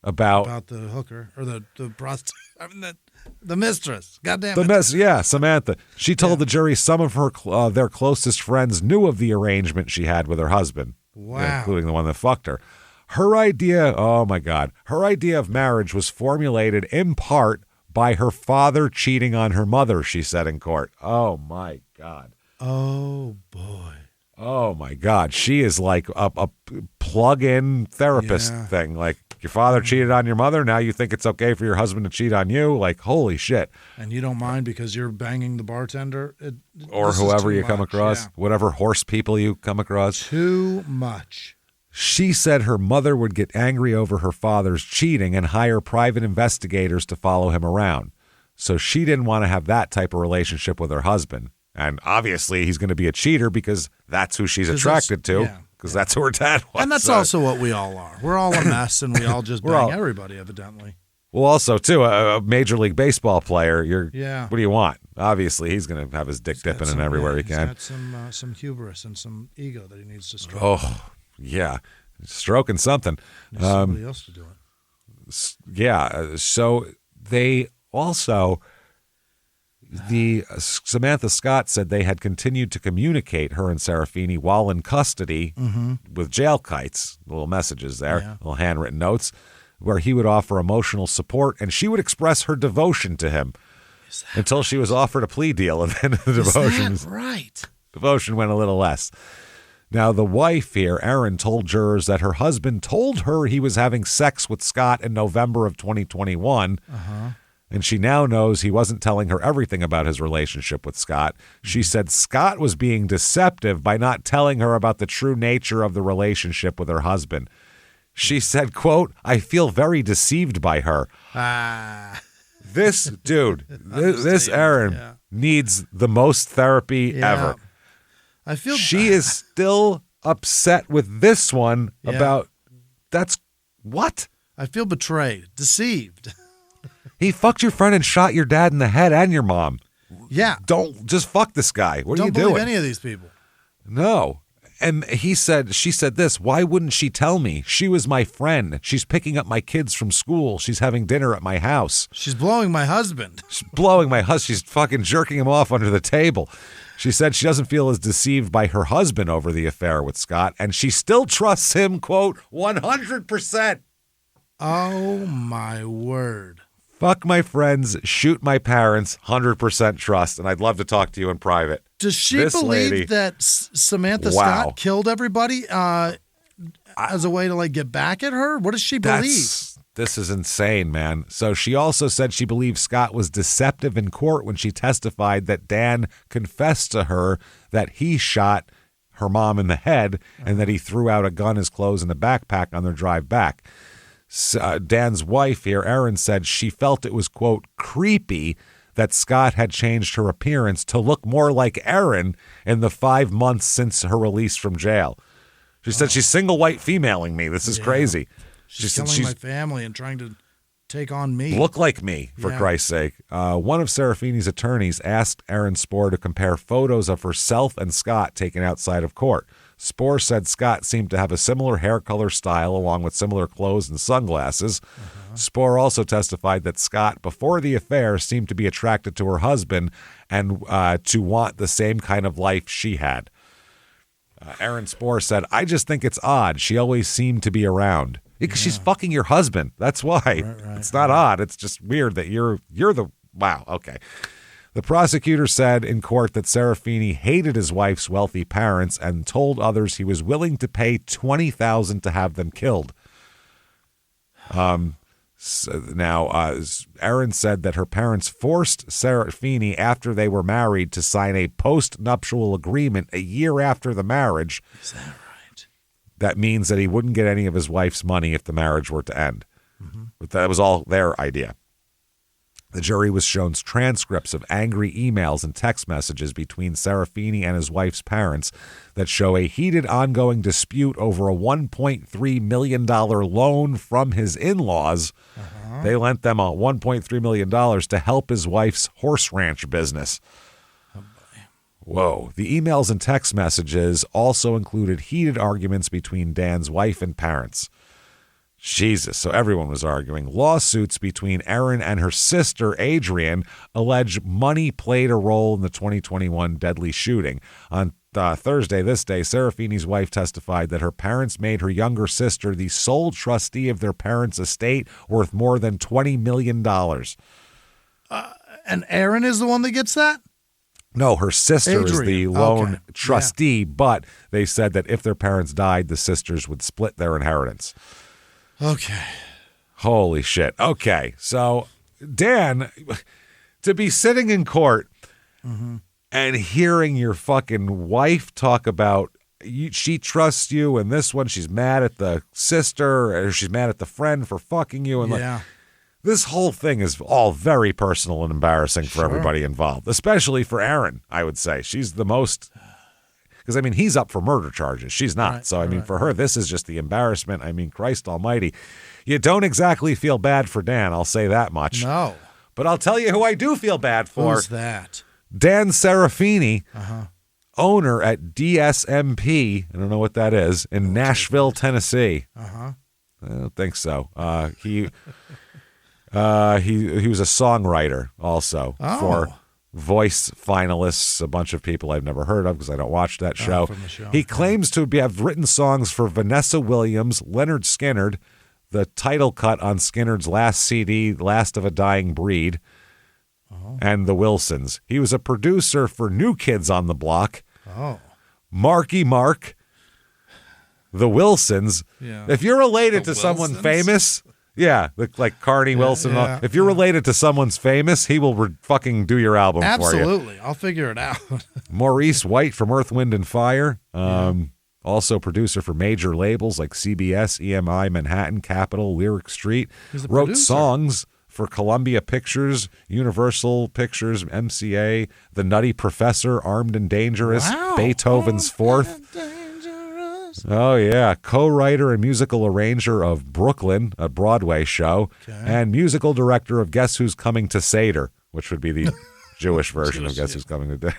about the hooker or the prostitute. I mean, the mistress. Goddamn it. Samantha. She told the jury some of her their closest friends knew of the arrangement she had with her husband. Wow. Including the one that fucked her. Her idea, oh my God, her idea of marriage was formulated in part by her father cheating on her mother, she said in court. Oh my God. Oh boy. Oh my God. She is like a plug-in therapist thing. Like, your father cheated on your mother, now you think it's okay for your husband to cheat on you? Like, holy shit. And you don't mind because you're banging the bartender? Or whoever you come across, whatever horse people you come across. Too much. She said her mother would get angry over her father's cheating and hire private investigators to follow him around. So she didn't want to have that type of relationship with her husband. And obviously he's going to be a cheater because that's who she's attracted to. Because that's who her dad was. And that's also what we all are. We're all a mess, and we all just bang everybody, evidently. Well, also, too, a Major League Baseball player, what do you want? Obviously, he's going to have his dick dipping in everywhere he can. He's got some hubris and some ego that he needs to stroke. Oh, yeah. Stroking something. Somebody else to do it. Yeah. So they also... Samantha Scott said they had continued to communicate, her and Serafini, while in custody with jail kites, little messages there, little handwritten notes, where he would offer emotional support and she would express her devotion to him until she was offered a plea deal. And then the devotion went a little less. Now, the wife here, Erin, told jurors that her husband told her he was having sex with Scott in November of 2021. And she now knows he wasn't telling her everything about his relationship with Scott. She said Scott was being deceptive by not telling her about the true nature of the relationship with her husband. She said, quote, "I feel very deceived by her." This dude, this Erin, needs the most therapy ever. I feel she is still upset with this one about that's what? I feel betrayed, deceived. He fucked your friend and shot your dad in the head and your mom. Yeah. Don't just fuck this guy. What are you doing? Don't believe any of these people. No. And she said this, why wouldn't she tell me? She was my friend. She's picking up my kids from school. She's having dinner at my house. She's blowing my husband. She's fucking jerking him off under the table. She said she doesn't feel as deceived by her husband over the affair with Scott, and she still trusts him, quote, 100%. Oh, my word. Fuck my friends, shoot my parents, 100% trust, and I'd love to talk to you in private. Does she believe that Samantha Scott killed everybody as a way to get back at her? What does she believe? This is insane, man. So she also said she believes Scott was deceptive in court when she testified that Dan confessed to her that he shot her mom in the head and that he threw out a gun, his clothes, and a backpack on their drive back. Dan's wife here, Erin, said she felt it was, quote, creepy that Scott had changed her appearance to look more like Erin in the 5 months since her release from jail. She said she's single white femaling me. This is crazy. She's killing my family and trying to take on me. Look like me, for Christ's sake. One of Serafini's attorneys asked Erin Spohr to compare photos of herself and Scott taken outside of court. Spohr said Scott seemed to have a similar hair color style along with similar clothes and sunglasses. Spohr also testified that Scott, before the affair, seemed to be attracted to her husband and to want the same kind of life she had. Erin Spohr said, "I just think it's odd. She always seemed to be around." Because she's fucking your husband. That's why. It's not odd. It's just weird that you're the... Wow, okay. The prosecutor said in court that Serafini hated his wife's wealthy parents and told others he was willing to pay $20,000 to have them killed. Now, Erin said that her parents forced Serafini after they were married to sign a post-nuptial agreement a year after the marriage. Is that right? That means that he wouldn't get any of his wife's money if the marriage were to end. Mm-hmm. But that was all their idea. The jury was shown transcripts of angry emails and text messages between Serafini and his wife's parents that show a heated ongoing dispute over a $1.3 million loan from his in-laws. Uh-huh. They lent them $1.3 million to help his wife's horse ranch business. Whoa. The emails and text messages also included heated arguments between Dan's wife and parents. Jesus, so everyone was arguing. Lawsuits between Erin and her sister, Adrienne, allege money played a role in the 2021 deadly shooting. On Thursday, this day, Serafini's wife testified that her parents made her younger sister the sole trustee of their parents' estate worth more than $20 million. And Erin is the one that gets that? No, her sister is the lone trustee, yeah. But they said that if their parents died, the sisters would split their inheritance. Okay. Holy shit. Okay. So, Dan, to be sitting in court and hearing your fucking wife talk about she trusts you, and this one she's mad at the sister or she's mad at the friend for fucking you. And this whole thing is all very personal and embarrassing for everybody involved, especially for Erin, I would say. She's the most... Because, I mean, he's up for murder charges. She's not. Right, so, I mean, for her, this is just the embarrassment. I mean, Christ almighty. You don't exactly feel bad for Dan, I'll say that much. No. But I'll tell you who I do feel bad for. Who's that? Dan Serafini, owner at DSMP, I don't know what that is, in Nashville, Tennessee. I don't think so. He was a songwriter also for... Voice finalists, a bunch of people I've never heard of because I don't watch that show. He claims to have written songs for Vanessa Williams, Leonard Skinner, the title cut on Skinner's last CD, Last of a Dying Breed, and the Wilsons. He was a producer for New Kids on the Block, Marky Mark, the Wilsons. Yeah. If you're related to someone famous... Yeah, like Carney Wilson. Yeah, if you're related to someone's famous, he will fucking do your album for you. Absolutely. I'll figure it out. Maurice White from Earth, Wind, and Fire. Also producer for major labels like CBS, EMI, Manhattan, Capitol, Lyric Street. Wrote producer. Songs for Columbia Pictures, Universal Pictures, MCA, The Nutty Professor, Armed and Dangerous, Beethoven's Fourth. Oh, yeah. Co-writer and musical arranger of Brooklyn, a Broadway show, and musical director of Guess Who's Coming to Seder, which would be the Jewish version of Guess Who's Coming to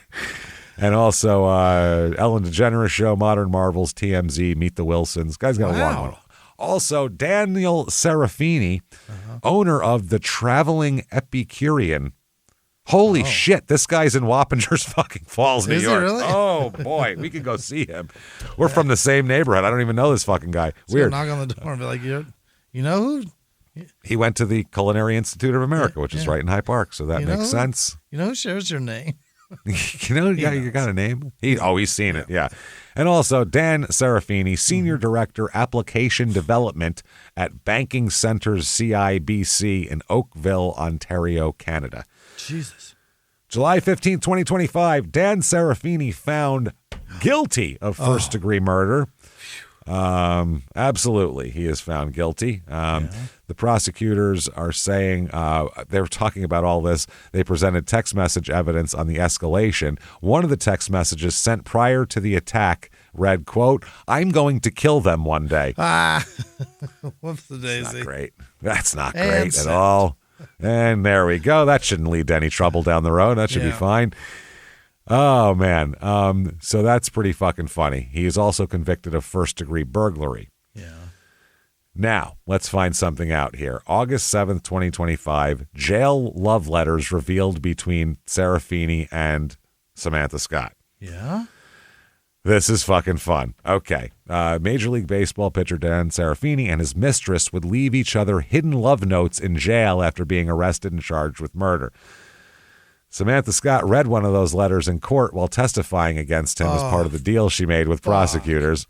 And also Ellen DeGeneres Show, Modern Marvels, TMZ, Meet the Wilsons. Guy's got a long one. Also, Daniel Serafini, owner of The Traveling Epicurean. Holy shit, this guy's in Wappingers fucking Falls, New York. Really? Oh, boy, we could go see him. We're from the same neighborhood. I don't even know this fucking guy. Weird. Knock on the door and be like, you know who? He went to the Culinary Institute of America, which is right in Hyde Park, so that makes sense. You know who shares your name? You got a name? He's seen it, yeah. And also, Dan Serafini, Senior Director, Application Development at Banking Centers CIBC in Oakville, Ontario, Canada. Jesus. July 15th, 2025, Dan Serafini found guilty of first-degree murder. Absolutely, he is found guilty. The prosecutors are saying they were talking about all this. They presented text message evidence on the escalation. One of the text messages sent prior to the attack read, quote, "I'm going to kill them one day." Whoops the daisy. Not great. That's not great at all. And there we go. That shouldn't lead to any trouble down the road. That should be fine. Oh, man. So that's pretty fucking funny. He is also convicted of first-degree burglary. Yeah. Now, let's find something out here. August 7th, 2025, jail love letters revealed between Serafini and Samantha Scott. Yeah? This is fucking fun. Okay. Major League Baseball pitcher Dan Serafini and his mistress would leave each other hidden love notes in jail after being arrested and charged with murder. Samantha Scott read one of those letters in court while testifying against him as part of the deal she made with prosecutors.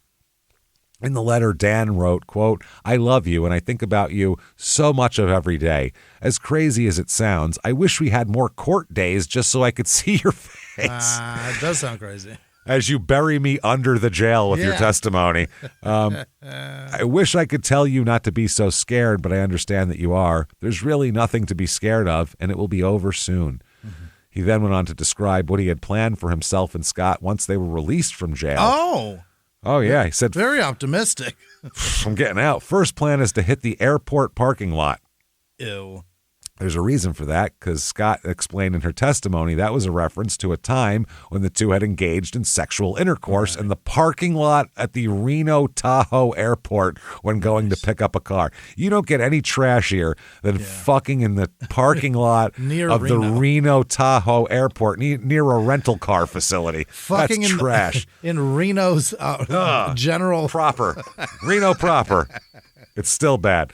In the letter, Dan wrote, quote, "I love you and I think about you so much of every day. As crazy as it sounds, I wish we had more court days just so I could see your face. It does sound crazy. As you bury me under the jail with your testimony. I wish I could tell you not to be so scared, but I understand that you are. There's really nothing to be scared of, and it will be over soon." Mm-hmm. He then went on to describe what he had planned for himself and Scott once they were released from jail. Oh, yeah. He said, very optimistic. "I'm getting out. First plan is to hit the airport parking lot." Ew. There's a reason for that, because Scott explained in her testimony that was a reference to a time when the two had engaged in sexual intercourse in the parking lot at the Reno Tahoe airport when going to pick up a car. You don't get any trashier than fucking in the parking lot of the Reno Tahoe airport near a rental car facility. Fucking That's trash. In Reno's general. Proper. Reno proper. It's still bad.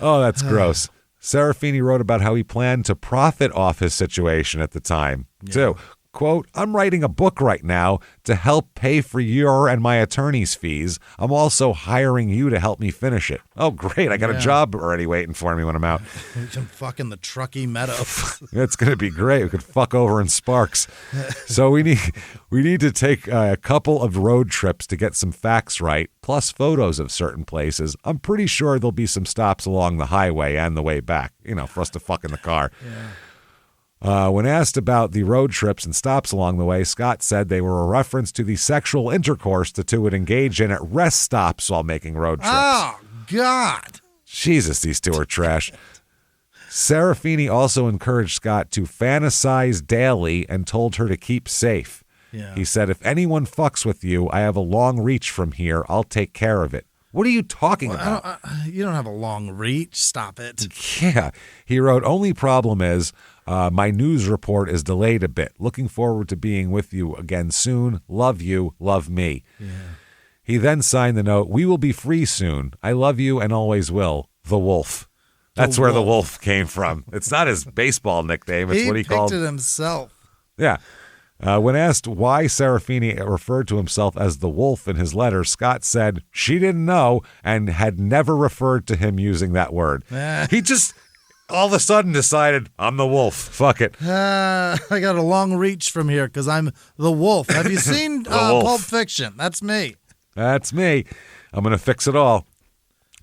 Oh, that's gross. Serafini wrote about how he planned to profit off his situation at the time, too. Quote, "I'm writing a book right now to help pay for your and my attorney's fees. I'm also hiring you to help me finish it." Oh, great. I got a job already waiting for me when I'm out. We can fuck in the Truckee Meadows. It's going to be great. We could fuck over in Sparks. So we need to take a couple of road trips to get some facts right, plus photos of certain places. I'm pretty sure there'll be some stops along the highway and the way back, for us to fuck in the car. Yeah. When asked about the road trips and stops along the way, Scott said they were a reference to the sexual intercourse the two would engage in at rest stops while making road trips. Oh, God. Jesus, these two are trash. Serafini also encouraged Scott to fantasize daily and told her to keep safe. Yeah. He said, "If anyone fucks with you, I have a long reach from here. I'll take care of it." What are you talking about? You don't have a long reach. Stop it. Yeah. He wrote, "Only problem is my news report is delayed a bit. Looking forward to being with you again soon. Love you. Love me." Yeah. He then signed the note, "We will be free soon. I love you and always will. The Wolf." That's where the Wolf came from. It's not his baseball nickname. It's what he called it himself. Yeah. When asked why Serafini referred to himself as the Wolf in his letter, Scott said she didn't know and had never referred to him using that word. He just all of a sudden decided, "I'm the Wolf. Fuck it." I got a long reach from here because I'm the Wolf. Have you seen Pulp Fiction? That's me. That's me. I'm going to fix it all.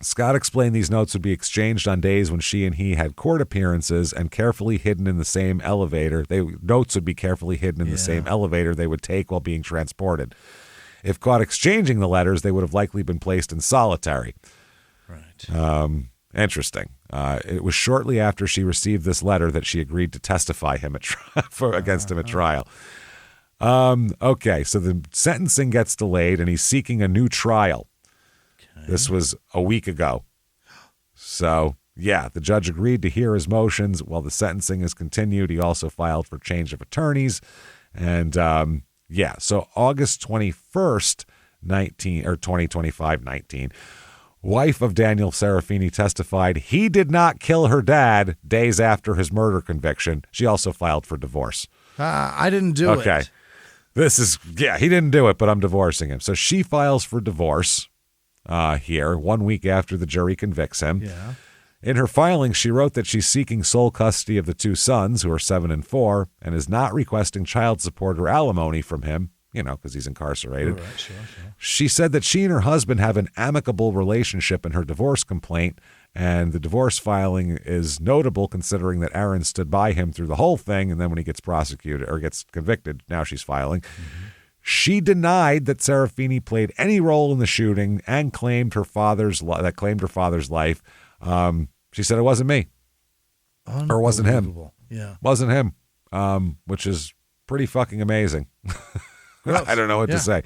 Scott explained these notes would be exchanged on days when she and he had court appearances and carefully hidden in the same elevator. Notes would be carefully hidden in the same elevator they would take while being transported. If caught exchanging the letters, they would have likely been placed in solitary. Right. Interesting. It was shortly after she received this letter that she agreed to testify him against him at trial. Okay, so the sentencing gets delayed and he's seeking a new trial. This was a week ago. So, the judge agreed to hear his motions while the sentencing is continued. He also filed for change of attorneys. And, so August 21st, 2025, wife of Daniel Serafini testified he did not kill her dad days after his murder conviction. She also filed for divorce. I didn't do it. Okay. He didn't do it, but I'm divorcing him. So she files for divorce. Here, 1 week after the jury convicts him. Yeah. In her filing, she wrote that she's seeking sole custody of the two sons, who are 7 and 4, and is not requesting child support or alimony from him, because he's incarcerated. Right, sure. She said that she and her husband have an amicable relationship in her divorce complaint, and the divorce filing is notable considering that Aaron stood by him through the whole thing, and then when he gets prosecuted or gets convicted, now she's filing. Mm-hmm. She denied that Serafini played any role in the shooting and claimed her father's life. She said it wasn't me, or wasn't him. Yeah, wasn't him, which is pretty fucking amazing. I don't know what to say.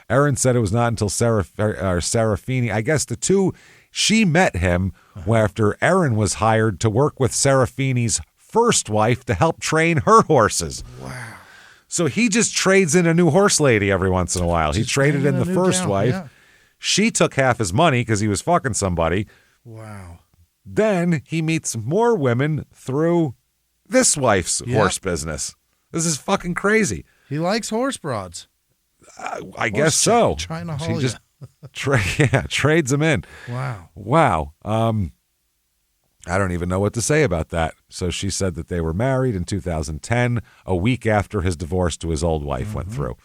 Aaron said it was not until Serafini. I guess the two. She met him after Aaron was hired to work with Serafini's first wife to help train her horses. Wow. So he just trades in a new horse lady every once in a while. He traded in the first wife. Yeah. She took half his money because he was fucking somebody. Wow. Then he meets more women through this wife's horse business. This is fucking crazy. He likes horse broads. I guess so. Trying to She haul just trades them in. Wow. I don't even know what to say about that. So she said that they were married in 2010, a week after his divorce to his old wife went through.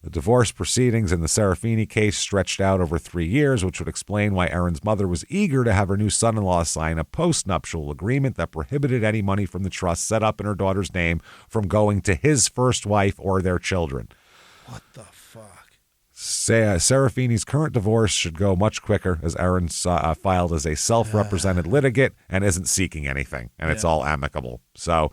The divorce proceedings in the Serafini case stretched out over 3 years, which would explain why Erin's mother was eager to have her new son-in-law sign a postnuptial agreement that prohibited any money from the trust set up in her daughter's name from going to his first wife or their children. What the fuck? Serafini's current divorce should go much quicker, as Erin filed as a self-represented litigant and isn't seeking anything, and it's all amicable. So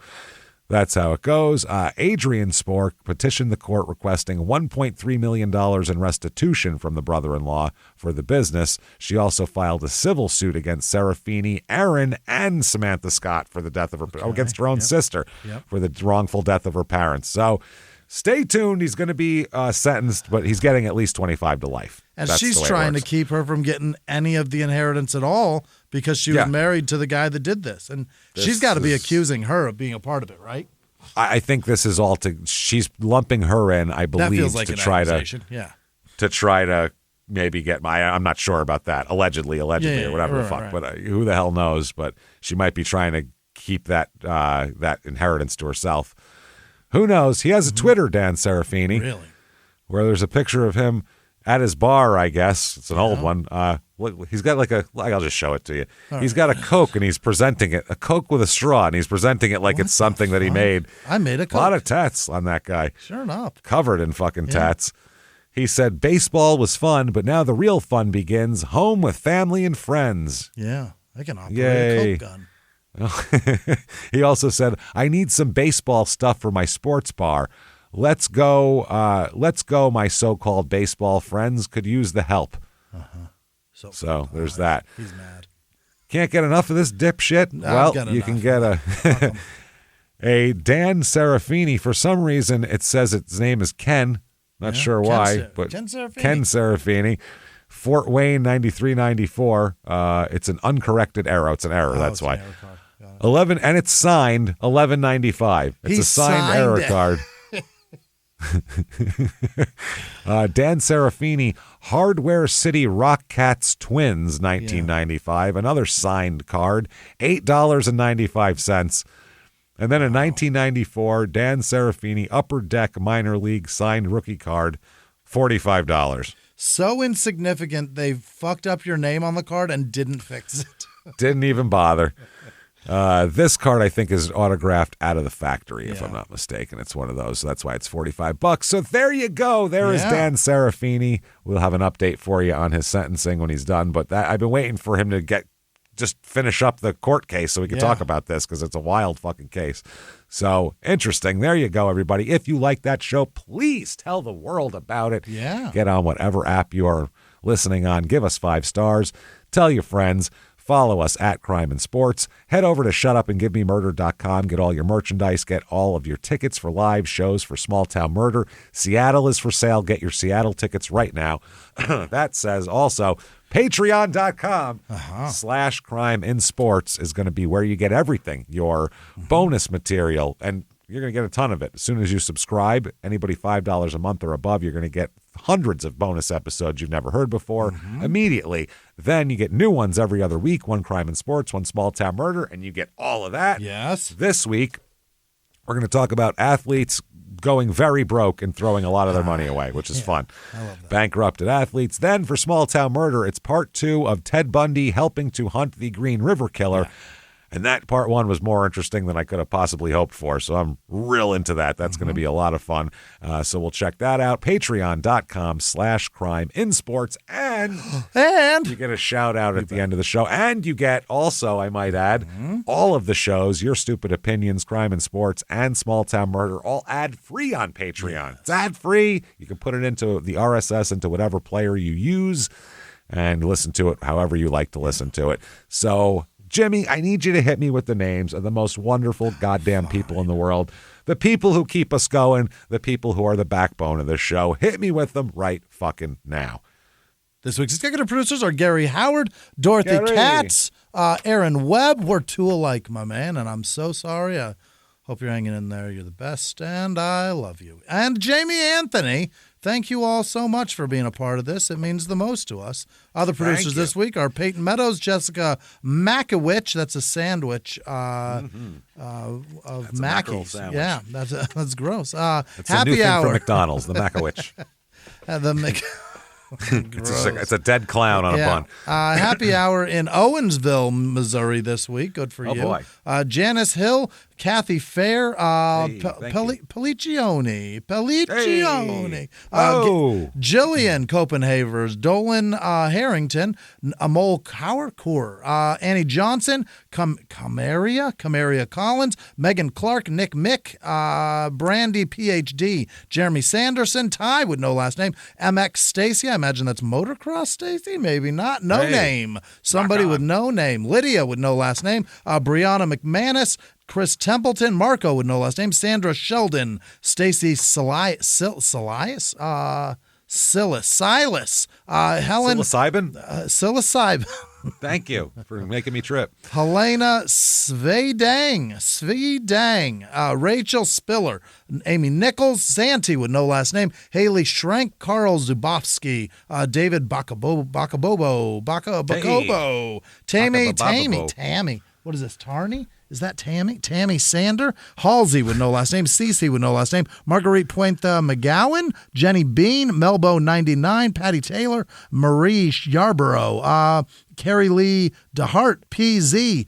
that's how it goes. Adrian Spork petitioned the court requesting $1.3 million in restitution from the brother-in-law for the business. She also filed a civil suit against Serafini, Erin, and Samantha Scott for the death of her against her own sister for the wrongful death of her parents. So stay tuned. He's going to be sentenced, but he's getting at least 25 to life. And That's she's trying to keep her from getting any of the inheritance at all because she was married to the guy that did this. And she's got to be accusing her of being a part of it, right? I think this is all she's lumping her in, I believe, that feels like to try accusation. to try to maybe get I'm not sure about that. Allegedly or whatever the fuck. Right. But who the hell knows? But she might be trying to keep that inheritance to herself. Who knows? He has a Twitter, Dan Serafini. Really? Where there's a picture of him at his bar, I guess. It's an old one. Look, he's got I'll just show it to you. He's got a Coke and he's presenting it, a Coke with a straw, and he's presenting it like it's something that he made. I made a Coke. A lot of tats on that guy. Sure enough. Covered in fucking tats. He said, baseball was fun, but now the real fun begins. Home with family and friends. Yeah, I can operate a Coke gun. He also said, I need some baseball stuff for my sports bar. Let's go, my so-called baseball friends could use the help. So there's that. He's mad. Can't get enough of this dipshit? Well, you can get a Dan Serafini. For some reason, it says its name is Ken. Not sure why, but Ken Serafini. Fort Wayne 9394. It's an uncorrected error. It's an error. That's why. 11, and it's signed 1195. It's a signed error card. Dan Serafini, Hardware City Rock Cats Twins, 1995. Another signed card, $8.95. And then in 1994, Dan Serafini, Upper Deck Minor League signed rookie card, $45. So insignificant, they fucked up your name on the card and didn't fix it. Didn't even bother. This card, I think, is autographed out of the factory, if I'm not mistaken. It's one of those, so that's why it's $45. So there you go. There is Dan Serafini. We'll have an update for you on his sentencing when he's done. But I've been waiting for him to just finish up the court case so we can talk about this because it's a wild fucking case. So interesting. There you go, everybody. If you like that show, please tell the world about it. Yeah. Get on whatever app you are listening on. Give us 5 stars. Tell your friends. Follow us at Crime and Sports. Head over to shutupandgivememurder.com. Get all your merchandise. Get all of your tickets for live shows for Small Town Murder. Seattle is for sale. Get your Seattle tickets right now. That says also patreon.com/crime in sports is going to be where you get everything, your bonus material, and you're going to get a ton of it. As soon as you subscribe, anybody $5 a month or above, you're going to get hundreds of bonus episodes you've never heard before immediately. Then you get new ones every other week, one Crime and Sports, one Small Town Murder, and you get all of that. Yes. This week, we're going to talk about athletes going very broke and throwing a lot of their money away, which is fun. I love that. Bankrupted athletes. Then for Small Town Murder, it's part 2 of Ted Bundy helping to hunt the Green River Killer. Yeah. And that part 1 was more interesting than I could have possibly hoped for. So I'm real into that. That's going to be a lot of fun. So we'll check that out. Patreon.com/crime in sports. And you get a shout out at the end of the show. And you get also, I might add, all of the shows, Your Stupid Opinions, Crime and Sports, and Small Town Murder, all ad free on Patreon. Yes. It's ad free. You can put it into the RSS, into whatever player you use, and listen to it however you like to listen to it. So Jimmy, I need you to hit me with the names of the most wonderful goddamn people in the world. The people who keep us going, the people who are the backbone of this show. Hit me with them right fucking now. This week's executive producers are Gary Howard, Dorothy Katz, Aaron Webb. We're 2 alike, my man, and I'm so sorry. Hope you're hanging in there. You're the best, and I love you. And Jamie Anthony, thank you all so much for being a part of this. It means the most to us. Other producers this week are Peyton Meadows, Jessica Makowicz. That's a sandwich of Mackey's. Yeah, that's gross. It's happy a new thing hour from McDonald's, the Makowicz. It's a dead clown on a bun. Happy hour in Owensville, Missouri this week. Good for you. Boy. Janice Hill, Kathy Fair, Pelliccione. Pelliccione. Oh. Jillian Copenhavers, Dolan Harrington, Amol Cowercourt, Annie Johnson, Camaria Collins, Megan Clark, Nick Mick, Brandy PhD, Jeremy Sanderson, Ty with no last name, MX Stacy, I imagine that's motocross Stacy, maybe not. No name. Somebody with no name. Lydia with no last name, Brianna McManus, Chris Templeton, Marco with no last name, Sandra Sheldon, Stacy Silas, Helen Psilocybin. Thank you for making me trip. Helena Svedang, Rachel Spiller, Amy Nichols, Santi with no last name, Haley Schrenk, Carl Zubovsky, David Bakabobo, Tammy. What is this, Tarney? Is that Tammy? Tammy Sander, Halsey with no last name, Cece with no last name, Marguerite Puente McGowan, Jenny Bean, Melbo 99, Patty Taylor, Marie Yarborough, Carrie Lee DeHart, PZ,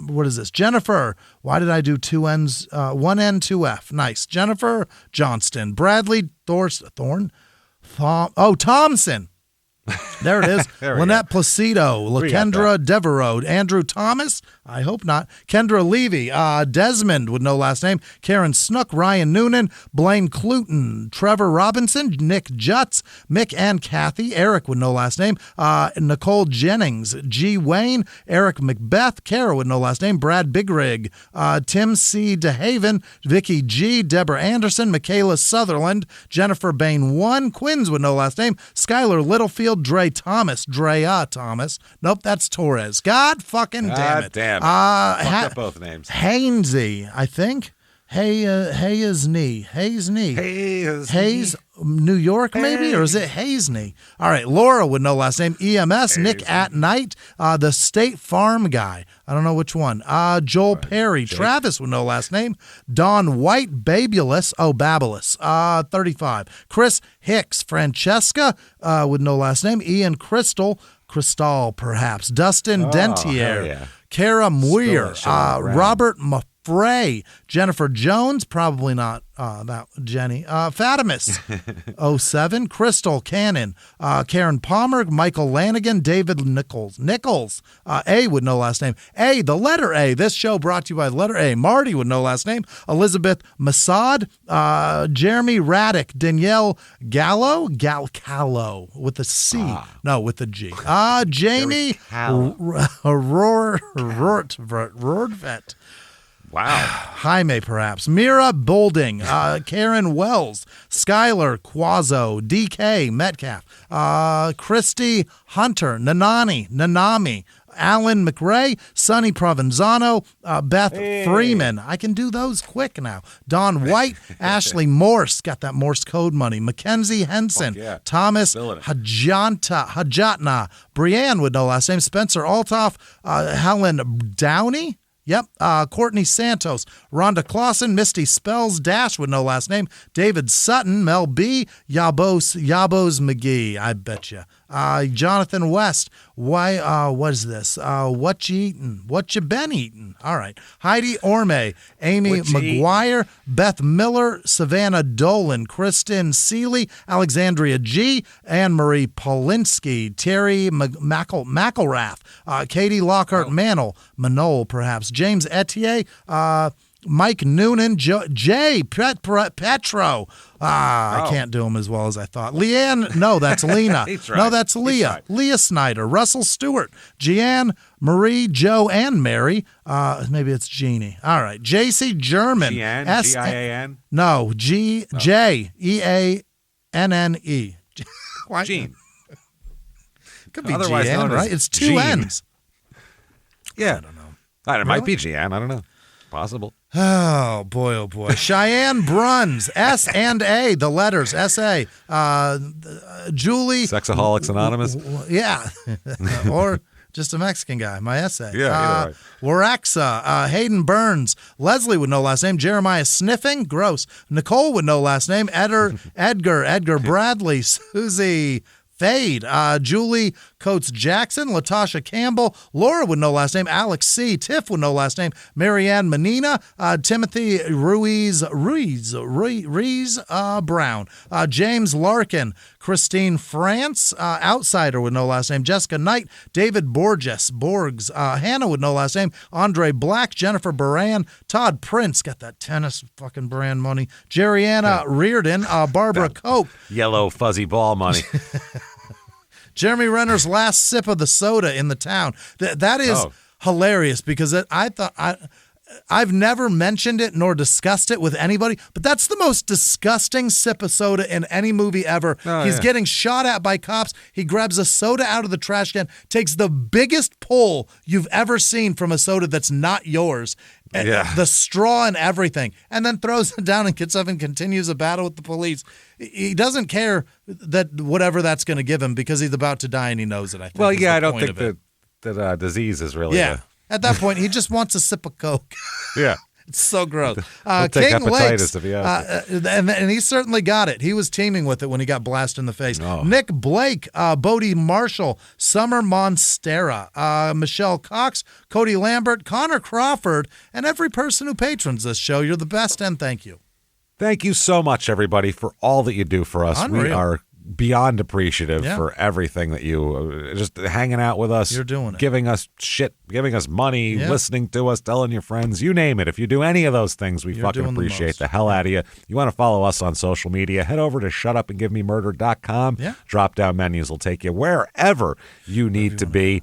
what is this? Jennifer. Why did I do two N's, one N, two F? Nice. Jennifer Johnston, Bradley Thompson. There it is. Lynette Placido, LaKendra Devereaux, Andrew Thomas, I hope not, Kendra Levy, Desmond with no last name, Karen Snook, Ryan Noonan, Blaine Cluton, Trevor Robinson, Nick Jutz, Mick and Kathy, Eric with no last name, Nicole Jennings, G. Wayne, Eric Macbeth, Kara with no last name, Brad Bigrig, Tim C. DeHaven, Vicky G., Deborah Anderson, Michaela Sutherland, Jennifer Bain 1, Quinns with no last name, Skylar Littlefield, Drea Thomas. Nope, that's Torres. God fucking damn it. Fucked up both names. Hainsey, I think. Hayes, New York, maybe? Or is it Haysney? All right, Laura with no last name. EMS, Nick at Night, the State Farm guy. I don't know which one. Joel Perry, Jake. Travis with no last name. Don White, Babulus, 35. Chris Hicks, Francesca with no last name. Ian Crystal perhaps. Dustin Dentier. Yeah. Kara Muir, Robert Frey, Jennifer Jones, probably not that Jenny, Fatimus, 07, Crystal Cannon, Karen Palmer, Michael Lanigan, David Nichols, A with no last name, the letter A, this show brought to you by the letter A, Marty with no last name, Elizabeth Masad, Jeremy Raddick, Danielle Gallo with a C, no, with a G, Jamie Rortvet. Wow. Jaime, perhaps. Mira Bolding, Karen Wells, Skylar Quazo, DK Metcalf, Christy Hunter, Nanami, Alan McRae, Sonny Provenzano, Beth Freeman. I can do those quick now. Don White, Ashley Morse, got that Morse code money. Mackenzie Henson, Thomas Hajatna, Brianne with no last name, Spencer Altoff, Helen Downey. Yep. Courtney Santos, Rhonda Clausen, Misty Spells, Dash with no last name, David Sutton, Mel B, Yabos McGee, I bet you. Jonathan West, what is this? What you eating? What you been eating? All right. Heidi Orme, Amy McGuire, Beth Miller, Savannah Dolan, Kristen Seeley, Alexandria G, Anne-Marie Polinsky, Terry McElrath, Katie Lockhart Mantle, Manol perhaps, James Etier, Mike Noonan, Jay Petro. I can't do them as well as I thought. Leanne, no, that's Lena. No, that's Leah. Leah Snyder, Russell Stewart, Jeanne, Marie, Joe, and Mary. Maybe it's Jeannie. All right. JC German. Jeanne, G-I-A-N? No, G-J-E-A-N-N-E. Jean. Could be Jeanne, right? It's two N's. Yeah. I don't know. It might be Jeanne. I don't know. Possible. Oh boy! Cheyenne Bruns, S and A, the letters S-A. Julie. Sexaholics Anonymous? Yeah. Or just a Mexican guy, my essay. Yeah, either Waraxa, Hayden Burns, Leslie with no last name, Jeremiah Sniffing, gross. Nicole with no last name, Edgar Bradley, Susie Fade, Julie Coates Jackson, Latasha Campbell, Laura with no last name, Alex C, Tiff with no last name, Marianne Menina, Timothy Ruiz Brown, James Larkin, Christine France, Outsider with no last name, Jessica Knight, David Borgs, Hannah with no last name, Andre Black, Jennifer Baran, Todd Prince, got that tennis fucking brand money, Jerrianna Reardon, Barbara Cope, Yellow fuzzy ball money. Jeremy Renner's last sip of the soda in the town. That is hilarious because I've never mentioned it nor discussed it with anybody, but that's the most disgusting sip of soda in any movie ever. He's getting shot at by cops. He grabs a soda out of the trash can, takes the biggest pull you've ever seen from a soda that's not yours, the straw and everything, and then throws it down and gets up and continues a battle with the police. He doesn't care that whatever that's going to give him because he's about to die and he knows it, I think. Well, I don't think that disease is really... At that point, he just wants a sip of Coke. Yeah. It's so gross. He'll take King hepatitis Lakes, if he has it. And he certainly got it. He was teaming with it when he got blasted in the face. Nick Blake, Bodie Marshall, Summer Monstera, Michelle Cox, Cody Lambert, Connor Crawford, and every person who patrons this show. You're the best, and thank you. Thank you so much, everybody, for all that you do for us. Unreal. We are beyond appreciative for everything that you just hanging out with us. You're doing it. Giving us shit, giving us money, listening to us, telling your friends, you name it. If you do any of those things, we fucking appreciate the hell out of you. You want to follow us on social media, head over to shutupandgivememurder.com. Drop down menus will take you wherever you need to be.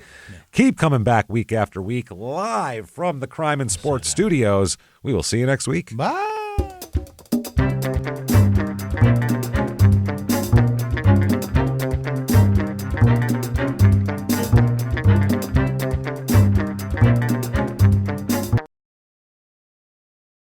Keep coming back week after week live from the Crime and Sports Studios. We will see you next week. Bye.